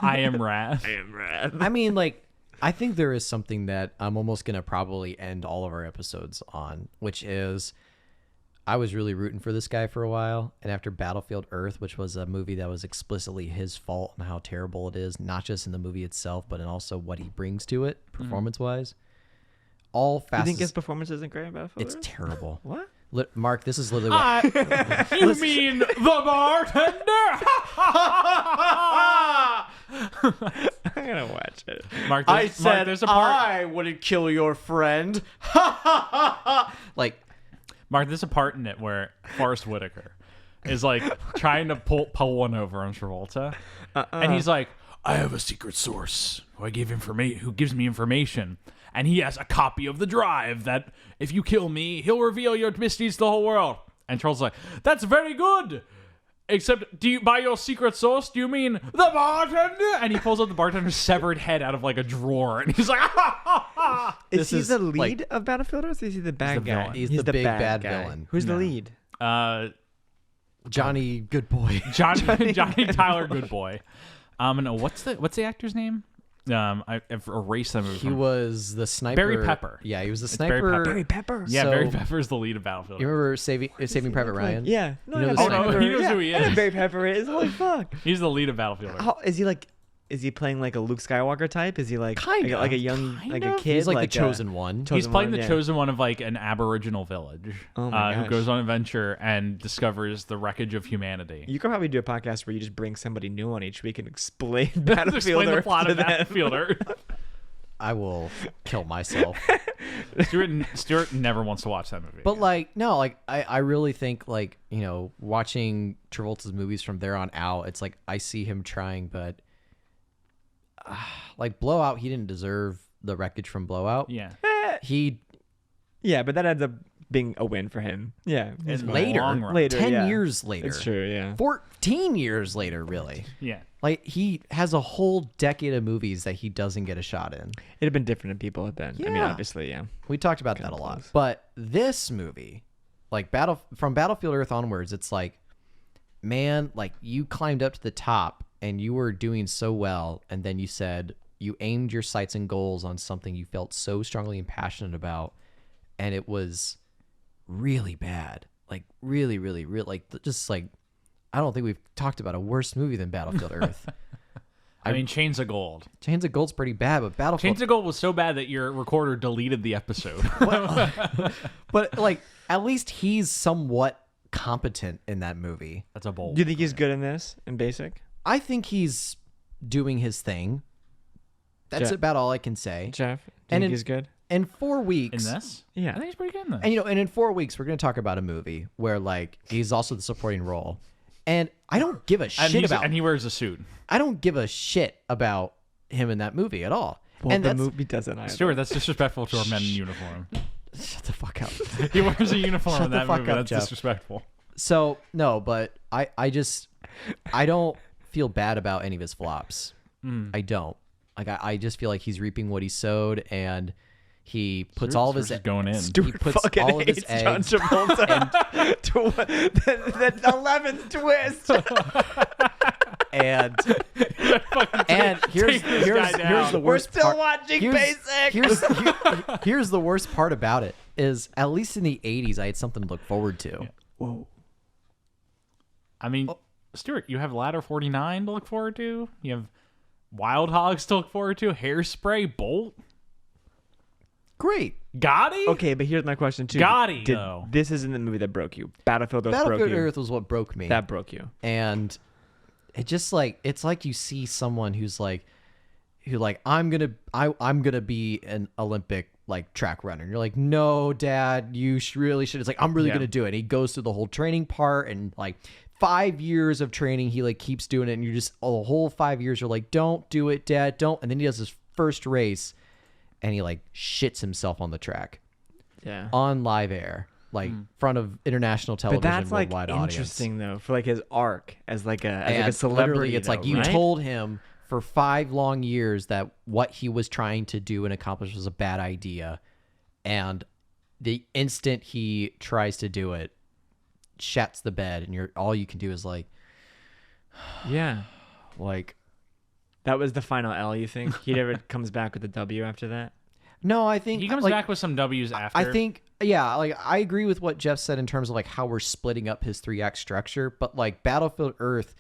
S1: I Am Wrath.
S3: I am Wrath.
S2: I mean, like, I think there is something that I'm almost going to probably end all of our episodes on, which is I was really rooting for this guy for a while. And after Battlefield Earth, which was a movie that was explicitly his fault and how terrible it is, not just in the movie itself, but in also what he brings to it performance-wise. All fast.
S3: You think his performance isn't great in Battlefield
S2: It's
S3: Earth?
S2: terrible.
S3: What?
S2: Mark, this is literally what...
S1: You mean the bartender?
S3: I'm gonna watch it.
S1: Mark, there's a part.
S2: I wouldn't kill your friend. Like,
S1: Mark, there's a part in it where Forrest Whitaker is like trying to pull one over on Travolta, and he's like, "I have a secret source who gives me information, and he has a copy of the drive that if you kill me, he'll reveal your misdeeds to the whole world." And Travolta's like, "That's very good. Except, by your secret source, do you mean the bartender?" And he pulls out the bartender's severed head out of like a drawer, and he's like,
S3: Is he the lead of Battlefield Earth? Or is he the bad guy?
S1: villain.
S2: He's the big bad villain.
S3: Who's the lead?
S2: Johnny Goodboy.
S1: Johnny Tyler Goodboy. No, what's the actor's name? I've erased that movie.
S2: He was the sniper.
S1: Barry Pepper.
S2: Yeah, he was the
S1: It's
S2: sniper.
S3: Barry Pepper.
S1: Yeah,
S2: So-
S1: Barry Pepper's the lead of Battlefield.
S2: You remember Saving Private Ryan?
S3: Yeah. No,
S2: You know
S3: I
S2: the
S3: know
S2: sniper?
S3: Barry
S1: He knows
S3: Pepper.
S1: who he
S3: I know
S1: is.
S3: Barry Pepper is. Holy fuck.
S1: He's the lead of Battlefield.
S3: How is he like? Is he playing like a Luke Skywalker type? Is he like
S2: Kinda.
S3: like a young
S1: Kind
S3: like a
S1: of.
S3: kid?
S2: He's like the
S3: a-
S2: chosen one.
S1: He's playing the
S3: yeah.
S1: chosen one of like an Aboriginal village
S3: Oh my
S1: who
S3: gosh.
S1: goes on an adventure and discovers the wreckage of humanity.
S3: You could probably do a podcast where you just bring somebody new on each week and explain
S1: Explain
S3: Battlefield
S1: the
S3: Earth
S1: plot
S3: to
S1: of
S3: them.
S1: Battlefield Earth.
S2: I will kill myself.
S1: Stuart never wants to watch that movie.
S2: But like, no, like I really think like, watching Travolta's movies from there on out, it's like I see him trying, but like Blowout, he didn't deserve the wreckage from Blowout.
S1: yeah,
S2: He
S3: Yeah, but that ends up being a win for him. Yeah. he's
S1: In
S3: fine.
S2: later,
S1: long run.
S3: Later,
S2: 10
S3: yeah.
S2: years later,
S3: It's true, yeah.
S2: 14 years later, really.
S1: yeah.
S2: Like he has a whole decade of movies that he doesn't get a shot in.
S3: It'd have been different if people had been. I mean,
S2: Yeah.
S3: obviously, yeah.
S2: We talked about that
S3: Kinda
S2: a lot.
S3: close.
S2: But this movie, like from Battlefield Earth onwards, it's like, man, like you climbed up to the top and you were doing so well, and then you said you aimed your sights and goals on something you felt so strongly and passionate about, and it was really bad. Like really, really, really, like just like I don't think we've talked about a worse movie than Battlefield Earth.
S1: I mean, Chains of Gold.
S2: Chains of Gold's pretty bad, but Battlefield
S1: Chains of Gold was so bad that your recorder deleted the episode.
S2: but like at least he's somewhat competent in that movie.
S1: That's a bold.
S3: Do you think he's good in this, in basic?
S2: I think he's doing his thing. That's
S3: Yeah.
S2: about all I can say.
S3: Jeff, do you
S2: And
S3: think
S2: in-
S3: he's good?
S2: In 4 weeks,
S1: in this?
S3: Yeah.
S1: I think he's pretty good in this.
S2: and in 4 weeks, we're gonna talk about a movie where like he's also the supporting role, and I don't give a
S1: And
S2: shit
S1: he's-
S2: about.
S1: and he wears a suit.
S2: I don't give a shit about him in that movie at all.
S3: Well,
S2: and
S3: the
S2: that's,
S3: movie doesn't either.
S1: Stuart, that's disrespectful to our men in uniform.
S2: shut the fuck up.
S1: He wears a uniform
S2: Shut
S1: in
S2: the
S1: that
S2: fuck
S1: movie.
S2: up,
S1: That's
S2: Jeff.
S1: disrespectful.
S2: So no, but I don't feel bad about any of his flops. I don't. Like I just feel like he's reaping what he sowed, and he puts all of his
S1: Stuart's going in.
S2: he
S3: Stuart
S2: puts
S3: fucking
S2: all of his
S3: hates John
S2: eggs.
S3: Travolta. the 11th twist.
S2: And here's
S1: this guy down.
S2: the
S3: We're
S2: worst
S3: still
S2: part.
S3: watching
S2: Here's,
S3: Basic.
S2: here's the worst part about it is at least in the 80s I had something to look forward to.
S3: Whoa.
S1: I mean, Stuart, you have Ladder 49 to look forward to. You have Wild Hogs to look forward to. Hairspray, Bolt,
S2: Great.
S1: Gotti.
S3: Okay, but here's my question too.
S1: Gotti, though.
S3: This isn't the movie that broke you. Battlefield Earth broke
S2: Battlefield
S3: you.
S2: Earth was what broke me.
S3: That broke you.
S2: And it just like it's like you see someone who I'm gonna be an Olympic like track runner, and you're like, no, Dad, you really should. It's like I'm really
S1: Yeah.
S2: gonna do it. And he goes through the whole training part, and like 5 years of training, he like keeps doing it, and you just the whole 5 years you're like, don't do it, Dad, don't. And then he does his first race, and he like shits himself on the track
S3: Yeah.
S2: on live air, like in front of international
S3: But
S2: television,
S3: that's like
S2: worldwide audience.
S3: interesting though, for like his arc as like a
S2: And
S3: celebrity.
S2: literally, it's like
S3: though,
S2: you
S3: right?
S2: told him for 5 long years that what he was trying to do and accomplish was a bad idea, and the instant he tries to do it, shats the bed, and all you can do is like
S3: That was the final L. You think he never comes back with a W after that?
S2: no, I think
S1: He comes
S2: like,
S1: back with some W's after.
S2: I think, yeah, like I agree with what Jeff said in terms of like how we're splitting up his 3-act structure, but like Battlefield Earth,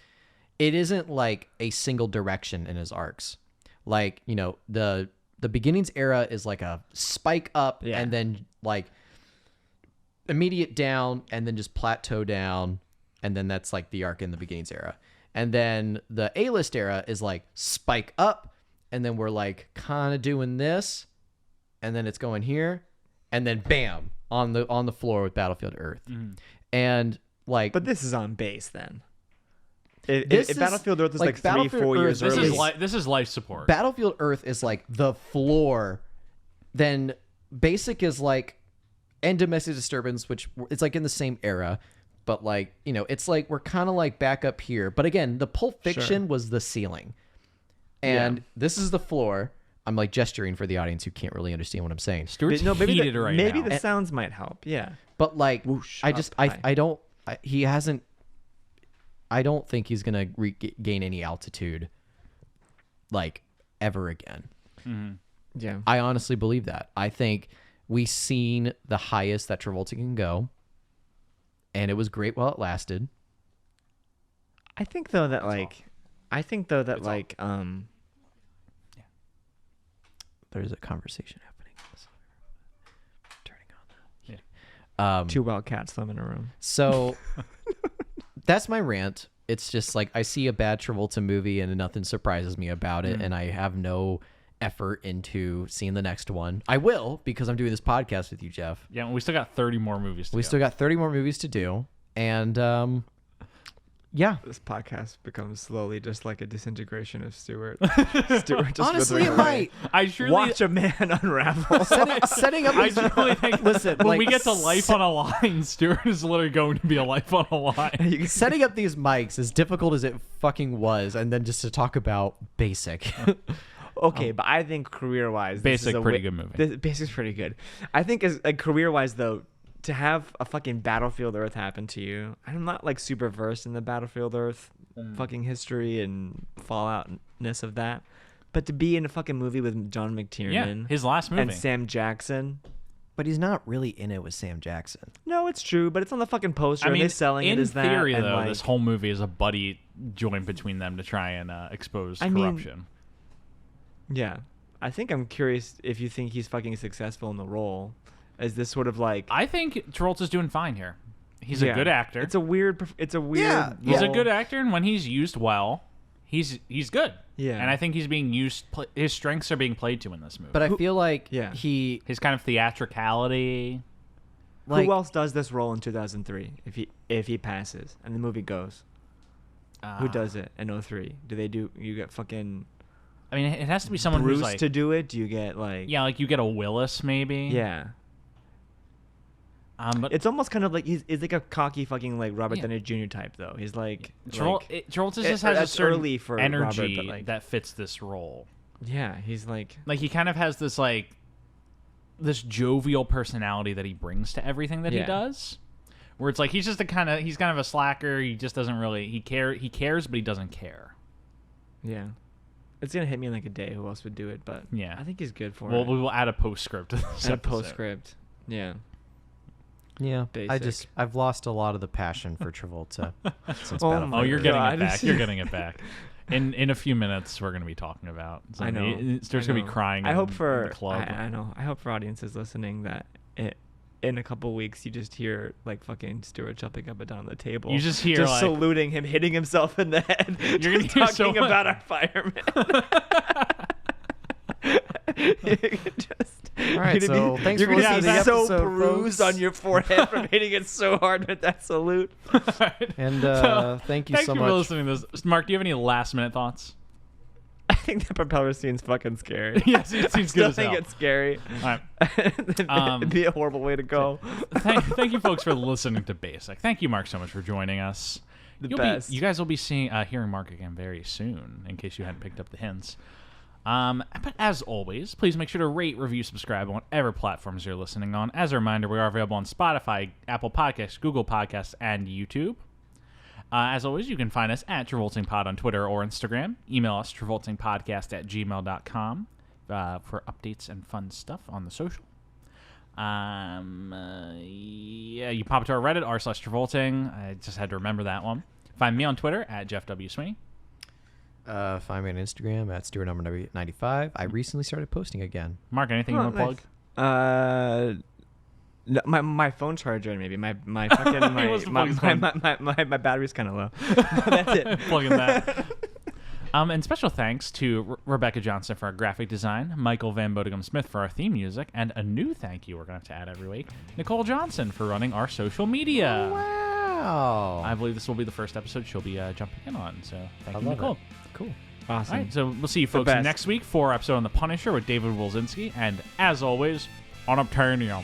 S2: it isn't like a single direction in his arcs. Like, the beginnings era is like a spike up
S3: Yeah.
S2: and then like immediate down and then just plateau down, and then that's like the arc in the beginnings era. And then the A-list era is like spike up, and then we're like kind of doing this, and then it's going here, and then bam on the floor with Battlefield Earth. And Like,
S3: But this is on base then.
S2: This
S3: If Battlefield Earth is
S2: like,
S3: like
S2: Battlefield
S3: 3-4 years
S2: Earth
S3: early.
S1: This is life support.
S2: Battlefield Earth is like the floor. Then Basic is like, and Domestic Disturbance, which it's like in the same era. But like, you know, it's like we're kind of like back up here. But again, the Pulp Fiction was the ceiling. And this is the floor. I'm like gesturing for the audience who can't really understand what I'm saying.
S1: Stuart's
S3: maybe
S1: heated right
S3: maybe
S1: now.
S3: the sounds might help. Yeah.
S2: But like,
S3: Whoosh,
S2: I
S3: up
S2: just,
S3: high.
S2: he hasn't, I don't think he's going to regain any altitude like ever again.
S3: Yeah.
S2: I honestly believe that. I think we've seen the highest that Travolta can go, and it was great while it lasted.
S3: I think though that
S2: There's a conversation happening. Turning on the
S3: two wild cats live in a room.
S2: So that's my rant. It's just like I see a bad Travolta movie and nothing surprises me about it, and I have no effort into seeing the next one. I will, because I'm doing this podcast with you, Jeff.
S1: Yeah, we still got 30 more movies to go.
S2: We still got 30 more movies to do, and yeah.
S3: This podcast becomes slowly just like a disintegration of Stuart. Stuart just
S2: Honestly,
S3: withering
S2: it
S3: away.
S2: might.
S1: I surely
S3: Watch a man unravel.
S2: Setting up
S1: I
S2: these,
S1: truly think
S2: listen,
S1: when
S2: like,
S1: we get to Life on a Line, Stuart is literally going to be a Life on a Line.
S2: setting up these mics, as difficult as it fucking was, and then just to talk about Basic.
S3: Okay, but I think career-wise,
S1: Basic, pretty good movie.
S3: Basic's pretty good. I think as like career-wise though, to have a fucking Battlefield Earth happen to you, I'm not like super versed in the Battlefield Earth fucking history and falloutness of that, but to be in a fucking movie with John McTiernan,
S1: Yeah, his last movie.
S3: and Sam Jackson.
S2: But he's not really in it with Sam Jackson.
S3: No, it's true, but it's on the fucking poster.
S1: I mean,
S3: and they're selling
S1: in
S3: it as that.
S1: theory,
S3: and
S1: though,
S3: like,
S1: this whole movie is a buddy joint between them to try and expose corruption.
S3: yeah, I think I'm curious if you think he's fucking successful in the role. Is this sort of like?
S1: I think Travolta's doing fine here. He's a good actor.
S3: It's a weird.
S2: Yeah,
S1: He's a
S3: role.
S1: good actor, and when he's used well, he's good.
S3: Yeah.
S1: And I think he's being used. His strengths are being played to in this movie.
S2: But I feel like
S3: Yeah.
S1: his kind of theatricality.
S2: like,
S3: Who else does this role in 2003? If he passes and the movie goes, who does it in 2003? Do they do? You get fucking
S1: I mean, it has to be someone
S3: Bruce
S1: who's like,
S3: to do it. Do you get like?
S1: like you get a Willis maybe.
S3: Yeah.
S1: But
S3: It's almost kind of like he's like a cocky fucking like Robert
S1: Yeah.
S3: Downey Jr. type though. He's like,
S1: Travolta
S3: it-
S1: just has a
S3: that's
S1: certain
S3: early for
S1: energy
S3: Robert, but, like-
S1: that fits this role.
S3: yeah, he's like,
S1: Like he kind of has this like this jovial personality that he brings to everything that he
S3: Yeah.
S1: does. Where it's like he's kind of a slacker. He just doesn't really he cares, but he doesn't care.
S3: yeah. It's gonna hit me in like a day. Who else would do it? But
S1: Yeah.
S3: I think he's good for
S1: Well,
S3: it.
S1: we will add a postscript to this
S3: And a
S1: episode.
S3: postscript. Yeah.
S2: yeah,
S3: Basic.
S2: I've lost a lot of the passion for Travolta since
S3: Oh
S2: Battlefield
S3: my
S1: Oh, you're
S2: Earth.
S1: getting
S3: God.
S1: it back. You're getting it back. In a few minutes, we're going to be talking about.
S3: I know.
S1: Stuart's
S3: I
S1: going to be
S3: know.
S1: crying.
S3: I hope
S1: in
S3: for
S1: the club.
S3: I know. I hope for audiences listening that in a couple weeks you just hear like fucking Stuart jumping up and down the table.
S1: You just hear,
S3: just
S1: like-
S3: saluting him, hitting himself in the head.
S1: You're gonna
S3: just
S1: hear so
S3: talking
S1: much-
S3: about our fireman. You could just,
S2: All right,
S3: you're gonna
S2: so thanks
S3: you're
S2: for
S3: gonna
S2: listening
S3: be
S2: to the
S3: so
S2: episode,
S3: bruised
S2: folks.
S3: on your forehead from hitting it so hard with that salute.
S2: And thank you
S1: Thank
S2: so
S1: you
S2: much.
S1: for listening to this. Mark, do you have any last minute thoughts?
S3: I think the propeller scene's fucking scary.
S1: Yes, it seems
S3: I
S1: good
S3: still
S1: as
S3: think
S1: hell.
S3: it's scary.
S1: All right.
S3: It'd be a horrible way to go.
S1: Thank you, folks, for listening to Basic. Thank you, Mark, so much for joining us.
S3: Best.
S1: You guys will be hearing Mark again very soon, in case you hadn't picked up the hints. But as always, please make sure to rate, review, subscribe on whatever platforms you're listening on. As a reminder, we are available on Spotify, Apple Podcasts, Google Podcasts, and YouTube. As always, you can find us at Travolting Pod on Twitter or Instagram. Email us, travoltingpodcast@gmail.com for updates and fun stuff on the social. Yeah, you pop to our Reddit, r/Travolting. I just had to remember that one. Find me on Twitter at Jeff W. Sweeney.
S2: Find me on Instagram at StuartNumber95. I recently started posting again.
S1: Mark, anything you want to plug?
S3: No, my phone charger maybe my fucking
S1: He wants to plug his phone.
S3: my battery's kind of low. That's it.
S1: Plugging that. And special thanks to Rebecca Johnson for our graphic design, Michael Van Bodegum Smith for our theme music, and a new thank you we're going to have to add every week, Nicole Johnson for running our social media.
S2: Wow. Wow.
S1: I believe this will be the first episode she'll be jumping in on. So thank
S2: I
S1: you,
S2: love
S1: Nicole.
S2: it. Cool.
S3: Awesome.
S1: All right, so we'll see you folks
S3: best.
S1: next week for our episode on The Punisher with David Wilzinski. And as always, on Obtanium.